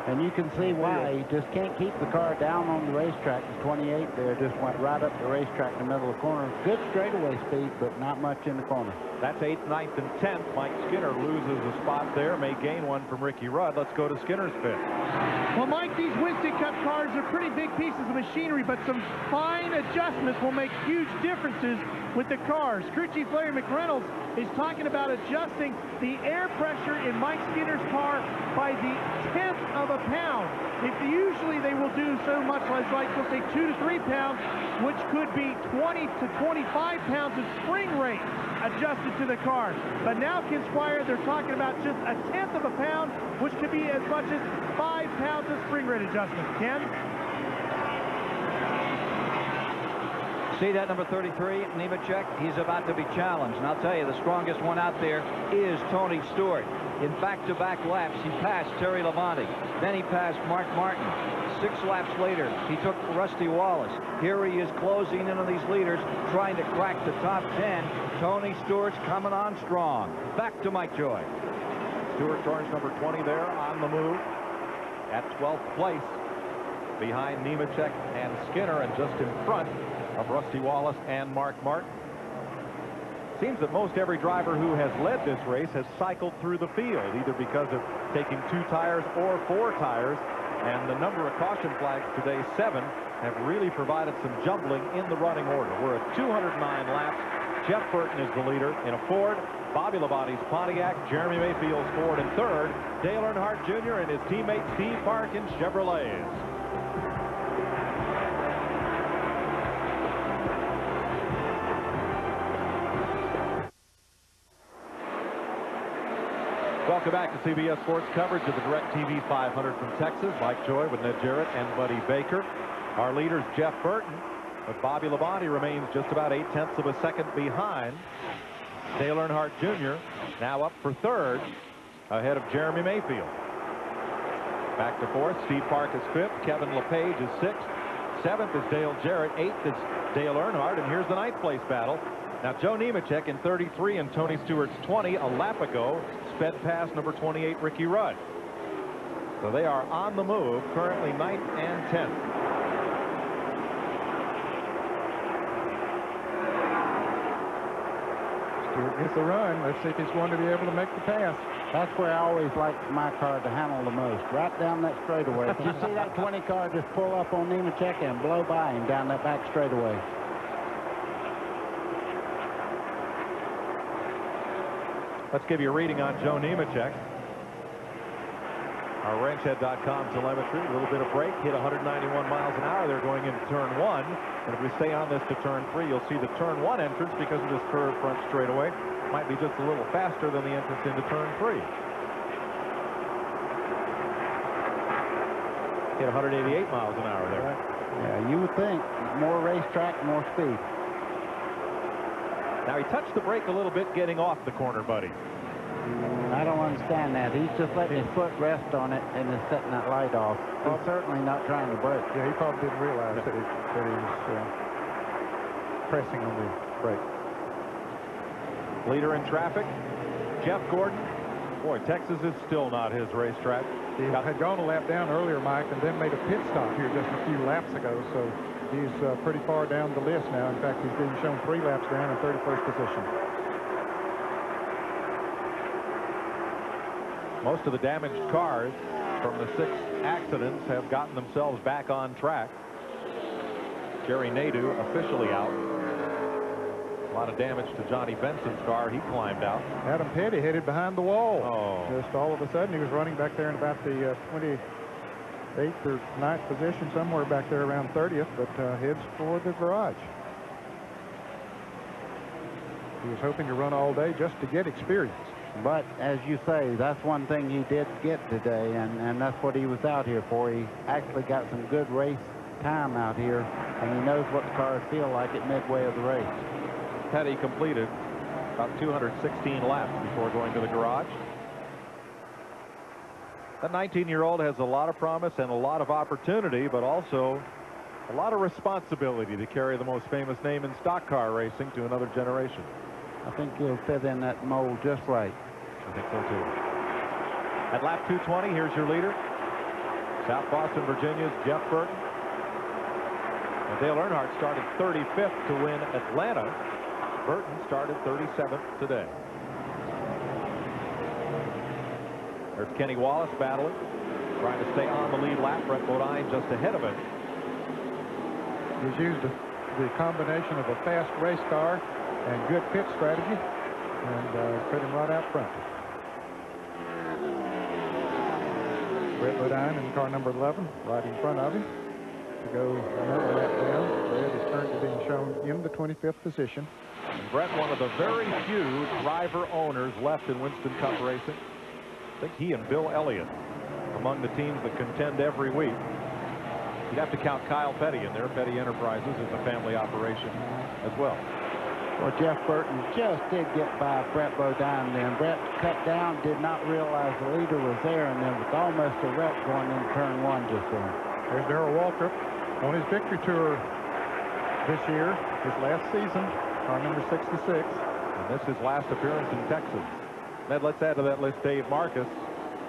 And you can see why. He just can't keep the car down on the racetrack. The 28 there just went right up the racetrack in the middle of the corner. Good straightaway speed, but not much in the corner. That's 8th, 9th, and 10th. Mike Skinner loses a spot there, may gain one from Ricky Rudd. Let's go to Skinner's pit. Well, Mike, these Winston Cup cars are pretty big pieces of machinery, but some fine adjustments will make huge differences with the cars. Crew Chief Larry McReynolds is talking about adjusting the air pressure in Mike Skinner's car by the 1/10 of a pound. Usually they will do so much like they'll say 2 to 3 pounds, which could be 20 to 25 pounds of spring rate adjusted to the car. But now, Ken Squire, they're talking about just 1/10 of a pound, which could be as much as 5 pounds of spring rate adjustment. Ken? See that number 33, Nemechek? He's about to be challenged. And I'll tell you, the strongest one out there is Tony Stewart. In back-to-back laps, he passed Terry Labonte. Then he passed Mark Martin. 6 laps later, he took Rusty Wallace. Here he is closing in on these leaders, trying to crack the top 10. Tony Stewart's coming on strong. Back to Mike Joy. Stewart orange number 20 there on the move at 12th place behind Nemechek and Skinner, and just in front of Rusty Wallace and Mark Martin. Seems that most every driver who has led this race has cycled through the field, either because of taking 2 tires or 4 tires, and the number of caution flags today, 7, have really provided some jumbling in the running order. We're at 209 laps. Jeff Burton is the leader in a Ford. Bobby Labonte's Pontiac, Jeremy Mayfield's Ford in 3rd, Dale Earnhardt Jr. and his teammate Steve Park in Chevrolets. Welcome back to CBS Sports coverage of the DirecTV 500 from Texas. Mike Joy with Ned Jarrett and Buddy Baker. Our leader's Jeff Burton, but Bobby Labonte remains just about 8/10 of a second behind. Dale Earnhardt Jr. now up for 3rd, ahead of Jeremy Mayfield. Back to 4th, Steve Park is 5th, Kevin LePage is 6th, 7th is Dale Jarrett, 8th is Dale Earnhardt, and here's the 9th place battle. Now Joe Nemechek in 33 and Tony Stewart's 20 a lap ago sped past number 28, Ricky Rudd. So they are on the move, currently 9th and 10th. Stewart gets the run. Let's see if he's going to be able to make the pass. That's where I always like my car to handle the most, right down that straightaway. If you see that 20 car just pull up on Nemechek and blow by him down that back straightaway. Let's give you a reading on Joe Nemechek. Our ranchhead.com telemetry, a little bit of brake, hit 191 miles an hour. They're going into turn 1. And if we stay on this to turn 3, you'll see the turn 1 entrance because of this curved front straightaway might be just a little faster than the entrance into turn 3. Hit 188 miles an hour there. Yeah, you would think more racetrack, more speed. Now he touched the brake a little bit getting off the corner, buddy. I don't understand that. He's just letting his foot rest on it and is setting that light off. He's certainly not trying to brake. Yeah, he probably didn't realize that he was pressing on the brake. Leader in traffic, Jeff Gordon. Boy, Texas is still not his racetrack. He had gone a lap down earlier, Mike, and then made a pit stop here just a few laps ago. So he's pretty far down the list now. In fact, he's being shown 3 laps down in 31st position. Most of the damaged cars from the 6 accidents have gotten themselves back on track. Jerry Nadeau officially out. A lot of damage to Johnny Benson's car. He climbed out. Adam Petty headed behind the wall. Oh. Just all of a sudden, he was running back there in about the 28th or 9th position, somewhere back there around 30th, but heads for the garage. He was hoping to run all day just to get experience. But as you say, that's one thing he did get today, and that's what he was out here for. He actually got some good race time out here, and he knows what the cars feel like at midway of the race. Petty completed about 216 laps before going to the garage. That 19-year-old has a lot of promise and a lot of opportunity, but also a lot of responsibility to carry the most famous name in stock car racing to another generation. I think he'll fit in that mold just right. I think so too. At lap 220, here's your leader. South Boston, Virginia's Jeff Burton. And Dale Earnhardt started 35th to win Atlanta. Burton started 37th today. There's Kenny Wallace battling, trying to stay on the lead lap. Brett Bodine just ahead of him. He's used the combination of a fast race car and good pit strategy, and put him right out front. Brett Bodine in car number 11, right in front of him, to go another lap down. Brett is currently being shown in the 25th position. And Brett, one of the very few driver owners left in Winston Cup racing. I think he and Bill Elliott among the teams that contend every week. You'd have to count Kyle Petty in there. Petty Enterprises is a family operation as well. Well, Jeff Burton just did get by Brett Bodine then. Brett cut down, did not realize the leader was there, and then was almost a wreck going into turn 1 just then. There's Darrell Waltrip on his victory tour this year, his last season, car number 66. And this is his last appearance in Texas. Ned, let's add to that list Dave Marcus,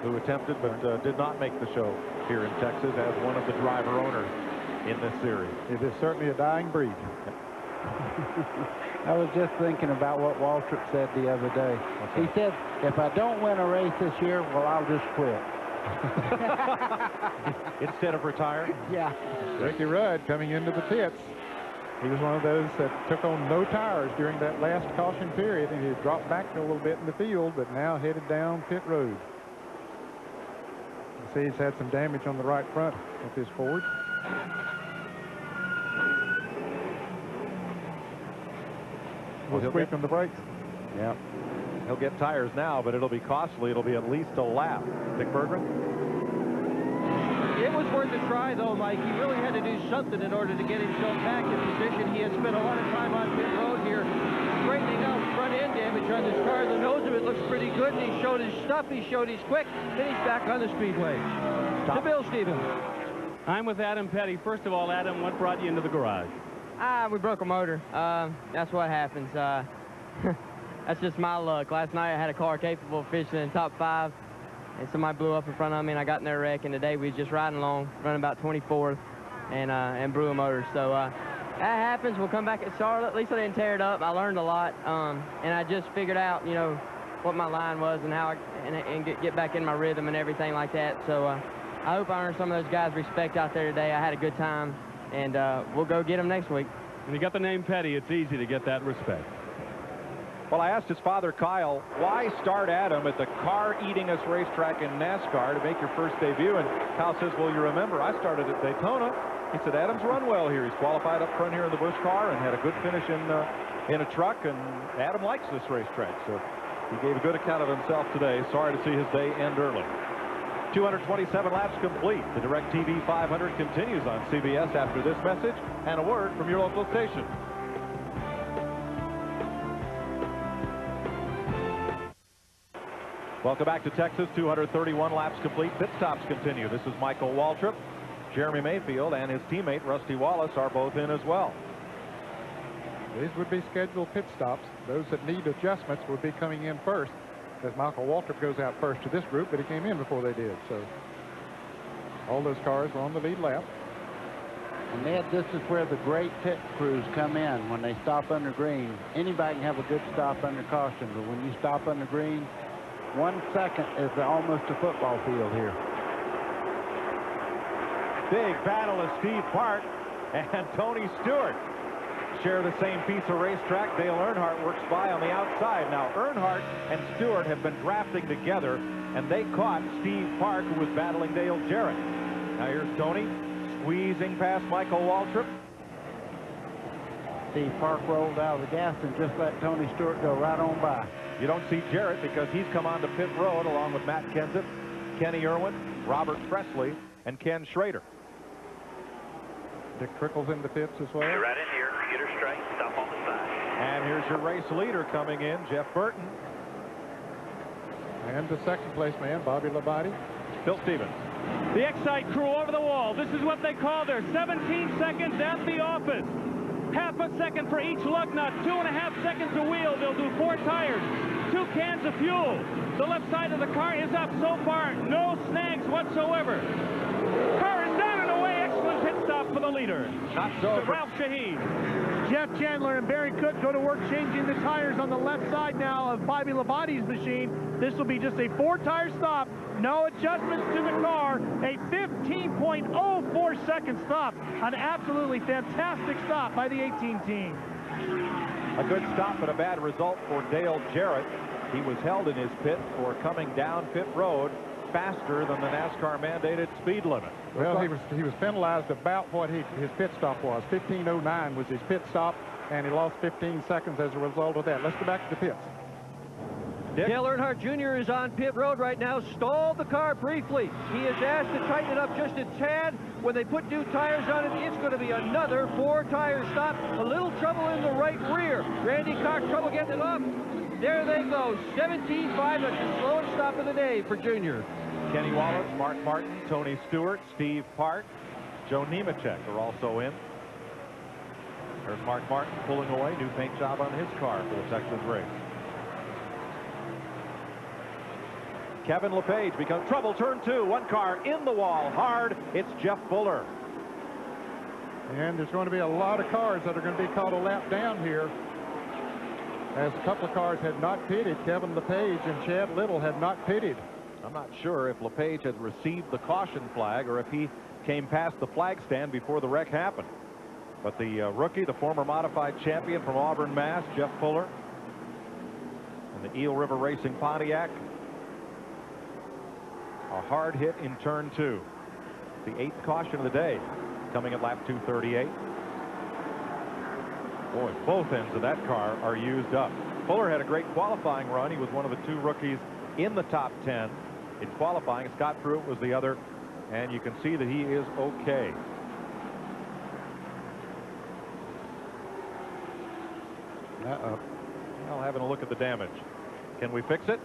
who attempted but did not make the show here in Texas as one of the driver owners in this series. It is certainly a dying breed. I was just thinking about what Waltrip said the other day. He said, if I don't win a race this year, well, I'll just quit. Instead of retiring? Yeah. Ricky Rudd coming into the pits. He was one of those that took on no tires during that last caution period, and he dropped back a little bit in the field, but now headed down pit road. You see he's had some damage on the right front with his Ford. We'll sweep him the brakes. Yeah. He'll get tires now, but it'll be costly. It'll be at least a lap. Dick Berggren? It was worth a try, though, Mike. He really had to do something in order to get himself back in position. He had spent a lot of time on pit road here, straightening out front end damage on this car. The nose of it looks pretty good, and he showed his stuff. He showed he's quick. Then he's back on the speedway. To Bill Stevens. I'm with Adam Petty. First of all, Adam, what brought you into the garage? We broke a motor. That's what happens. that's just my luck. Last night I had a car capable of finishing in top 5, and somebody blew up in front of me, and I got in their wreck. And today we was just riding along, running about 24th, and blew a motor. So that happens. We'll come back at Charlotte. At least I didn't tear it up. I learned a lot, and I just figured out, you know, what my line was and how and get back in my rhythm and everything like that. So I hope I earned some of those guys respect out there today. I had a good time, and we'll go get them next week. When you got the name Petty, it's easy to get that respect. Well, I asked his father, Kyle, why start Adam at the car-eatingest racetrack in NASCAR to make your first debut? And Kyle says, well, you remember, I started at Daytona. He said, Adam's run well here. He's qualified up front here in the Busch car and had a good finish in a truck, and Adam likes this racetrack. So he gave a good account of himself today. Sorry to see his day end early. 227 laps complete. The DirecTV 500 continues on CBS after this message and a word from your local station. Welcome back to Texas. 231 laps complete. Pit stops continue. This is Michael Waltrip. Jeremy Mayfield and his teammate Rusty Wallace are both in as well. These would be scheduled pit stops. Those that need adjustments would be coming in first, as Michael Waltrip goes out first to this group, but he came in before they did. So all those cars were on the lead lap. And Ned, this is where the great pit crews come in when they stop under green. Anybody can have a good stop under caution, but when you stop under green, 1 second is almost a football field here. Big battle of Steve Park and Tony Stewart. Share the same piece of racetrack. Dale Earnhardt works by on the outside. Now, Earnhardt and Stewart have been drafting together, and they caught Steve Park, who was battling Dale Jarrett. Now, here's Tony squeezing past Michael Waltrip. Steve Park rolled out of the gas and just let Tony Stewart go right on by. You don't see Jarrett because he's come on to pit road along with Matt Kenseth, Kenny Irwin, Robert Presley, and Ken Schrader. Dick Trickle's in the pits as well. You're right in here. Get her straight. Stop on the side. And here's your race leader coming in, Jeff Burton. And the second place man, Bobby Labonte. Phil Stevens. The Excite crew over the wall. This is what they call their 17 seconds at the office. Half a second for each lug nut, 2.5 seconds a wheel. They'll do 4 tires, 2 cans of fuel. The left side of the car is up so far, no snags whatsoever. Car is down and away. Excellent pit stop for the leader. Not so. Ralph Shaheen. Jeff Chandler and Barry Cook go to work changing the tires on the left side now of Bobby Labonte's machine. This will be just a 4-tire stop. No adjustments to the car. A 15.04 second stop. An absolutely fantastic stop by the 18 team. A good stop, but a bad result for Dale Jarrett. He was held in his pit for coming down pit road faster than the NASCAR mandated speed limit. Well, he was penalized about what his pit stop was. 15:09 was his pit stop, and he lost 15 seconds as a result of that. Let's go back to the pits. Dale Earnhardt Jr. is on pit road right now. Stalled the car briefly. He is asked to tighten it up just a tad. When they put new tires on it, it's going to be another 4-tire stop. A little trouble in the right rear. Randy Cox trouble getting it up. There they go. 17.5, the slowest stop of the day for Junior. Kenny Wallace, Mark Martin, Tony Stewart, Steve Park, Joe Nemechek are also in. There's Mark Martin pulling away. New paint job on his car for the Texas race. Kevin LePage becomes trouble. Turn 2. 1 car in the wall. Hard. It's Jeff Fuller. And there's going to be a lot of cars that are going to be caught a lap down here, as a couple of cars had not pitted. Kevin LePage and Chad Little had not pitted. I'm not sure if LePage had received the caution flag or if he came past the flag stand before the wreck happened. But the rookie, the former modified champion from Auburn, Mass., Jeff Fuller, and the Eel River Racing Pontiac, a hard hit in turn 2. The 8th caution of the day coming at lap 238. Boy, both ends of that car are used up. Fuller had a great qualifying run. He was one of the 2 rookies in the top 10 in qualifying. Scott Pruitt was the other, and you can see that he is okay. Uh-oh. Well, having a look at the damage. Can we fix it?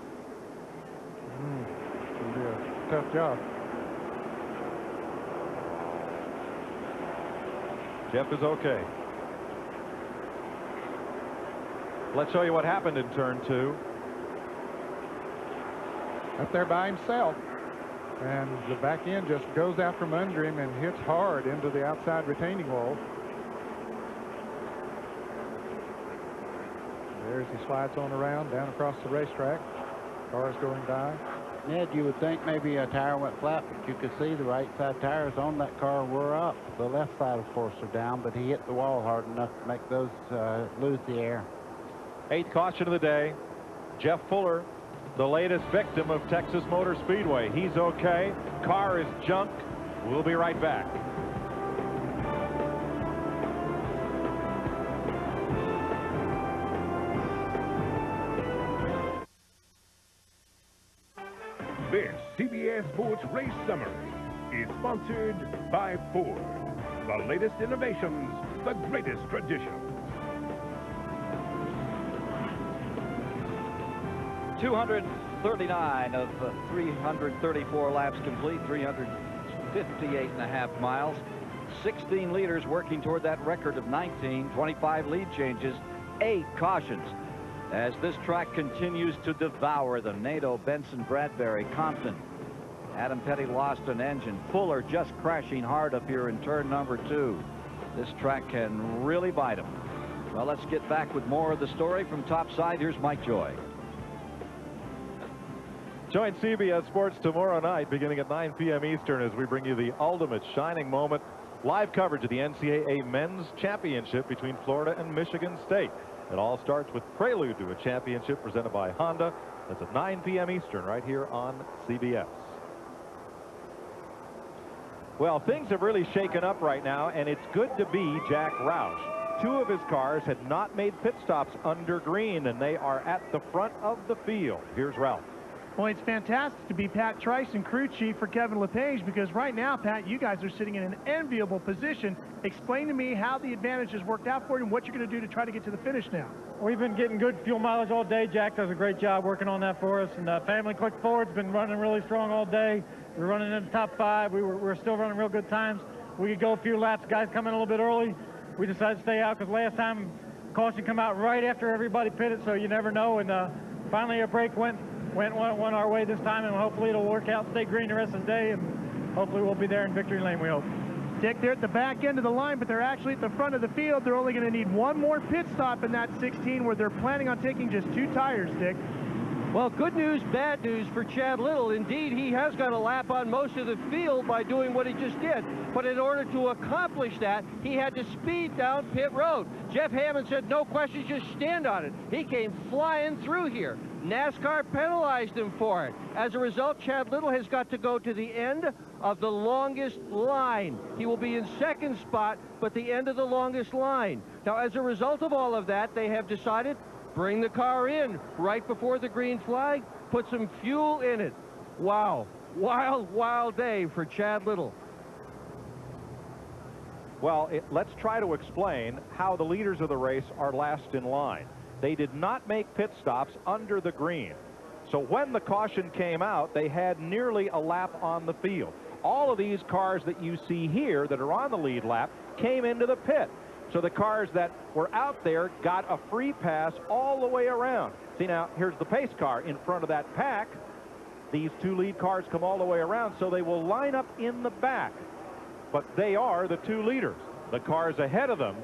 It'll be a tough job. Jeff is okay. Let's show you what happened in turn 2. Up there by himself. And the back end just goes out from under him and hits hard into the outside retaining wall. There's he slides on around down across the racetrack. Cars going by. Ned, you would think maybe a tire went flat, but you could see the right side tires on that car were up. The left side, of course, are down, but he hit the wall hard enough to make those lose the air. 8th caution of the day. Jeff Fuller, the latest victim of Texas Motor Speedway. He's okay. Car is junk. We'll be right back. This CBS Sports Race Summary is sponsored by Ford. The latest innovations, the greatest traditions. 239 of 334 laps complete, 358.5 miles. 16 leaders working toward that record of 19, 25 lead changes, 8 cautions. As this track continues to devour the NATO, Benson, Bradbury, Compton. Adam Petty lost an engine. Fuller just crashing hard up here in turn number 2. This track can really bite him. Well, let's get back with more of the story from topside. Here's Mike Joy. Join CBS Sports tomorrow night beginning at 9 p.m. Eastern as we bring you the ultimate shining moment. Live coverage of the NCAA Men's Championship between Florida and Michigan State. It all starts with Prelude to a Championship presented by Honda. That's at 9 p.m. Eastern right here on CBS. Well, things have really shaken up right now, and it's good to be Jack Roush. 2 of his cars had not made pit stops under green, and they are at the front of the field. Here's Ralph. Well, it's fantastic to be Pat Trice and crew chief for Kevin LePage, because right now, Pat, you guys are sitting in an enviable position. Explain to me how the advantage has worked out for you and what you're going to do to try to get to the finish now. We've been getting good fuel mileage all day. Jack does a great job working on that for us. And Family Click Forward's been running really strong all day. We're running in the top 5. We're still running real good times. We could go a few laps. Guys come in a little bit early. We decided to stay out because last time caution come out right after everybody pitted, so you never know. And finally a break went our way this time, and hopefully it'll work out, stay green the rest of the day, and hopefully we'll be there in victory lane, we hope. Dick, they're at the back end of the line, but they're actually at the front of the field. They're only going to need 1 more pit stop in that 16, where they're planning on taking just 2 tires, Dick. Well, good news, bad news for Chad Little. Indeed, he has got a lap on most of the field by doing what he just did. But in order to accomplish that, he had to speed down pit road. Jeff Hammond said, no questions, just stand on it. He came flying through here. NASCAR penalized him for it. As a result, Chad Little has got to go to the end of the longest line. He will be in 2nd spot, but the end of the longest line. Now, as a result of all of that, they have decided, bring the car in right before the green flag, put some fuel in it. Wow. Wild, wild day for Chad Little. Well, let's try to explain how the leaders of the race are last in line. They did not make pit stops under the green. So when the caution came out, they had nearly a lap on the field. All of these cars that you see here that are on the lead lap came into the pit. So the cars that were out there got a free pass all the way around. See, now, here's the pace car in front of that pack. These 2 lead cars come all the way around, so they will line up in the back. But they are the 2 leaders. The cars ahead of them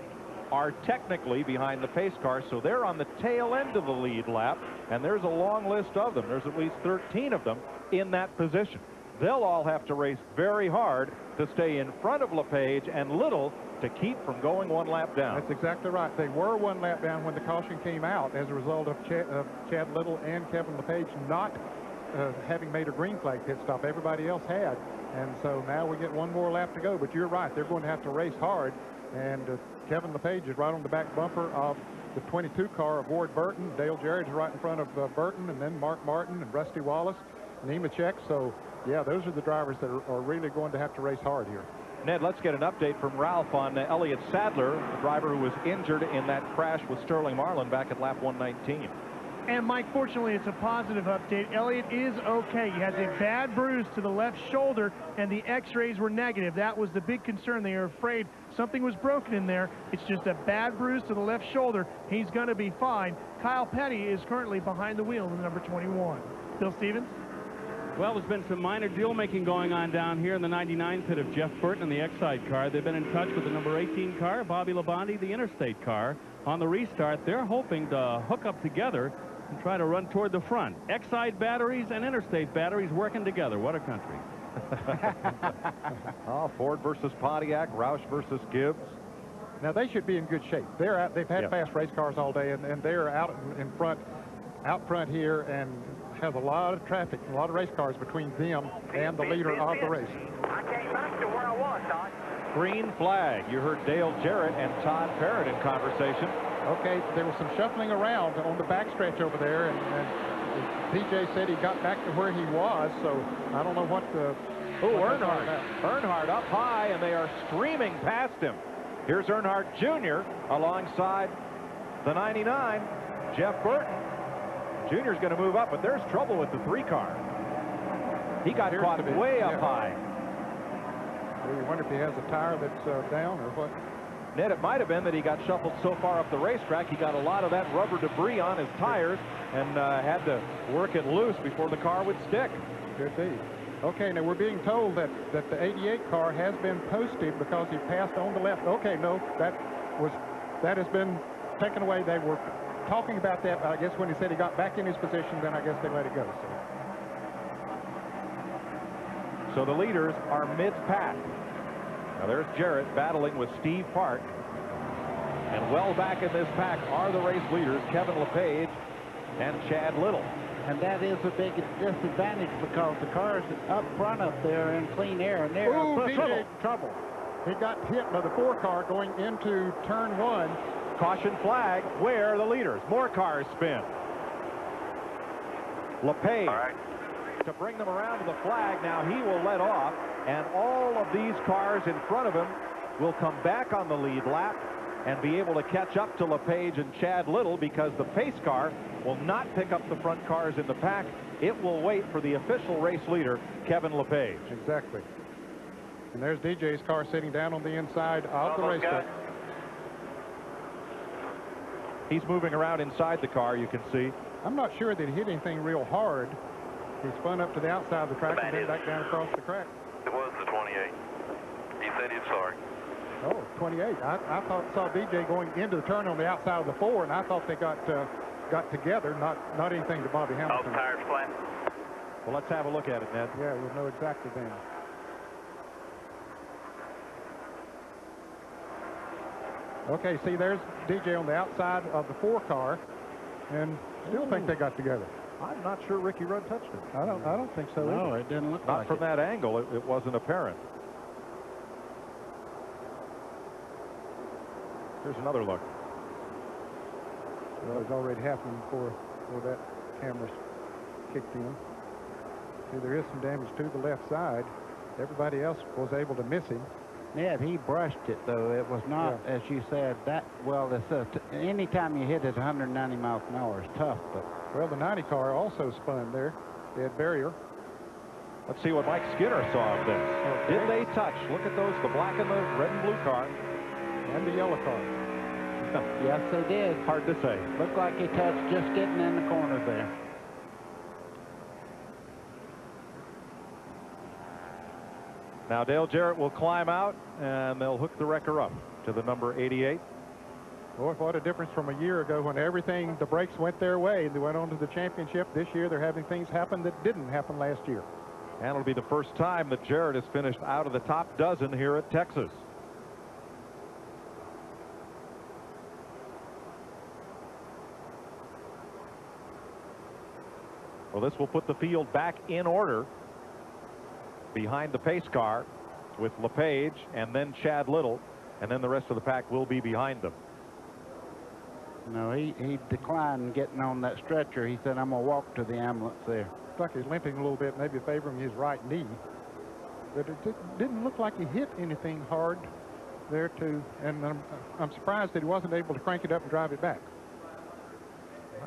are technically behind the pace car, so they're on the tail end of the lead lap, and there's a long list of them. There's at least 13 of them in that position. They'll all have to race very hard to stay in front of LePage and Little to keep from going 1 lap down. That's exactly right. They were 1 lap down when the caution came out as a result of Chad Little and Kevin LePage not having made a green flag pit stop. Everybody else had. And so now we get 1 more lap to go. But you're right. They're going to have to race hard. And Kevin LePage is right on the back bumper of the 22 car of Ward Burton. Dale Jarrett's right in front of Burton, and then Mark Martin and Rusty Wallace and Nemechek. So, yeah, those are the drivers that are really going to have to race hard here. Ned, let's get an update from Ralph on Elliott Sadler, the driver who was injured in that crash with Sterling Marlin back at lap 119. And Mike, fortunately, it's a positive update. Elliott is okay. He has a bad bruise to the left shoulder, and the x-rays were negative. That was the big concern. They were afraid something was broken in there. It's just a bad bruise to the left shoulder. He's going to be fine. Kyle Petty is currently behind the wheel in the number 21. Bill Stevens? Well, there's been some minor deal-making going on down here in the 99 pit of Jeff Burton and the Exide car. They've been in touch with the number 18 car, Bobby Labonte, the Interstate car. On the restart, they're hoping to hook up together and try to run toward the front. Exide batteries and Interstate batteries working together. What a country. Oh, Ford versus Pontiac, Roush versus Gibbs. Now, they should be in good shape. They're out, they've had fast race cars all day, and they're out front here, and has a lot of traffic, a lot of race cars between them and the leader of the race. I came back to where I was, Todd. Green flag. You heard Dale Jarrett and Todd Parrott in conversation. Okay, there was some shuffling around on the backstretch over there, and PJ said he got back to where he was, so I don't know what the... Oh, Earnhardt. Earnhardt up high, and they are streaming past him. Here's Earnhardt Jr. alongside the 99, Jeff Burton. Junior's going to move up, but there's trouble with the 3 car. He got caught way up high. We wonder if he has a tire that's down or what. Ned, it might have been that he got shuffled so far up the racetrack, he got a lot of that rubber debris on his tires and had to work it loose before the car would stick. Could be. Okay, now we're being told that the 88 car has been posted because he passed on the left. Okay, no, that has been taken away. They were talking about that, but I guess when he said he got back in his position, then I guess they let it go. So the leaders are mid-pack. Now there's Jarrett battling with Steve Park. And well back in this pack are the race leaders, Kevin LePage and Chad Little. And that is a big disadvantage because the cars up front up there in clean air, and they're in trouble. He got hit by the 4 car going into turn 1. Caution flag. Where are the leaders? More cars spin. LePage to bring them around to the flag. Now he will let off, and all of these cars in front of him will come back on the lead lap and be able to catch up to LePage and Chad Little, because the pace car will not pick up the front cars in the pack. It will wait for the official race leader, Kevin LePage. Exactly. And there's DJ's car sitting down on the inside of the racetrack. He's moving around inside the car, you can see. I'm not sure that he hit anything real hard. He spun up to the outside of the track and then back down across the track. It was the 28. He said he's sorry. Oh, 28. I saw DJ going into the turn on the outside of the 4, and I thought they got together, not anything to Bobby Hamilton. All the tires flat. Well, let's have a look at it, Ned. Yeah, we'll know exactly then. Okay, see, there's DJ on the outside of the 4 car, and still think they got together. I'm not sure Ricky Rudd touched it. I don't think so. No, it didn't look like it. Not from that angle. It wasn't apparent. Here's another look. Well, it's already happened before that camera's kicked in. See, there is some damage to the left side. Everybody else was able to miss him. Ned, he brushed it, though. It was not, as you said, that well. Anytime you hit it 190 miles an hour is tough. But well, the 90 car also spun there. Dead barrier. Let's see what Mike Skinner saw of this. Okay. Did they touch? Look at those, the black and the red and blue car. And the yellow car. Yes, they did. Hard to say. Looked like he touched just getting in the corner there. Now Dale Jarrett will climb out, and they'll hook the wrecker up to the number 88. Boy, what a difference from a year ago when everything, the brakes went their way. They went on to the championship. This year they're having things happen that didn't happen last year. And it'll be the first time that Jarrett has finished out of the top dozen here at Texas. Well, this will put the field back in order behind the pace car with LePage and then Chad Little, and then the rest of the pack will be behind them. No, he declined getting on that stretcher. He said, I'm going to walk to the ambulance there. Looks like he's limping a little bit, maybe favoring his right knee. But it didn't look like he hit anything hard there, too. And I'm surprised that he wasn't able to crank it up and drive it back.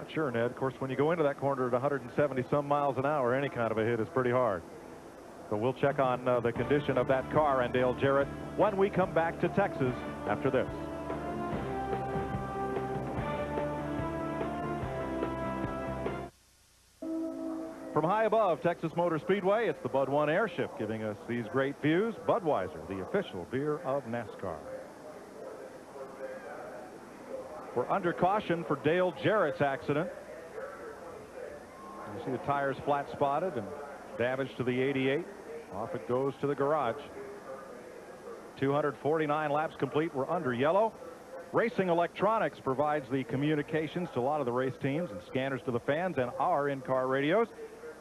Not sure, Ned. Of course, when you go into that corner at 170 some miles an hour, any kind of a hit is pretty hard. So we'll check on the condition of that car and Dale Jarrett when we come back to Texas after this. From high above Texas Motor Speedway, it's the Bud 1 airship giving us these great views. Budweiser, the official beer of NASCAR. We're under caution for Dale Jarrett's accident. You see the tires flat spotted and damage to the 88. Off it goes to the garage. 249 laps complete. We're under yellow. Racing Electronics provides the communications to a lot of the race teams and scanners to the fans and our in-car radios.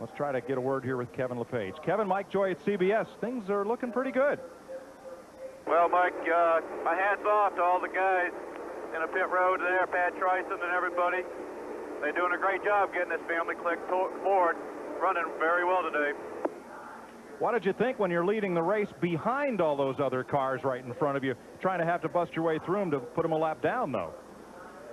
Let's try to get a word here with Kevin LePage. Kevin, Mike Joy at CBS. Things are looking pretty good. Well, Mike, my hat's off to all the guys in the pit road there, Pat Tryson and everybody. They're doing a great job getting this family click forward, running very well today. What did you think when you're leading the race behind all those other cars right in front of you, trying to have to bust your way through them to put them a lap down, though?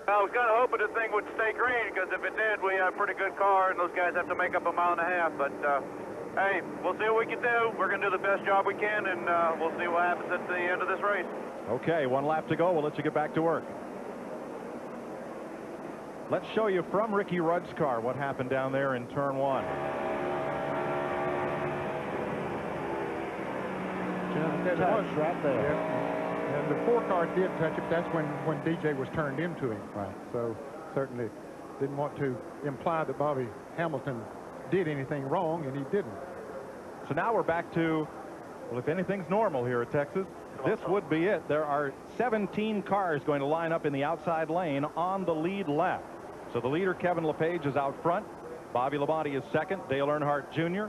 I was kind of hoping the thing would stay green, because if it did, we have a pretty good car, and those guys have to make up a mile and a half. But, hey, we'll see what we can do. We're going to do the best job we can, and we'll see what happens at the end of this race. Okay, one lap to go. We'll let you get back to work. Let's show you from Ricky Rudd's car what happened down there in turn 1. It was right there. Yeah. And the 4 car did touch it. That's when DJ was turned into him. Right. So certainly didn't want to imply that Bobby Hamilton did anything wrong, and he didn't. So now we're back to, well, if anything's normal here at Texas, this would be it. There are 17 cars going to line up in the outside lane on the lead lap. So the leader, Kevin LePage, is out front. Bobby Labonte is second. Dale Earnhardt Jr.,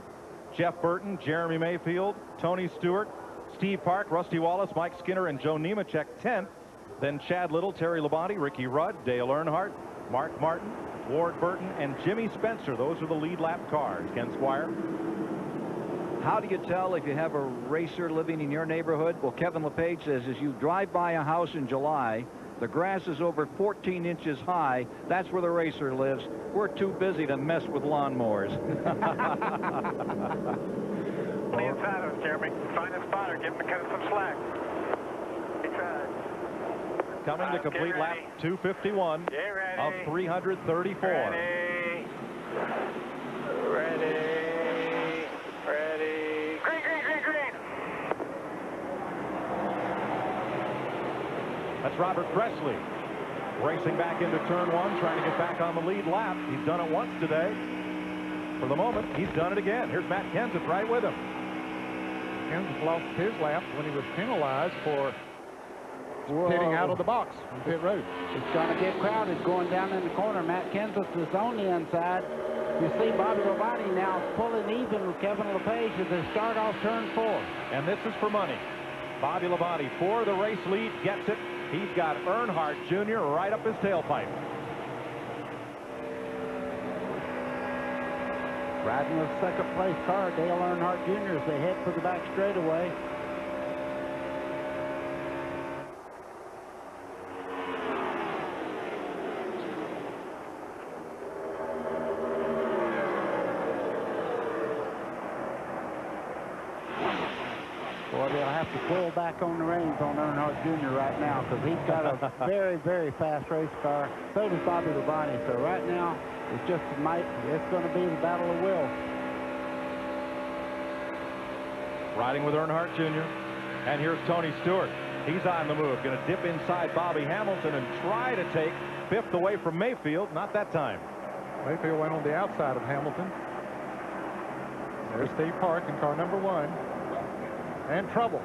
Jeff Burton, Jeremy Mayfield, Tony Stewart, Steve Park, Rusty Wallace, Mike Skinner, and Joe Nemechek 10th. Then Chad Little, Terry Labonte, Ricky Rudd, Dale Earnhardt, Mark Martin, Ward Burton, and Jimmy Spencer. Those are the lead lap cars. Ken Squire. How do you tell if you have a racer living in your neighborhood? Well, Kevin LePage says as you drive by a house in July, the grass is over 14 inches high. That's where the racer lives. We're too busy to mess with lawnmowers. Stay inside us, Jeremy. Find a spotter. Give him some slack. He tried. Coming to complete lap 251 of 334. Ready. Green, green, green, green. That's Robert Presley racing back into turn 1, trying to get back on the lead lap. He's done it once today. For the moment, he's done it again. Here's Matt Kenseth right with him. Kenseth lost his lap when he was penalized for pitting out of the box on pit road. It's going to get crowded going down in the corner. Matt Kenseth is on the inside. You see Bobby Labonte now pulling even with Kevin LePage as they start off turn 4. And this is for money. Bobby Labonte for the race lead, gets it. He's got Earnhardt Jr. right up his tailpipe. Riding with second place car, Dale Earnhardt Jr. as they head for the back straightaway. Boy, they'll have to pull back on the reins on Earnhardt Jr. right now because he's got a very, very fast race car. So does Bobby Labonte. So right now, it's going to be the battle of will. Riding with Earnhardt Jr. And here's Tony Stewart. He's on the move. Going to dip inside Bobby Hamilton and try to take 5th away from Mayfield. Not that time. Mayfield went on the outside of Hamilton. There's Steve Park in car number 1. And trouble.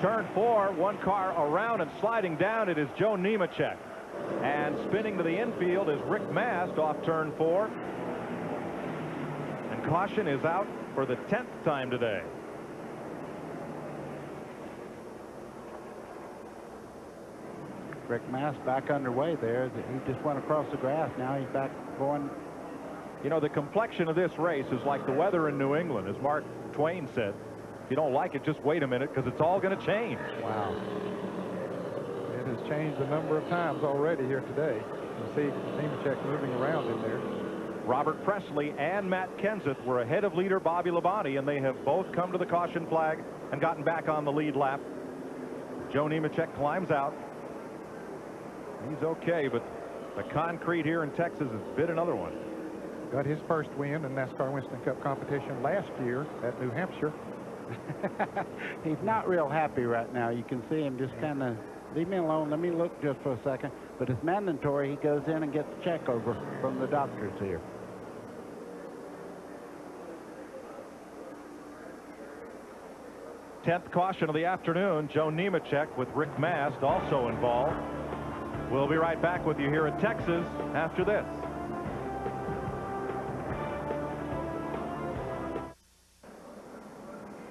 Turn 4, one car around and sliding down. It is Joe Nemechek. And spinning to the infield is Rick Mast off turn 4. And caution is out for the 10th time today. Rick Mast back underway there. He just went across the grass. Now he's back going. You know, the complexion of this race is like the weather in New England, as Mark Twain said. If you don't like it, just wait a minute, because it's all going to change. Wow. It has changed a number of times already here today. You see Nemechek moving around in there. Robert Presley and Matt Kenseth were ahead of leader Bobby Labonte, and they have both come to the caution flag and gotten back on the lead lap. Joe Nemechek climbs out. He's okay, but the concrete here in Texas has bit another one. Got his first win in NASCAR Winston Cup competition last year at New Hampshire. He's not real happy right now. You can see him just kind of, leave me alone, let me look just for a second. But it's mandatory he goes in and gets a check over from the doctors here. Tenth caution of the afternoon. Joe Nemechek with Rick Mast also involved. We'll be right back with you here at Texas after this.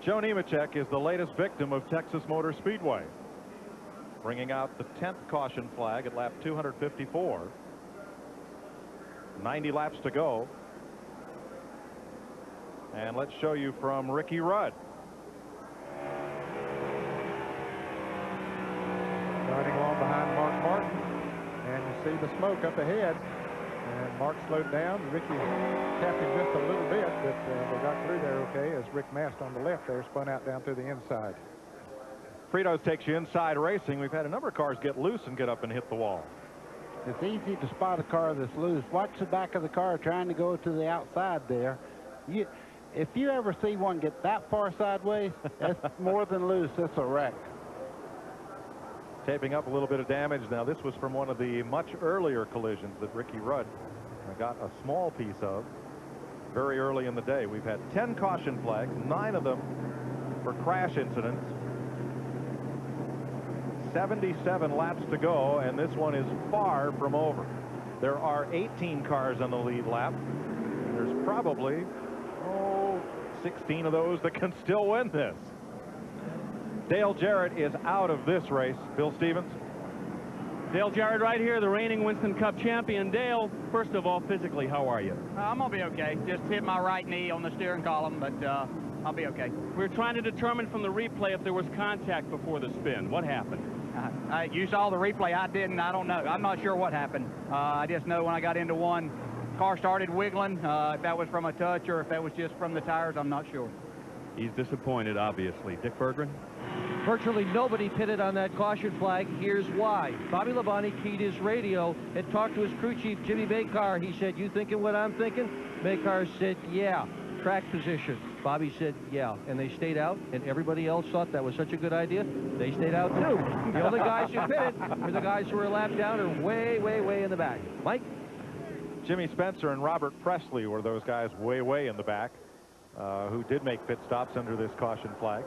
Joe Nemechek is the latest victim of Texas Motor Speedway, bringing out the 10th caution flag at lap 254. 90 laps to go. And let's show you from Ricky Rudd. Riding along behind Mark Martin, and you see the smoke up ahead. And Mark slowed down. Ricky tapped him just a little bit, but they got through there okay as Rick Mast on the left there spun out down to the inside. Fritos takes you inside racing. We've had a number of cars get loose and get up and hit the wall. It's easy to spot a car that's loose. Watch the back of the car trying to go to the outside there. If you ever see one get that far sideways, that's more than loose. It's a wreck. Taping up a little bit of damage. Now, this was from one of the much earlier collisions that Ricky Rudd got a small piece of very early in the day. We've had 10 caution flags, 9 of them for crash incidents. 77 laps to go, and this one is far from over. There are 18 cars on the lead lap. There's probably 16 of those that can still win this. Dale Jarrett is out of this race. Bill Stevens. Dale Jarrett right here, the reigning Winston Cup champion. Dale, first of all, physically, how are you? I'm going to be okay. Just hit my right knee on the steering column, but I'll be okay. We're trying to determine from the replay if there was contact before the spin. What happened? You saw the replay. I didn't. I don't know. I'm not sure what happened. I just know when I got into one, car started wiggling. If that was from a touch or if that was just from the tires, I'm not sure. He's disappointed, obviously. Dick Berggren? Virtually nobody pitted on that caution flag. Here's why. Bobby Labonte keyed his radio and talked to his crew chief, Jimmy Bakar. He said, "You thinking what I'm thinking?" Bakar said, "Yeah." Track position. Bobby said, "Yeah." And they stayed out, and everybody else thought that was such a good idea. They stayed out, too. The only guys who pitted were the guys who were a lap down or way, way, way in the back. Mike? Jimmy Spencer and Robert Presley were those guys way, way in the back who did make pit stops under this caution flag.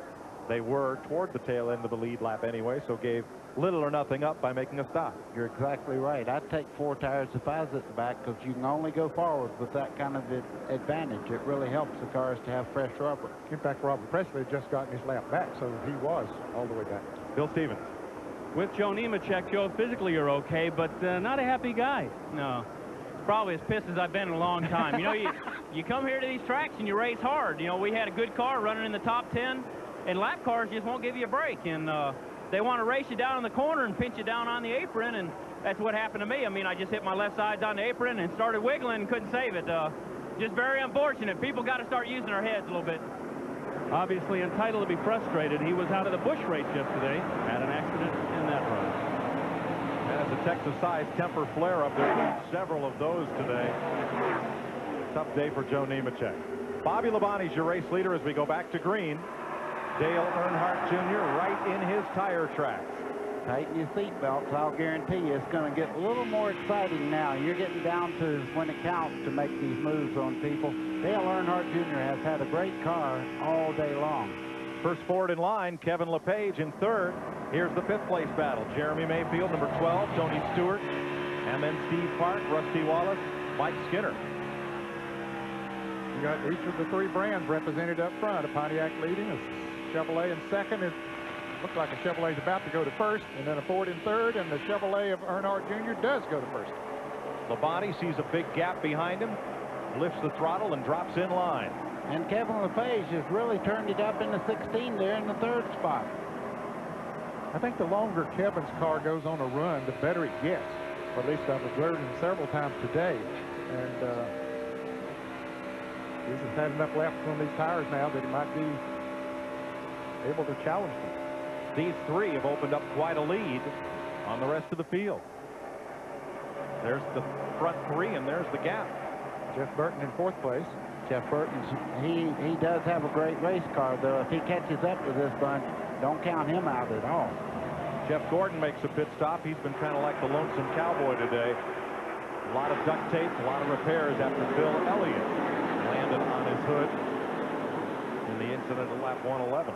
They were toward the tail end of the lead lap anyway, so gave little or nothing up by making a stop. You're exactly right. I'd take 4 tires if I was at the back because you can only go forward with that kind of advantage. It really helps the cars to have fresh rubber. In fact, Robert Presley had just gotten his lap back, so he was all the way back. Bill Stevens. With Joe Nemechek, Joe, physically you're okay, but not a happy guy. No. Probably as pissed as I've been in a long time. You know, you come here to these tracks and you race hard. You know, we had a good car running in the top 10, and lap cars just won't give you a break. And they want to race you down in the corner and pinch you down on the apron, and that's what happened to me. I mean, I just hit my left side on the apron and started wiggling and couldn't save it. Just very unfortunate. People got to start using their heads a little bit. Obviously entitled to be frustrated. He was out of the Busch race yesterday. Had an accident in that run. As a Texas-sized temper flare-up, there have been several of those today. Tough day for Joe Nemechek. Bobby Labonte's your race leader as we go back to green. Dale Earnhardt Jr. right in his tire tracks. Tighten your seatbelts. I'll guarantee you it's going to get a little more exciting now. You're getting down to when it counts to make these moves on people. Dale Earnhardt Jr. has had a great car all day long. First forward in line, Kevin LePage in third. Here's the 5th place battle. Jeremy Mayfield, number 12, Tony Stewart, and then Steve Park, Rusty Wallace, Mike Skinner. You got each of the 3 brands represented up front. A Pontiac leading, a Chevrolet in second. It looks like a Chevrolet's about to go to first, and then a Ford in third, and the Chevrolet of Earnhardt Jr. does go to first. Labonte sees a big gap behind him, lifts the throttle, and drops in line. And Kevin LePage has really turned it up in the 16 there in the 3rd spot. I think the longer Kevin's car goes on a run, the better it gets. or at least I've observed him several times today. And he's just had enough laps on these tires now that he might be able to challenge them. These three have opened up quite a lead on the rest of the field. There's the front three, and there's the gap. Jeff Burton in 4th place. Jeff Burton's, he does have a great race car, though. If he catches up to this bunch, don't count him out at all. Jeff Gordon makes a pit stop. He's been kind of like the lonesome cowboy today. A lot of duct tape, a lot of repairs after Bill Elliott landed on his hood in the incident at lap 111.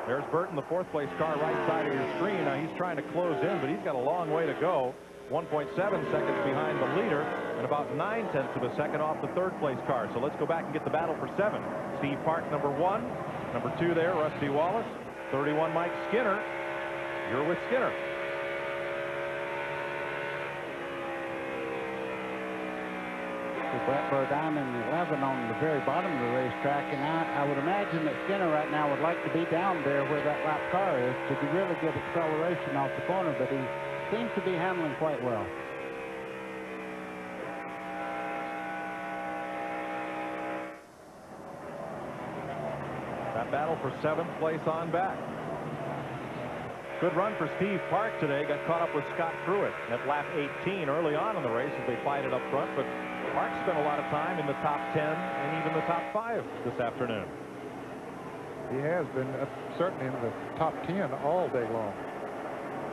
There's Burton, the 4th place car, right side of your screen. Now he's trying to close in, but he's got a long way to go. 1.7 seconds behind the leader and about 9/10 of a second off the 3rd place car. So let's go back and get the battle for 7. Steve Park, number 1. Number 2 there, Rusty Wallace. 31, Mike Skinner. You're with Skinner. Blackbird Diamond 11 on the very bottom of the racetrack, and I would imagine that Skinner right now would like to be down there where that lap car is to really get acceleration off the corner, but he seems to be handling quite well. That battle for 7th place on back. Good run for Steve Park today. Got caught up with Scott Pruitt at lap 18 early on in the race as they fight it up front, but Park spent a lot of time in the top 10 and even the top 5 this afternoon. He has been certainly in the top 10 all day long.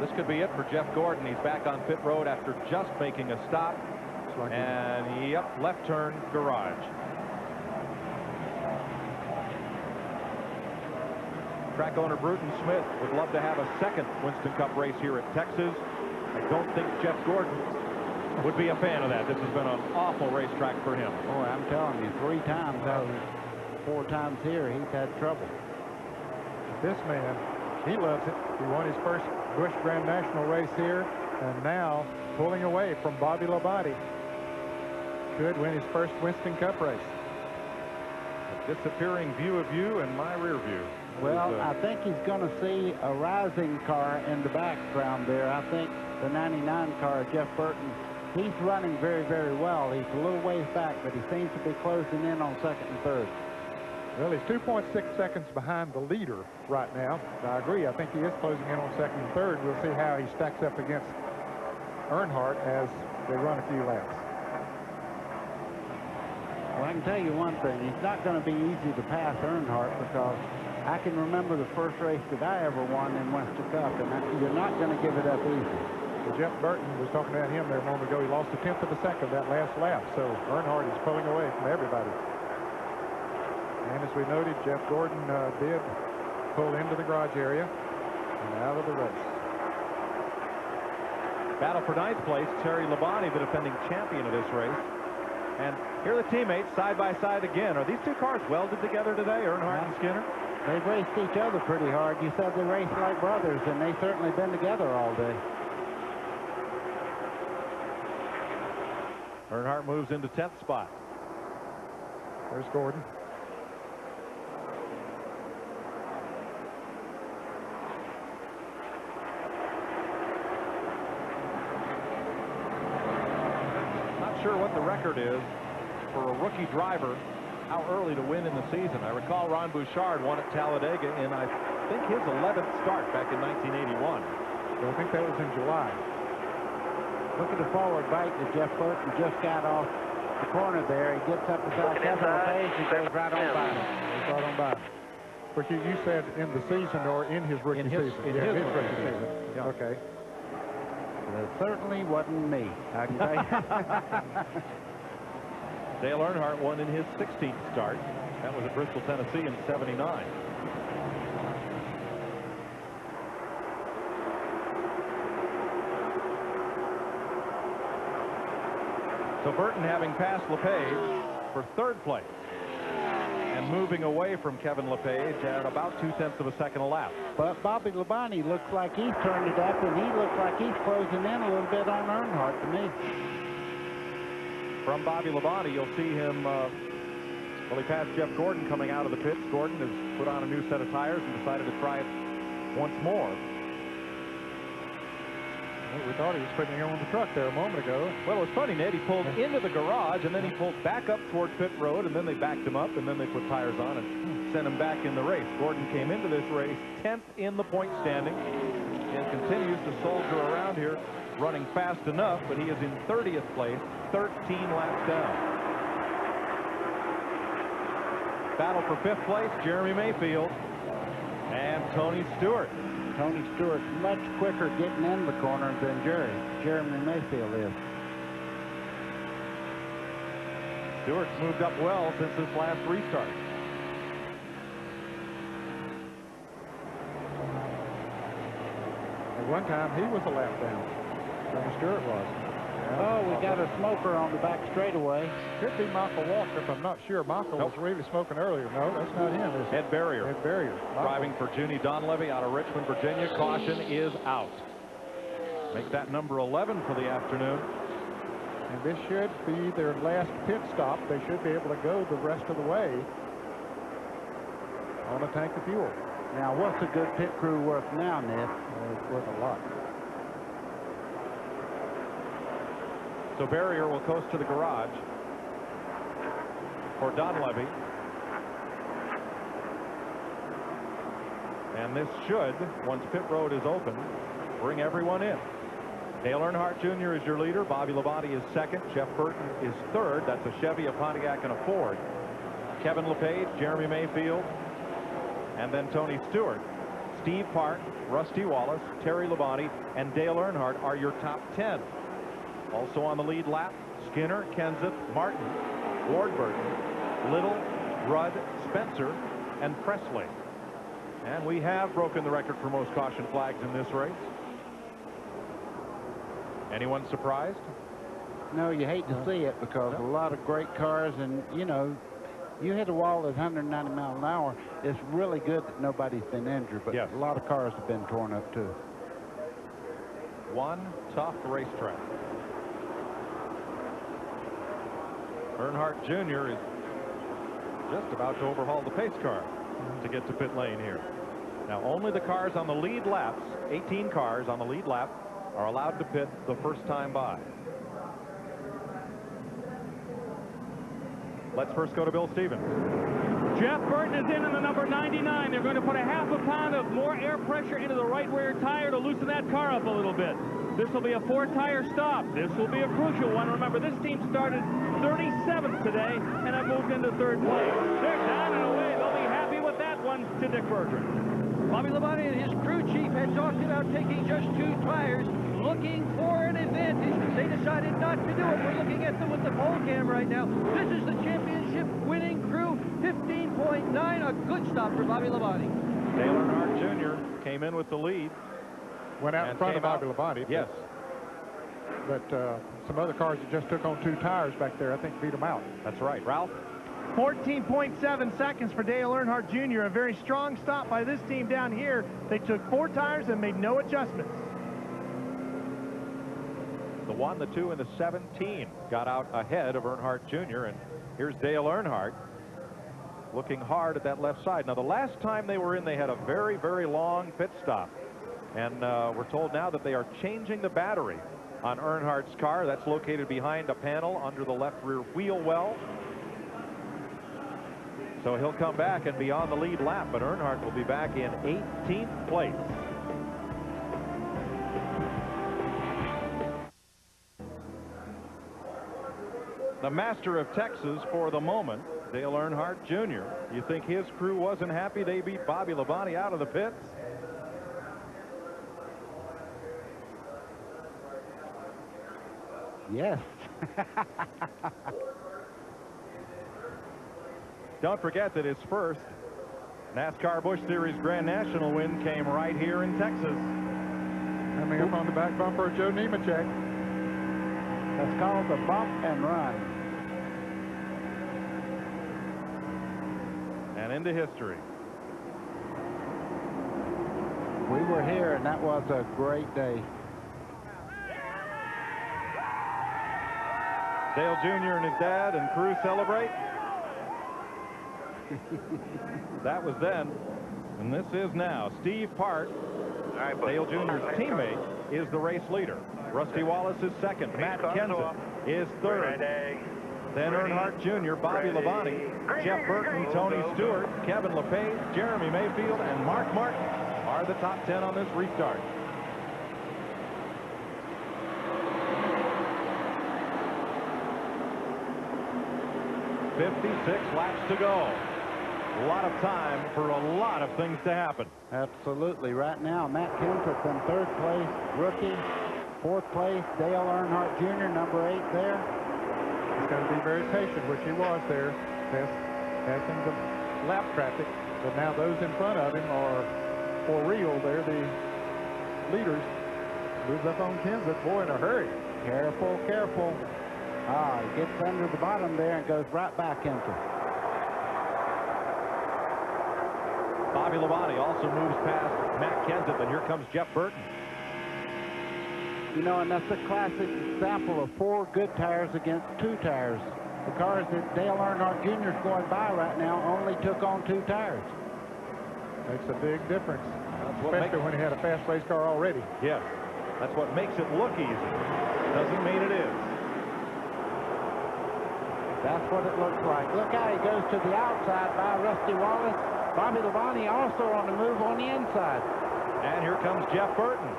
This could be it for Jeff Gordon. He's back on pit road after just making a stop. And yep, left turn garage. Track owner Bruton Smith would love to have a second Winston Cup race here at Texas. I don't think Jeff Gordon would be a fan of that. This has been an awful racetrack for him. Boy, I'm telling you, 3 times out of 4 times here, he's had trouble. This man, he loves it. He won his first Busch Grand National race here, and now pulling away from Bobby Labonte. Could win his first Winston Cup race. A disappearing view of you and my rear view. Well, I think he's going to see a rising car in the background there. I think the 99 car, Jeff Burton, he's running very, very well. He's a little ways back, but he seems to be closing in on 2nd and 3rd. Well, he's 2.6 seconds behind the leader right now. I agree. I think he is closing in on 2nd and 3rd. We'll see how he stacks up against Earnhardt as they run a few laps. Well, I can tell you one thing. It's not going to be easy to pass Earnhardt because I can remember the first race that I ever won in Winston Cup, and you're not going to give it up easy. Well, Jeff Burton was talking about him there a moment ago. He lost a 1/10 of a second that last lap, so Earnhardt is pulling away from everybody. And as we noted, Jeff Gordon did pull into the garage area and out of the race. Battle for 9th place, Terry Labonte, the defending champion of this race. And here are the teammates side by side again. Are these two cars welded together today, Earnhardt and Skinner? They've raced each other pretty hard. You said they raced like brothers, and they've certainly been together all day. Earnhardt moves into 10th spot. There's Gordon. Not sure what the record is for a rookie driver, how early to win in the season. I recall Ron Bouchard won at Talladega in, I think, his 11th start back in 1981. So I think that was in July. Look at the forward bite that Jeff Burton just got off the corner there. He gets up beside Kevin LePage and goes right on by him. Goes right on by. But you said in the season or in his rookie season? In his rookie season. Yeah. Okay. It certainly wasn't me, I can tell you. Dale Earnhardt won in his 16th start. That was at Bristol, Tennessee in '79. So Burton having passed LePage for 3rd place and moving away from Kevin LePage at about 2/10 of a second a lap. But Bobby Labonte looks like he's turned it up, and he looks like he's closing in a little bit on Earnhardt to me. From Bobby Labonte, you'll see him, well, he passed Jeff Gordon coming out of the pits. Gordon has put on a new set of tires and decided to try it once more. We thought he was putting him on the truck there a moment ago. Well, it was funny, Ned. He pulled into the garage, and then he pulled back up toward pit road, and then they backed him up, and then they put tires on and sent him back in the race. Gordon came into this race 10th in the point standing and continues to soldier around here, running fast enough, but he is in 30th place, 13 laps down. Battle for 5th place, Jeremy Mayfield and Tony Stewart. Tony Stewart's much quicker getting in the corner than Jeremy Mayfield is. Stewart's moved up well since this last restart. At one time, he was a lap down. Tony Stewart was. Oh, we got a smoker on the back straightaway. Could be Michael Walker, if I'm not sure. Michael was really smoking earlier. No, that's not him. Ed Barrier. Ed Barrier. Driving for Junie Donlevy out of Richmond, Virginia. Caution is out. Make that number 11 for the afternoon. And this should be their last pit stop. They should be able to go the rest of the way on a tank of fuel. Now, what's a good pit crew worth now, Ned? It's worth a lot. So Barrier will coast to the garage for Donlevy. And this should, once pit road is open, bring everyone in. Dale Earnhardt Jr. is your leader. Bobby Labonte is second. Jeff Burton is third. That's a Chevy, a Pontiac, and a Ford. Kevin LePage, Jeremy Mayfield, and then Tony Stewart. Steve Park, Rusty Wallace, Terry Labonte, and Dale Earnhardt are your top 10. Also on the lead lap, Skinner, Kenseth, Martin, Ward-Burton, Little, Rudd, Spencer, and Presley. And we have broken the record for most caution flags in this race. Anyone surprised? No, you hate to see it because a lot of great cars, and you know, you hit a wall at 190 miles an hour. It's really good that nobody's been injured, but a lot of cars have been torn up too. One tough racetrack. Earnhardt Jr. is just about to overhaul the pace car to get to pit lane here. Now, only the cars on the lead laps, 18 cars on the lead lap, are allowed to pit the first time by. Let's first go to Bill Stevens. Jeff Burton is in the number 99. They're going to put a half a pound of more air pressure into the right rear tire to loosen that car up a little bit. This will be a 4-tire stop. This will be a crucial one. Remember, this team started 37th today and have moved into 3rd place. They're down and away. They'll be happy with that one to Dick Bertrand. Bobby Labonte and his crew chief had talked about taking just 2 tires, looking for an advantage. They decided not to do it. We're looking at them with the pole cam right now. This is the championship winning crew, 15.9, a good stop for Bobby Labonte. Dale Earnhardt Jr. came in with the lead. Went out in front of Bobby Labonte. Yes. But some other cars that just took on 2 tires back there, I think, beat them out. That's right. Ralph? 14.7 seconds for Dale Earnhardt Jr. A very strong stop by this team down here. They took 4 tires and made no adjustments. The 1, the 2, and the 17 got out ahead of Earnhardt Jr. And here's Dale Earnhardt looking hard at that left side. Now, the last time they were in, they had a very, very long pit stop. And we're told now that they are changing the battery on Earnhardt's car. That's located behind a panel under the left rear wheel well. So he'll come back and be on the lead lap, but Earnhardt will be back in 18th place. The master of Texas for the moment, Dale Earnhardt Jr. You think his crew wasn't happy they beat Bobby Labonte out of the pits? Yes. Don't forget that his first NASCAR Busch Series Grand National win came right here in Texas. Coming up on the back bumper of Joe Nemechek. That's called the bump and run. And into history. We were here, and that was a great day. Dale Jr. and his dad and crew celebrate. That was then, and this is now. Steve Park, Dale Jr.'s teammate, is the race leader. Rusty Wallace is second. Matt Kenseth is third. Then Earnhardt Jr., Bobby Labonte, Jeff Burton, Tony Stewart, Kevin LePage, Jeremy Mayfield, and Mark Martin are the top 10 on this restart. "56 laps to go." A lot of time for a lot of things to happen. Absolutely. Right now, Matt Kenseth in third place, rookie. Fourth place, Dale Earnhardt Jr., number 8 there. He's got to be very patient, which he was there, passing the lap traffic. But now those in front of him are for real. They're the leaders. Moves up on Kenseth, boy, in a hurry. Careful, careful. He gets under the bottom there and goes right back into it. Bobby Labonte also moves past Matt Kenseth, and here comes Jeff Burton. You know, and that's a classic example of 4 good tires against 2 tires. The cars that Dale Earnhardt Jr. is going by right now only took on 2 tires. Makes a big difference, especially when he had a fast race car already. Yes, that's what makes it look easy. Doesn't mean it is. That's what it looks like. Look how he goes to the outside by Rusty Wallace. Bobby Labonte also on the move on the inside. And here comes Jeff Burton.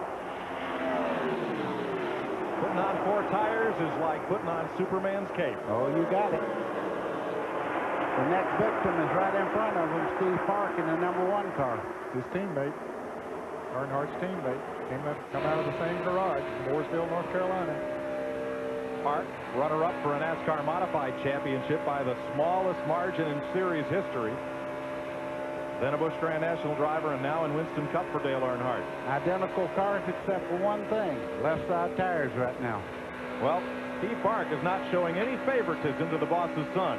Putting on 4 tires is like putting on Superman's cape. Oh, you got it. The next victim is right in front of him, Steve Park in the number 1 car. His teammate, Earnhardt's teammate, come out of the same garage, Mooresville, North Carolina. Park, runner-up for a NASCAR Modified Championship by the smallest margin in series history. Then a Busch Grand National driver, and now in Winston Cup for Dale Earnhardt. Identical cars except for one thing, left side tires right now. Well, Steve Park is not showing any favoritism to the boss's son.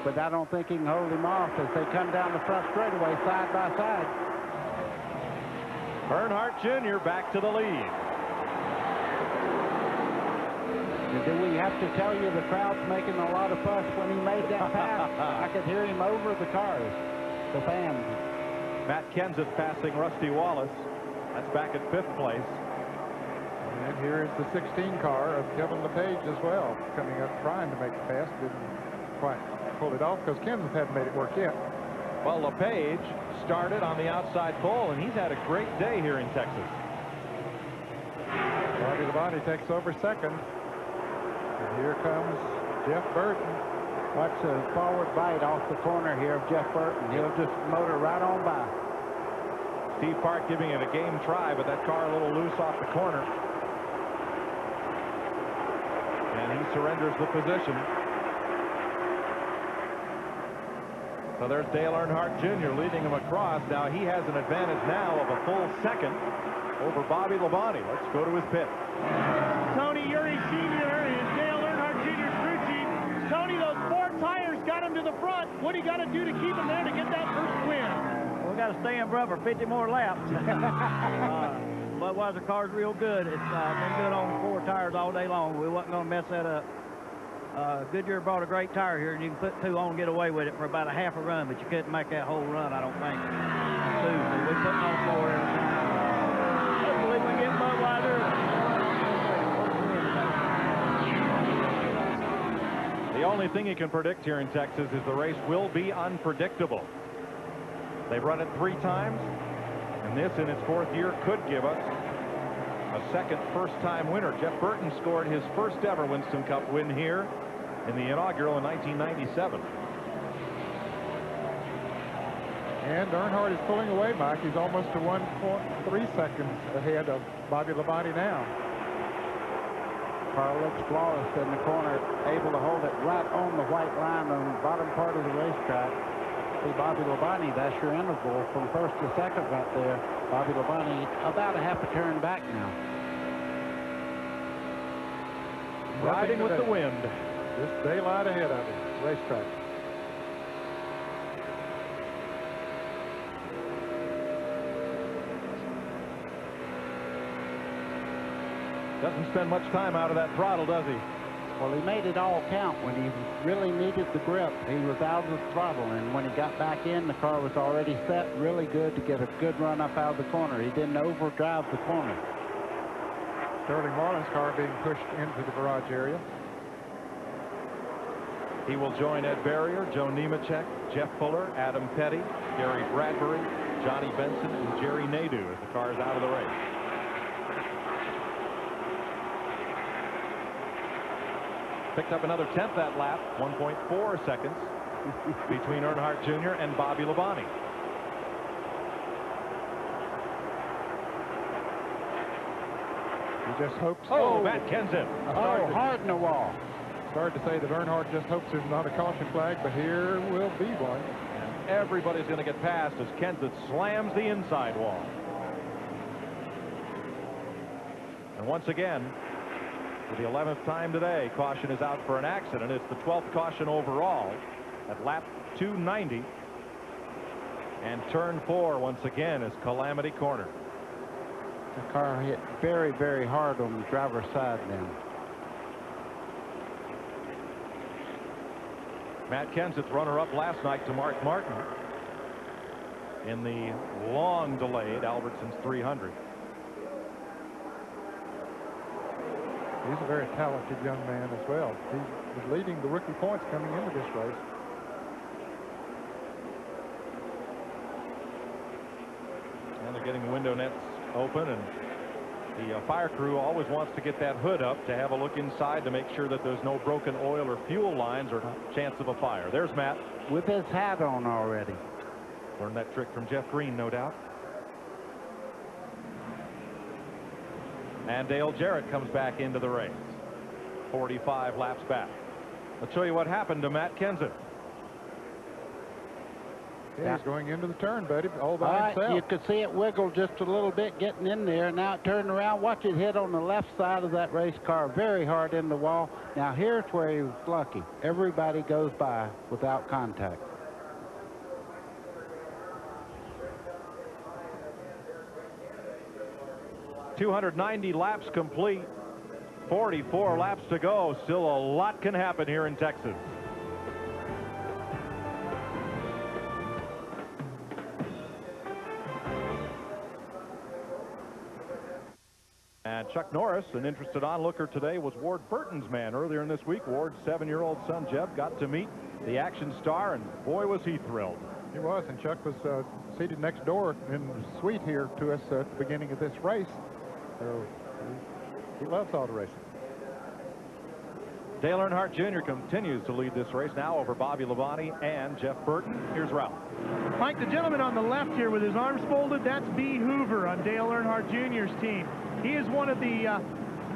But I don't think he can hold him off as they come down the front straightaway side by side. Earnhardt Jr. back to the lead. And do we have to tell you the crowd's making a lot of fuss when he made that pass? I could hear him over the cars, the fans. Matt Kenseth passing Rusty Wallace. That's back at 5th place. And here is the 16 car of Kevin LePage as well, coming up trying to make the pass. Didn't quite pull it off because Kenseth hadn't made it work yet. Well, LePage started on the outside pole, and he's had a great day here in Texas. Bobby Labonte takes over second. And here comes Jeff Burton. Watch the forward bite off the corner here of Jeff Burton. He'll just motor right on by. Steve Park giving it a game try, but that car a little loose off the corner. And he surrenders the position. So there's Dale Earnhardt Jr. leading him across. Now he has an advantage now of a full second over Bobby Labonte. Let's go to his pit. Tony Uri Sr. is Dale Earnhardt Jr.'s crew chief. Tony, those 4 tires got him to the front. What do you got to do to keep him there to get that first win? We got to stay in front for 50 more laps. Budweiser car's real good. It's been good on 4 tires all day long. We wasn't going to mess that up. Goodyear brought a great tire here, and you can put 2 on and get away with it for about a half a run, but you couldn't make that whole run, I don't think. 2, so we're putting on 4 every time. Hopefully we get Budweiser. The only thing you can predict here in Texas is the race will be unpredictable. They've run it 3 times, and this in its 4th year could give us a second first-time winner. Jeff Burton scored his first ever Winston Cup win here in the inaugural in 1997. And Earnhardt is pulling away, Mike. He's almost to 1.3 seconds ahead of Bobby Labonte now. Car looks flawless in the corner, able to hold it right on the white line on the bottom part of the racetrack. See Bobby Labonte, that's your interval from first to second right there. Bobby Labonte about a half a turn back now. Riding with the wind. Just daylight ahead of him, racetrack. Doesn't spend much time out of that throttle, does he? Well, he made it all count. When he really needed the grip, he was out of the throttle, and when he got back in, the car was already set really good to get a good run up out of the corner. He didn't overdrive the corner. Sterling Marlin's car being pushed into the garage area. He will join Ed Barrier, Joe Nemechek, Jeff Fuller, Adam Petty, Gary Bradbury, Johnny Benson, and Jerry Nadeau as the cars out of the race. Picked up another 10th that lap, 1.4 seconds between Earnhardt Jr. and Bobby Labonte. He just hopes. Oh, Matt Kenseth. Oh, hard in the wall. Sorry to say that Earnhardt just hopes there's not a caution flag, but here will be one. And everybody's going to get past as Kenseth slams the inside wall. And once again, for the 11th time today, caution is out for an accident. It's the 12th caution overall at lap 290. And turn 4 once again is Calamity Corner. The car hit very, very hard on the driver's side then. Matt Kenseth, runner-up last night to Mark Martin in the long delayed Albertsons 300. He's a very talented young man as well. He was leading the rookie points coming into this race. And they're getting the window nets open, and the fire crew always wants to get that hood up to have a look inside to make sure that there's no broken oil or fuel lines or chance of a fire. There's Matt. With his hat on already. Learned that trick from Jeff Green, no doubt. And Dale Jarrett comes back into the race. 45 laps back. Let's show you what happened to Matt Kenseth. Yeah, he's going into the turn, buddy, all by himself. You could see it wiggle just a little bit getting in there. Now it turned around. Watch it hit on the left side of that race car very hard in the wall. Now here's where he was lucky. Everybody goes by without contact. .290 laps complete. 44 laps to go. Still a lot can happen here in Texas. And Chuck Norris, an interested onlooker today, was Ward Burton's man earlier in this week. Ward's 7-year-old son, Jeb, got to meet the action star, and boy, was he thrilled. He was, and Chuck was seated next door in the suite here to us at the beginning of this race. So he loves auto racing. Dale Earnhardt Jr. continues to lead this race now over Bobby Labonte and Jeff Burton. Here's Ralph. Mike, the gentleman on the left here with his arms folded, that's B. Hoover on Dale Earnhardt Jr.'s team. He is one of the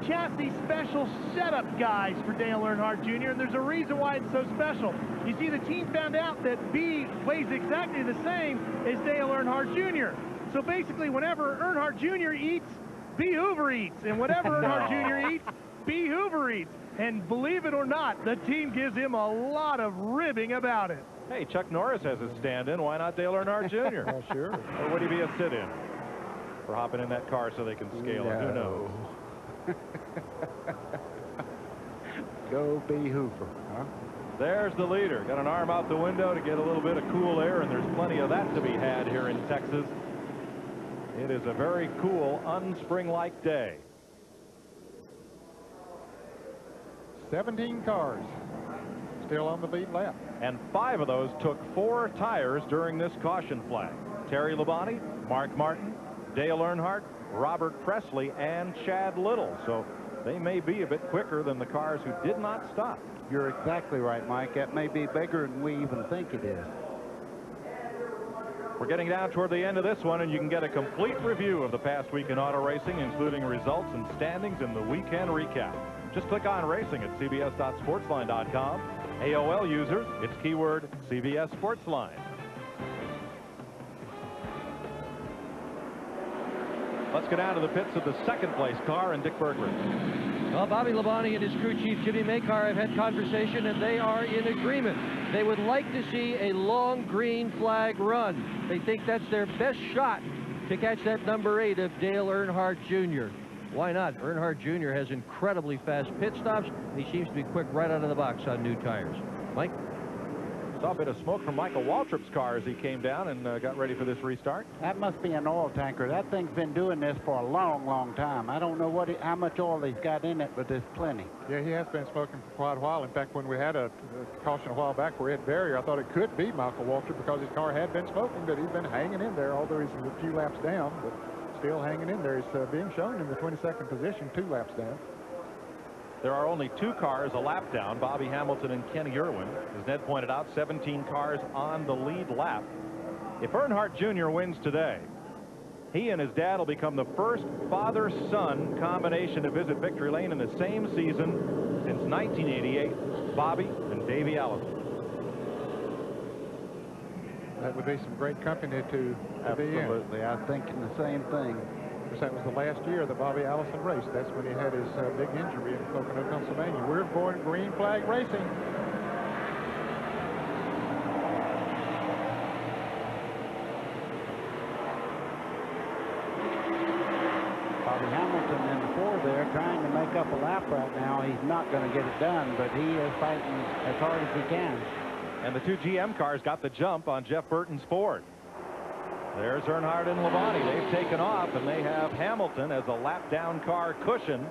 chassis special setup guys for Dale Earnhardt Jr., and there's a reason why it's so special. You see, the team found out that B weighs exactly the same as Dale Earnhardt Jr. So basically, whenever Earnhardt Jr. eats, B. Hoover eats, and whatever Earnhardt Jr. eats, B. Hoover eats. And believe it or not, the team gives him a lot of ribbing about it. Hey, Chuck Norris has a stand-in. Why not Dale Earnhardt Jr.? Oh, sure. Or would he be a sit-in for hopping in that car so they can scale it? Who knows? Go B. Hoover, huh? There's the leader. Got an arm out the window to get a little bit of cool air, and there's plenty of that to be had here in Texas. It is a very cool, unspring-like day. 17 cars still on the lead lap. And 5 of those took 4 tires during this caution flag. Terry Labonte, Mark Martin, Dale Earnhardt, Robert Presley, and Chad Little. So they may be a bit quicker than the cars who did not stop. You're exactly right, Mike. That may be bigger than we even think it is. We're getting down toward the end of this one, and you can get a complete review of the past week in auto racing, including results and standings in the weekend recap. Just click on racing at cbs.sportsline.com. AOL users, it's keyword CBS Sportsline. Let's go down to the pits of the second-place car and Dick Berggren. Well, Bobby Labonte and his crew chief, Jimmy Makar, have had conversation, and they are in agreement. They would like to see a long green flag run. They think that's their best shot to catch that number 8 of Dale Earnhardt Jr. Why not? Earnhardt Jr. has incredibly fast pit stops, and he seems to be quick right out of the box on new tires. Mike? Saw a bit of smoke from Michael Waltrip's car as he came down and got ready for this restart. That must be an oil tanker. That thing's been doing this for a long, long time. I don't know how much oil he's got in it, but there's plenty. Yeah, he has been smoking for quite a while. In fact, when we had a caution a while back for Ed Barrier, I thought it could be Michael Waltrip because his car had been smoking, but he's been hanging in there, although he's a few laps down, but still hanging in there. He's being shown in the 22nd position, 2 laps down. There are only 2 cars a lap down, Bobby Hamilton and Kenny Irwin. As Ned pointed out, 17 cars on the lead lap. If Earnhardt Jr. wins today, he and his dad will become the first father-son combination to visit victory lane in the same season since 1988, Bobby and Davey Allison. That would be some great company to be in. Absolutely. I was thinking the same thing. That was the last year that Bobby Allison raced. That's when he had his big injury in Pocono, Pennsylvania. We're going green flag racing. Bobby Hamilton in the 4 there trying to make up a lap right now. He's not going to get it done, but he is fighting as hard as he can. And the 2 GM cars got the jump on Jeff Burton's Ford. There's Earnhardt and Labonte. They've taken off, and they have Hamilton as a lap-down car cushion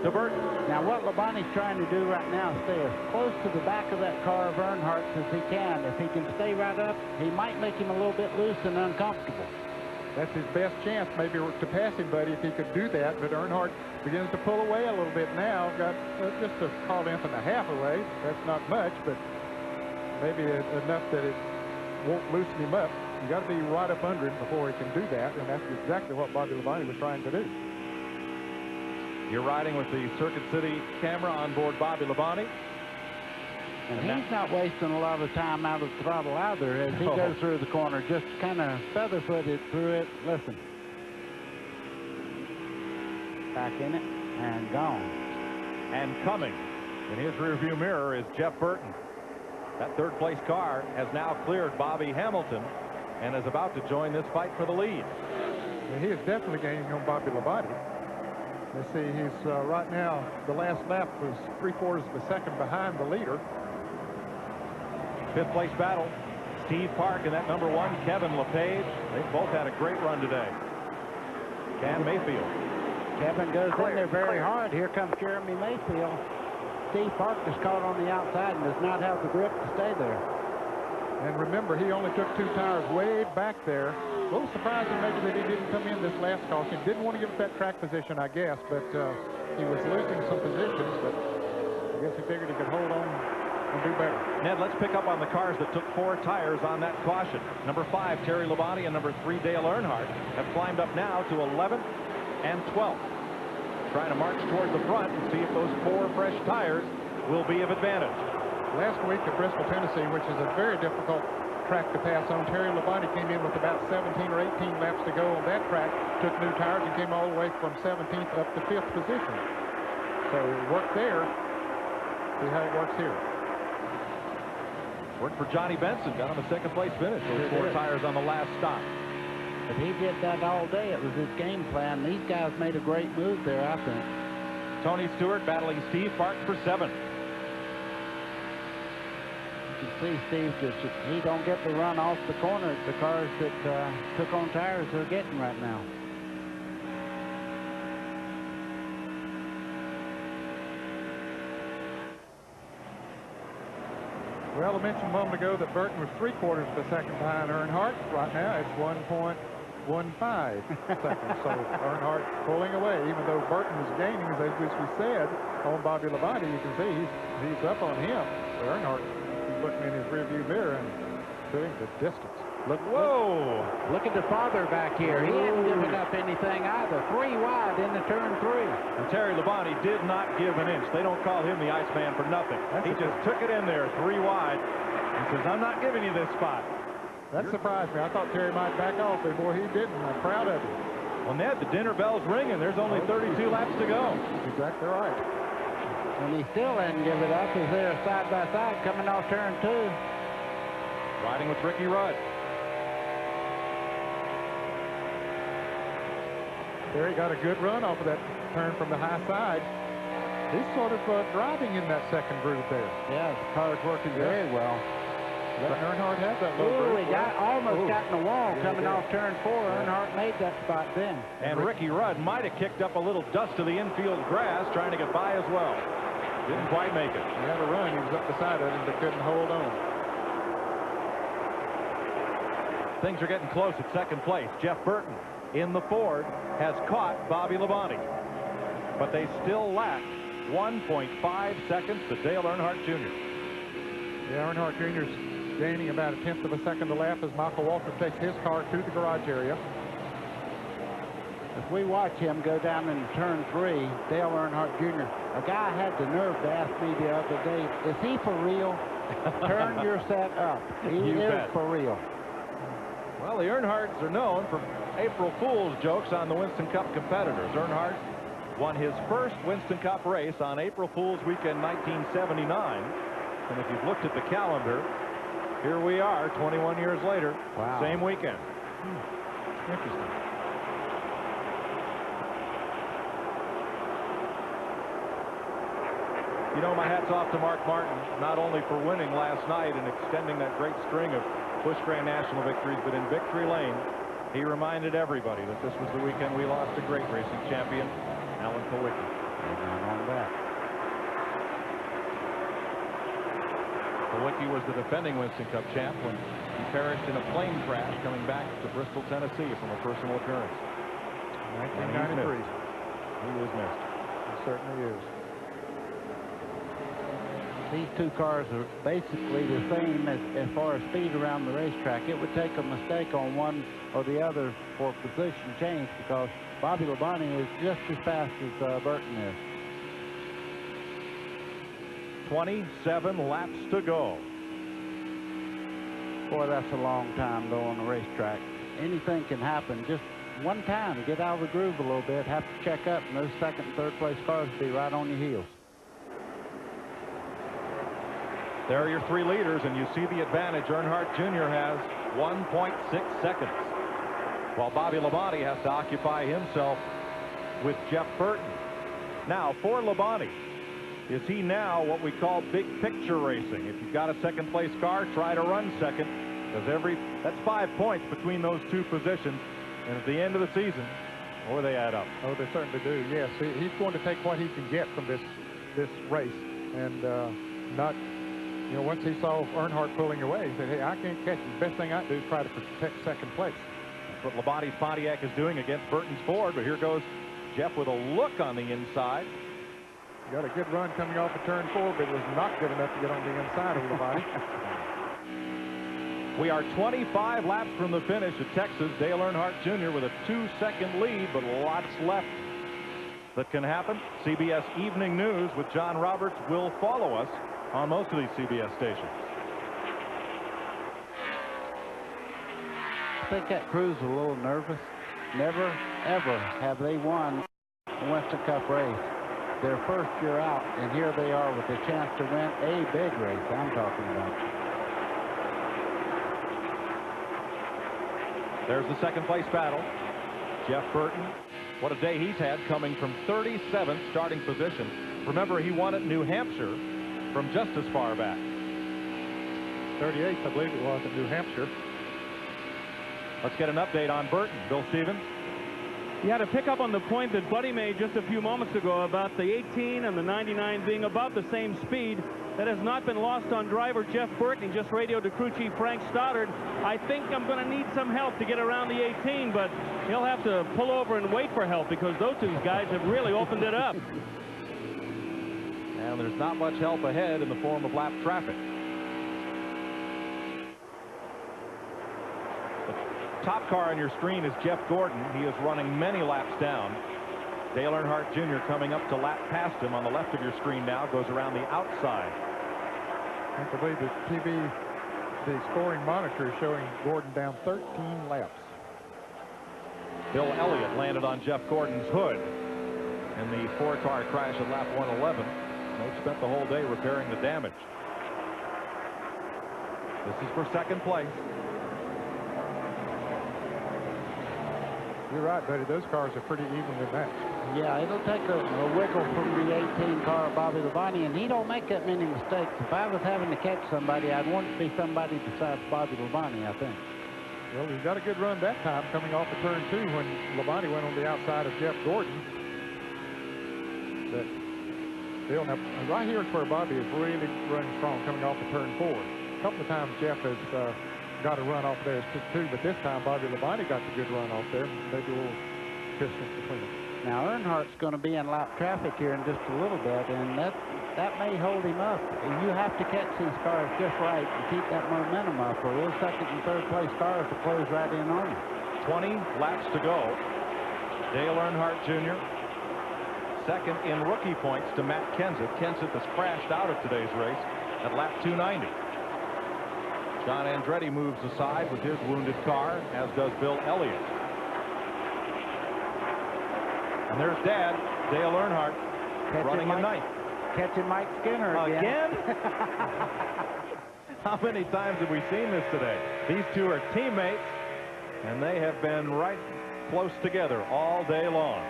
to Burton. Now, what Labonte's trying to do right now is stay as close to the back of that car of Earnhardt's as he can. If he can stay right up, he might make him a little bit loose and uncomfortable. That's his best chance, maybe, to pass him, Buddy, if he could do that. But Earnhardt begins to pull away a little bit now. Got just a car length and a half away. That's not much, but maybe enough that it won't loosen him up. You got to be right up under him before he can do that, and that's exactly what Bobby Labonte was trying to do. You're riding with the Circuit City camera on board Bobby Labonte. And he's not wasting a lot of time out of the throttle either as he goes through the corner, just kind of feather-footed through it. Listen. Back in it and gone. And coming in his rearview mirror is Jeff Burton. That 3rd place car has now cleared Bobby Hamilton and is about to join this fight for the lead. Well, he is definitely gaining on Bobby Labonte. Let's see, he's right now, the last lap was 3/4 of a second behind the leader. 5th place battle, Steve Park and that number 1, Kevin LePage. They both had a great run today. Cam Mayfield. Kevin goes in there very hard. Here comes Jeremy Mayfield. Steve Park is caught on the outside and does not have the grip to stay there. And remember, he only took 2 tires way back there. A little surprising maybe that he didn't come in this last caution. Didn't want to give up that track position, I guess, but he was losing some positions, but I guess he figured he could hold on and do better. Ned, let's pick up on the cars that took 4 tires on that caution. Number 5, Terry Labonte, and number 3, Dale Earnhardt, have climbed up now to 11th and 12th. Trying to march toward the front and see if those 4 fresh tires will be of advantage. Last week at Bristol, Tennessee, which is a very difficult track to pass on, Terry Labonte came in with about 17 or 18 laps to go on that track, took new tires and came all the way from 17th up to 5th position. So it worked there. See how it works here. Worked for Johnny Benson, got him a 2nd place finish. Those 4 tires on the last stop. But he did that all day. It was his game plan. These guys made a great move there, I think. Tony Stewart battling Steve Park for 7th. You can see Steve he don't get the run off the corner the cars that took on tires are getting right now. Well, I mentioned a moment ago that Burton was 3/4 of a second behind Earnhardt. Right now, it's 1.15 seconds. So Earnhardt pulling away, even though Burton was gaining, as we said, on Bobby Labonte. You can see he's up on him. Earnhardt is looking in his rearview mirror and doing the distance. Look at the father back here. He hasn't given up anything either. 3 wide into turn 3. And Terry Labonte did not give an inch. They don't call him the Iceman for nothing. He just took it in there 3 wide and says, I'm not giving you this spot. That surprised me. I thought Terry might back off, but boy, he didn't. I'm proud of him. Well, Ned, the dinner bell's ringing. There's only 32 laps to go. Exactly right. And he still hadn't given it up as they're side by side coming off turn 2. Riding with Ricky Rudd. Terry got a good run off of that turn from the high side. He's sort of driving in that second groove there. Yeah, the car's working very well. Let Earnhardt have that low Ooh, group. he almost got in the wall coming did. off turn 4. Earnhardt made that spot then. And Ricky Rudd might have kicked up a little dust to the infield grass trying to get by as well. Didn't quite make it. He had a run. He was up the side of him, but couldn't hold on. Things are getting close at second place. Jeff Burton in the Ford has caught Bobby Labonte, but they still lack 1.5 seconds to Dale Earnhardt Jr. Yeah, Earnhardt Jr.'s gaining about 1/10 of a second a lap as Michael Walker takes his car to the garage area. If we watch him go down in turn 3, Dale Earnhardt Jr., a guy had the nerve to ask me the other day, is he for real? Turn your set up. He is for real. Well, the Earnhardts are known for April Fool's jokes on the Winston Cup competitors. Earnhardt won his first Winston Cup race on April Fool's weekend 1979. And if you've looked at the calendar, here we are 21 years later. Wow. Same weekend. Interesting. You know, my hat's off to Mark Martin, not only for winning last night and extending that great string of Busch Grand National victories, but in Victory Lane, he reminded everybody that this was the weekend we lost a great racing champion, Alan Kulwicki. On that. Kulwicki was the defending Winston Cup champ when he perished in a plane crash coming back to Bristol, Tennessee from a personal occurrence. 1993. He was missed. He certainly is. These two cars are basically the same as far as speed around the racetrack. It would take a mistake on one or the other for position change because Bobby Labonte is just as fast as Burton is. 27 laps to go. Boy, that's a long time though on the racetrack. Anything can happen. Just one time, get out of the groove a little bit, have to check up, and those second and third place cars will be right on your heels. There are your three leaders, and you see the advantage Earnhardt Jr. has, 1.6 seconds. While Bobby Labonte has to occupy himself with Jeff Burton. Now, for Labonte, is he now what we call big picture racing? If you've got a second place car, try to run second, because that's 5 points between those two positions. And at the end of the season, boy, they add up. Oh, they certainly do. Yes, he's going to take what he can get from this race, and not. You know, once he saw Earnhardt pulling away, he said, hey, I can't catch him. The best thing I can do is try to protect second place. That's what Labonte's Pontiac is doing against Burton's Ford. But here goes Jeff with a look on the inside. He got a good run coming off of turn 4, but it was not good enough to get on the inside of Labonte. We are 25 laps from the finish at Texas. Dale Earnhardt Jr. with a 2-second lead, but lots left that can happen. CBS Evening News with John Roberts will follow us on most of these CBS stations. I think that crew's a little nervous. Never, ever have they won a Winston Cup race. Their first year out, and here they are with a chance to win a big race I'm talking about. There's the second place battle. Jeff Burton, what a day he's had, coming from 37th starting position. Remember, he won at New Hampshire from just as far back. 38th, I believe it was, at New Hampshire. Let's get an update on Burton. Bill Stevens. Yeah, to pick up on the point that Buddy made just a few moments ago about the 18 and the 99 being about the same speed, that has not been lost on driver Jeff Burton. He just radioed to crew chief Frank Stoddard. I think I'm going to need some help to get around the 18, but he'll have to pull over and wait for help because those two guys have really opened it up. And there's not much help ahead in the form of lap traffic. The top car on your screen is Jeff Gordon. He is running many laps down. Dale Earnhardt Jr. coming up to lap past him on the left of your screen now, goes around the outside. I believe the scoring monitor is showing Gordon down 13 laps. Bill Elliott landed on Jeff Gordon's hood in the four-car crash at lap 111. They spent the whole day repairing the damage. This is for second place. You're right, buddy. Those cars are pretty evenly matched. Yeah, it'll take a wiggle from the 18 car, Bobby Labonte, and he don't make that many mistakes. If I was having to catch somebody, I'd want it to be somebody besides Bobby Labonte, I think. Well, he got a good run that time coming off of turn 2 when Labonte went on the outside of Jeff Gordon. But still, now, right here is where Bobby is really running strong coming off of turn 4. A couple of times Jeff has got a run off there too, but this time Bobby Labonte got the good run off there. Maybe a little distance between them. Now, Earnhardt's going to be in lap traffic here in just a little bit, and that may hold him up. You have to catch these cars just right and keep that momentum up, or those second and third place cars will close right in on you. 20 laps to go. Dale Earnhardt Jr. second in rookie points to Matt Kenseth. Kenseth has crashed out of today's race at lap 290. John Andretti moves aside with his wounded car, as does Bill Elliott. And there's Dad, Dale Earnhardt, running in ninth. Catching Mike Skinner again. How many times have we seen this today? These two are teammates, and they have been right close together all day long.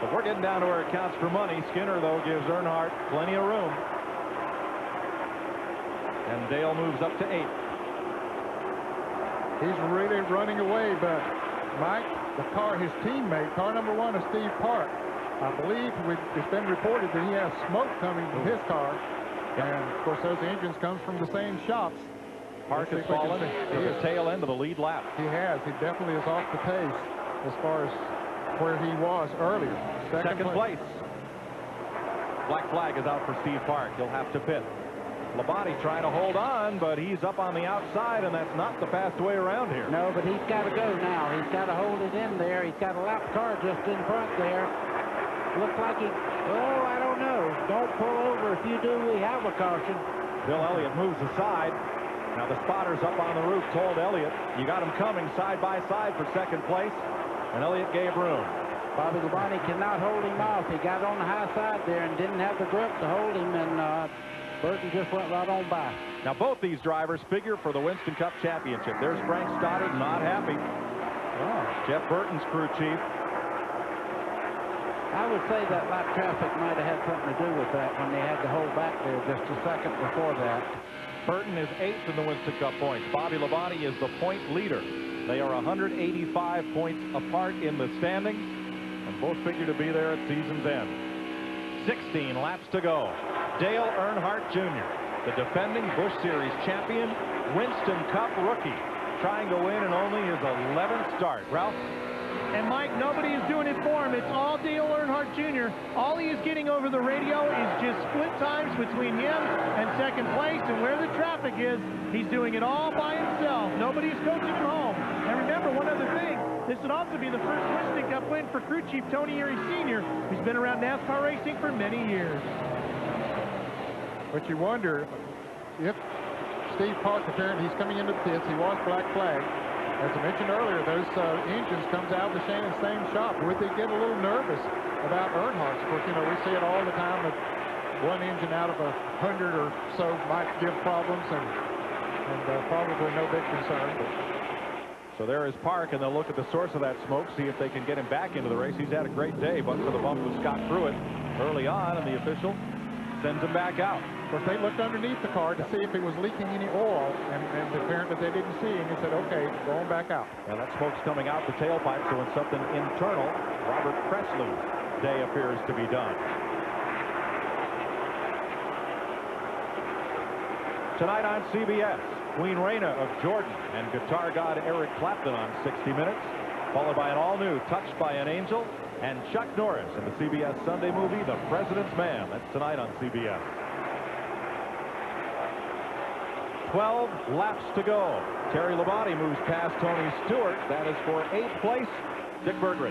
But we're getting down to where it counts for money. Skinner, though, gives Earnhardt plenty of room. And Dale moves up to 8th. He's really running away, but Mike, the car, his teammate, car number 1 is Steve Park. I believe it's been reported that he has smoke coming from his car. And, of course, those engines come from the same shops. Park has fallen to the tail end of the lead lap. He has. He definitely is off the pace as far as where he was earlier. Second place. Black flag is out for Steve Park. He'll have to pit. Labonte trying to hold on, but he's up on the outside, and that's not the fast way around here. No, but he's got to go now. He's got to hold it in there. He's got a lap car just in front there. Looks like he, oh, I don't know. Don't pull over. If you do, we have a caution. Bill Elliott moves aside. Now the spotters up on the roof told Elliott, you got him coming side by side for second place, and Elliott gave room. Bobby Labonte cannot hold him off. He got on the high side there and didn't have the grip to hold him, and Burton just went right on by. Now both these drivers figure for the Winston Cup Championship. There's Frank Stoddard, not happy. Oh, Jeff Burton's crew chief. I would say that lap traffic might have had something to do with that when they had to hold back there just a second before that. Burton is 8th in the Winston Cup points. Bobby Labonte is the point leader. They are 185 points apart in the standings, and both figure to be there at season's end. 16 laps to go. Dale Earnhardt Jr., the defending Busch Series champion, Winston Cup rookie, trying to win in only his 11th start. Ralph? And Mike, nobody is doing it for him. It's all Dale Earnhardt Jr. All he is getting over the radio is just split times between him and second place, and where the traffic is, he's doing it all by himself. Nobody is coaching him home. And remember, one other thing, this would also be the first Winston Cup win for crew chief Tony Erie Sr., who's been around NASCAR racing for many years. But you wonder if Steve Park, apparently he's coming into the pits, he was black flag. As I mentioned earlier, those engines comes out of the same shop. Would they get a little nervous about Earnhardt's? Of course, you know, we see it all the time that one engine out of 100 or so might give problems, and probably no big concern. But. So there is Park, and they'll look at the source of that smoke, see if they can get him back into the race. He's had a great day, but for the bump with Scott Pruitt early on, and the official sends him back out. Of course, they looked underneath the car to see if it was leaking any oil, and apparently they didn't see, and he said, okay, go on back out. Now that smoke's coming out the tailpipe, so it's something internal. Robert Presley's day appears to be done. Tonight on CBS, Queen Raina of Jordan and guitar god Eric Clapton on 60 Minutes, followed by an all-new Touched by an Angel and Chuck Norris in the CBS Sunday movie, The President's Man. That's tonight on CBS. 12 laps to go. Terry Labonte moves past Tony Stewart. That is for 8th place, Dick Berggren.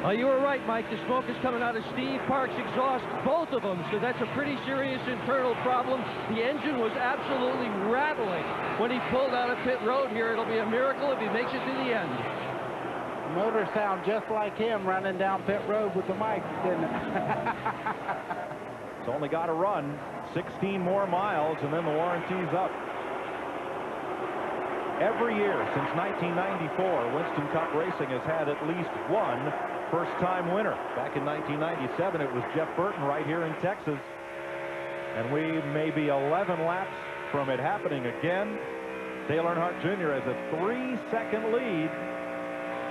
You were right, Mike. The smoke is coming out of Steve Park's exhaust, both of them, so that's a pretty serious internal problem. The engine was absolutely rattling when he pulled out of pit road here. It'll be a miracle if he makes it to the end. The motor sound just like him running down pit road with the mic, didn't it? It's only got to run 16 more miles, and then the warranty's up. Every year since 1994, Winston Cup Racing has had at least one first-time winner. Back in 1997, it was Jeff Burton right here in Texas. And we may be 11 laps from it happening again. Dale Earnhardt Jr. has a 3-second lead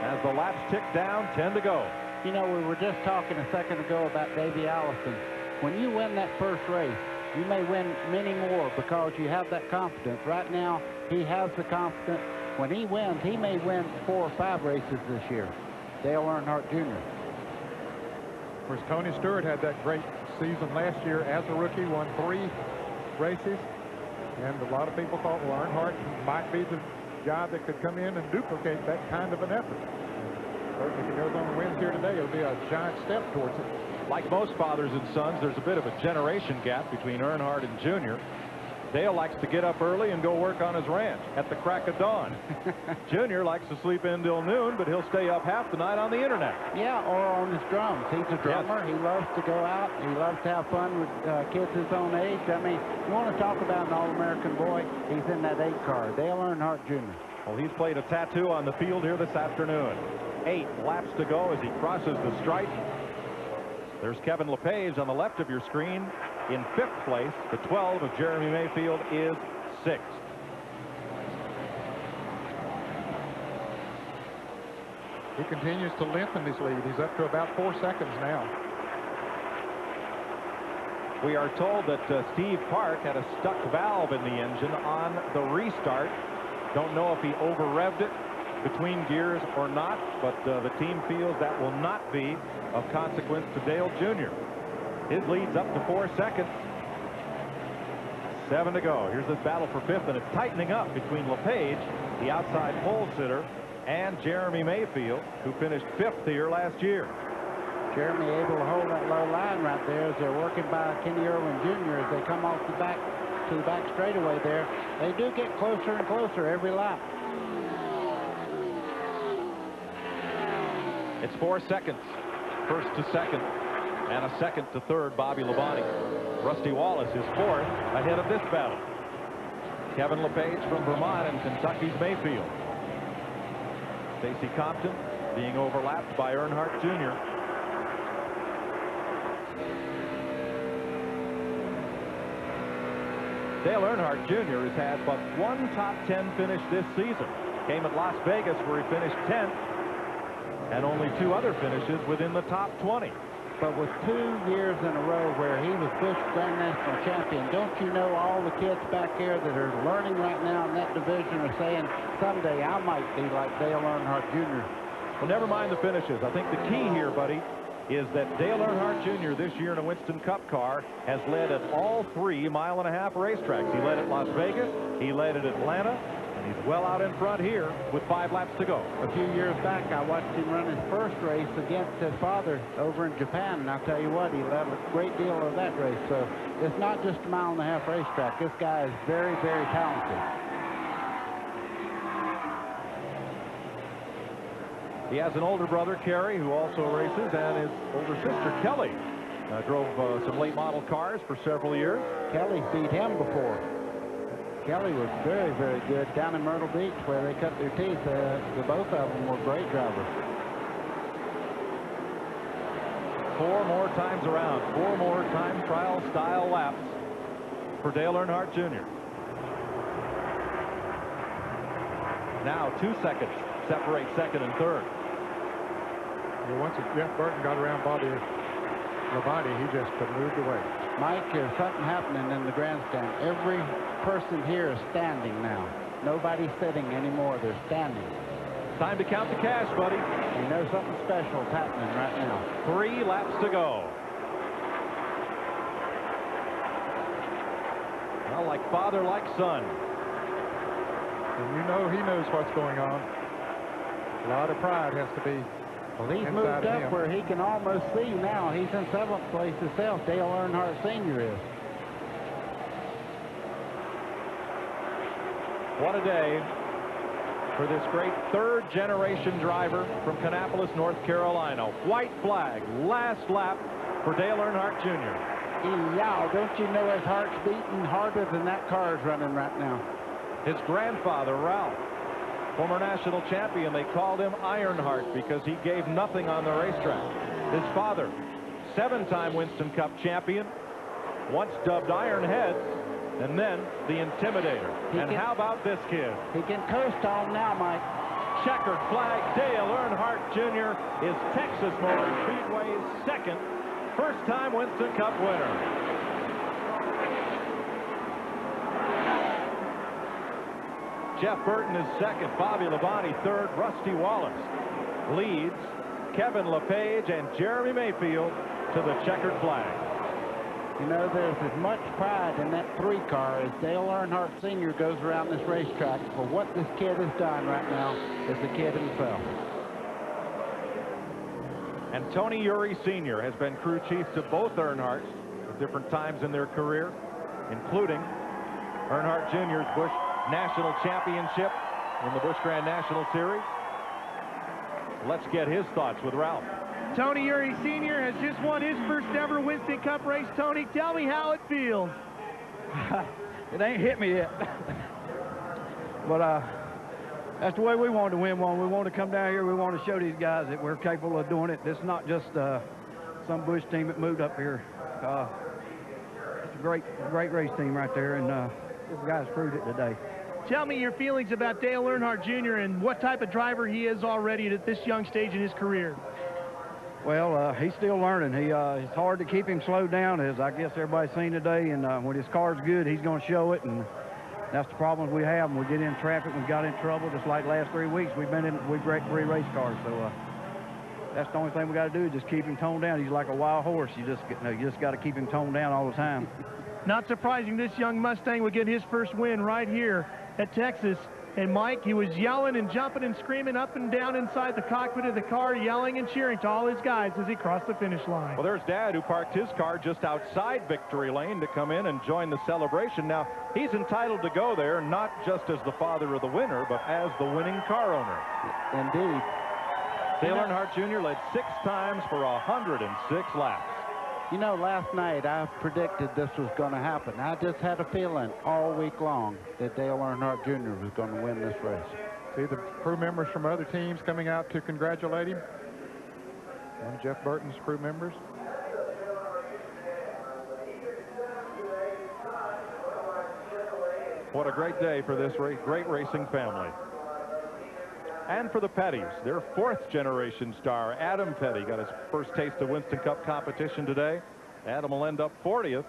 as the laps tick down, 10 to go. You know, we were just talking a second ago about Davey Allison. When you win that first race, you may win many more because you have that confidence. Right now, he has the confidence. When he wins, he may win 4 or 5 races this year. Dale Earnhardt Jr. Of course, Tony Stewart had that great season last year as a rookie, won 3 races. And a lot of people thought, well, Earnhardt might be the guy that could come in and duplicate that kind of an effort. Certainly, if he goes on and wins here today, it'll be a giant step towards it. Like most fathers and sons, there's a bit of a generation gap between Earnhardt and Junior. Dale likes to get up early and go work on his ranch at the crack of dawn. Junior likes to sleep in till noon, but he'll stay up half the night on the internet. Yeah, or on his drums. He's a drummer. Yes. He loves to go out. He loves to have fun with kids his own age. I mean, you want to talk about an All-American boy, he's in that 8 car, Dale Earnhardt Jr. Well, he's played a tattoo on the field here this afternoon. 8 laps to go as he crosses the stripe. There's Kevin LePage on the left of your screen in 5th place. The 12 of Jeremy Mayfield is 6th. He continues to lengthen his lead. He's up to about 4 seconds now. We are told that Steve Park had a stuck valve in the engine on the restart. Don't know if he over-revved it between gears or not, but the team feels that will not be of consequence to Dale Jr. His lead's up to 4 seconds. 7 to go. Here's this battle for 5th, and it's tightening up between LePage, the outside pole sitter, and Jeremy Mayfield, who finished 5th here last year. Jeremy able to hold that low line right there as they're working by Kenny Irwin Jr. as they come off the back to the back straightaway there. They do get closer and closer every lap. It's 4 seconds, 1st to 2nd, and a 2nd to 3rd, Bobby Labonte. Rusty Wallace is 4th ahead of this battle. Kevin LePage from Vermont and Kentucky's Mayfield. Stacy Compton being overlapped by Earnhardt Jr. Dale Earnhardt Jr. has had but 1 top 10 finish this season. Came at Las Vegas where he finished 10th. And only 2 other finishes within the top 20. But with 2 years in a row where he was Busch Grand National Champion, don't you know all the kids back there that are learning right now in that division are saying, someday I might be like Dale Earnhardt Jr. Well, never mind the finishes. I think the key here, buddy, is that Dale Earnhardt Jr. this year in a Winston Cup car has led at all 3 mile-and-a-half racetracks. He led at Las Vegas, he led at Atlanta, and he's well out in front here with 5 laps to go. A few years back, I watched him run his first race against his father over in Japan, and I'll tell you what, he led a great deal of that race. So it's not just a mile-and-a-half racetrack. This guy is very, very talented. He has an older brother, Kerry, who also races, and his older sister, Kelly, drove some late model cars for several years. Kelly beat him before. Kelly was very, very good down in Myrtle Beach where they cut their teeth. The both of them were great drivers. 4 more times around, 4 more time trial style laps for Dale Earnhardt Jr. Now 2 seconds separate 2nd and 3rd. Well, once Jeff Burton got around Bobby Labonte, he just moved away. Mike, there's something happening in the grandstand. Every person here is standing now. Nobody's sitting anymore. They're standing. Time to count the cash, buddy. You know something special is happening right now. 3 laps to go. Well, like father, like son. And you know he knows what's going on. A lot of pride has to be. Well, he's moved up where he can almost see now. He's in 7th place himself. Dale Earnhardt Sr. is. What a day for this great 3rd-generation driver from Kannapolis, North Carolina. White flag, last lap for Dale Earnhardt Jr. Yeah, don't you know his heart's beating harder than that car is running right now? His grandfather, Ralph, Former national champion, they called him Ironheart because he gave nothing on the racetrack. His father, 7-time Winston Cup champion, once dubbed Ironhead, and then the Intimidator. And how about this kid? He can coast on now, Mike. Checkered flag. Dale Earnhardt Jr. is Texas Motor Speedway's second first-time Winston Cup winner. Jeff Burton is second. Bobby Labonte third. Rusty Wallace leads Kevin LePage and Jeremy Mayfield to the checkered flag. You know, there's as much pride in that 3 car as Dale Earnhardt Sr. goes around this racetrack for what this kid has done right now as the kid himself. And Tony Uri Sr. has been crew chief to both Earnhardts at different times in their career, including Earnhardt Jr.'s Busch National Championship in the Busch Grand National Series. Let's get his thoughts with Ralph. Tony Uri Sr. has just won his first ever Winston Cup race. Tony, tell me how it feels. It ain't hit me yet. But that's the way we wanted to win one. We wanted to come down here. We want to show these guys that we're capable of doing it. This is not just some Busch team that moved up here. It's a great race team right there, and this guy's proved it today. Tell me your feelings about Dale Earnhardt Jr. and what type of driver he is already at this young stage in his career. Well, he's still learning. It's hard to keep him slowed down, as I guess everybody's seen today. And when his car's good, he's going to show it. And that's the problems we have. When we get in traffic, we got in trouble. Just like the last 3 weeks, we've wrecked 3 race cars. So that's the only thing we got to do, just keep him toned down. He's like a wild horse. You just got to keep him toned down all the time. Not surprising this young Mustang would get his first win right here at Texas. And Mike, he was yelling and jumping and screaming up and down inside the cockpit of the car, yelling and cheering to all his guys as he crossed the finish line. Well, there's Dad, who parked his car just outside victory lane to come in and join the celebration. Now, he's entitled to go there, not just as the father of the winner, but as the winning car owner. Indeed. Dale Earnhardt Jr. led 6 times for 106 laps. You know, last night I predicted this was going to happen. I just had a feeling all week long that Dale Earnhardt Jr. was going to win this race. See the crew members from other teams coming out to congratulate him. One of Jeff Burton's crew members. What a great day for this great racing family. And for the Pettys, their 4th generation star, Adam Petty, got his first taste of Winston Cup competition today. Adam will end up 40th,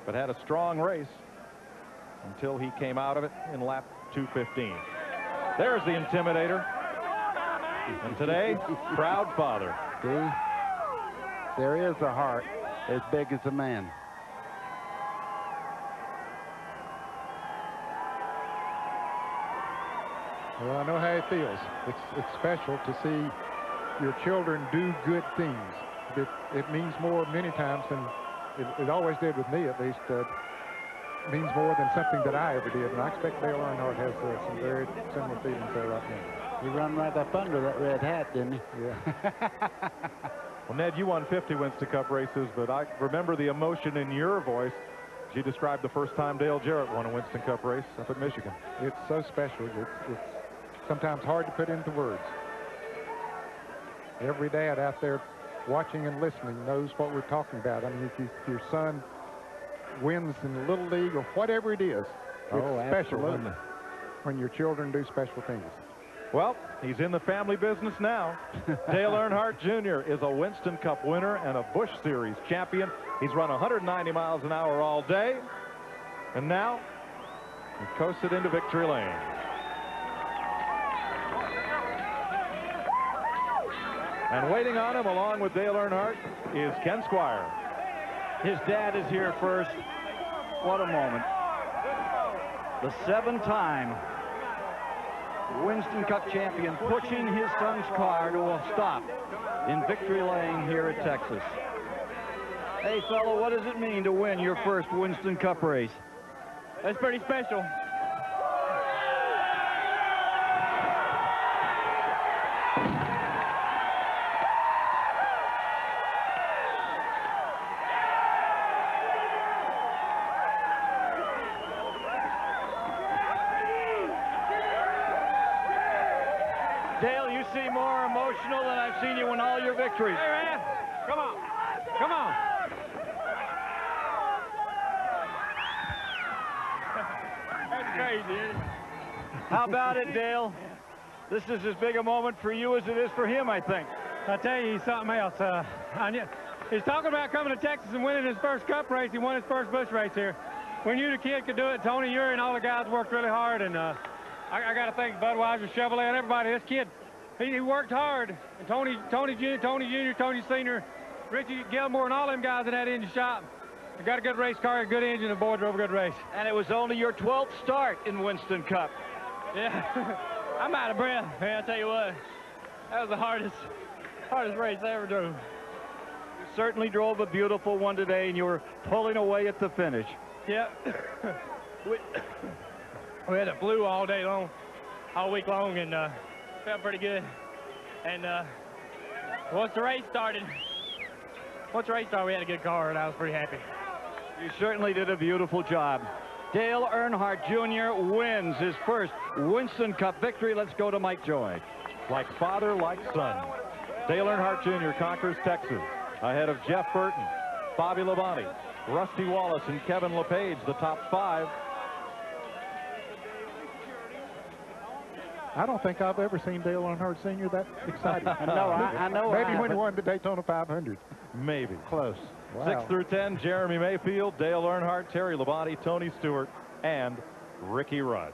but had a strong race until he came out of it in lap 215. There's the Intimidator. And today, proud father. See, there is a heart as big as a man. Well, I know how it feels. It's special to see your children do good things. It means more many times than it always did with me, at least. It means more than something that I ever did, and I expect Dale Earnhardt has some very similar feelings there right now. He run right up under that red hat, didn't he? Yeah. Well, Ned, you won 50 Winston Cup races, but I remember the emotion in your voice as you described the first time Dale Jarrett won a Winston Cup race up at Michigan. It's so special. It's sometimes hard to put into words. Every dad out there watching and listening knows what we're talking about. I mean, if your son wins in the Little League or whatever it is, it's special, isn't it, when your children do special things. Well, he's in the family business now. Dale Earnhardt Jr. is a Winston Cup winner and a Busch Series champion. He's run 190 miles an hour all day, and now he coasted into victory lane. And waiting on him, along with Dale Earnhardt, is Ken Squire. His dad is here first. What a moment. The 7-time Winston Cup champion pushing his son's car to a stop in victory lane here at Texas. Hey, fellow, what does it mean to win your first Winston Cup race? That's pretty special. Dale, you seem more emotional than I've seen you in all your victories. Hey, man. Come on. Come on. That's crazy, isn't it? How about it, Dale? This is as big a moment for you as it is for him, I think. I tell you, he's something else. He's talking about coming to Texas and winning his first Cup race. He won his first Busch race here. We knew the kid could do it. Tony Uri and all the guys worked really hard, and I got to thank Budweiser, Chevrolet, and everybody. This kid, he worked hard. And Tony Jr., Tony Sr., Richie Gilmore, and all them guys in that engine shop. They got a good race car, a good engine, and the boy drove a good race. And it was only your 12th start in Winston Cup. Yeah, I'm out of breath. Man, I tell you what, that was the hardest race I ever drove. You certainly drove a beautiful one today, and you were pulling away at the finish. Yeah. We had it blue all day long, all week long, and felt pretty good. And once the race started, we had a good car, and I was pretty happy. You certainly did a beautiful job. Dale Earnhardt Jr. wins his first Winston Cup victory. Let's go to Mike Joy. Like father, like son. Dale Earnhardt Jr. conquers Texas ahead of Jeff Burton, Bobby Labonte, Rusty Wallace, and Kevin LePage, the top 5. I don't think I've ever seen Dale Earnhardt Sr. that excited. I know. Maybe when he won the Daytona 500. Maybe. Close. Wow. 6 through 10, Jeremy Mayfield, Dale Earnhardt, Terry Labonte, Tony Stewart, and Ricky Rudd.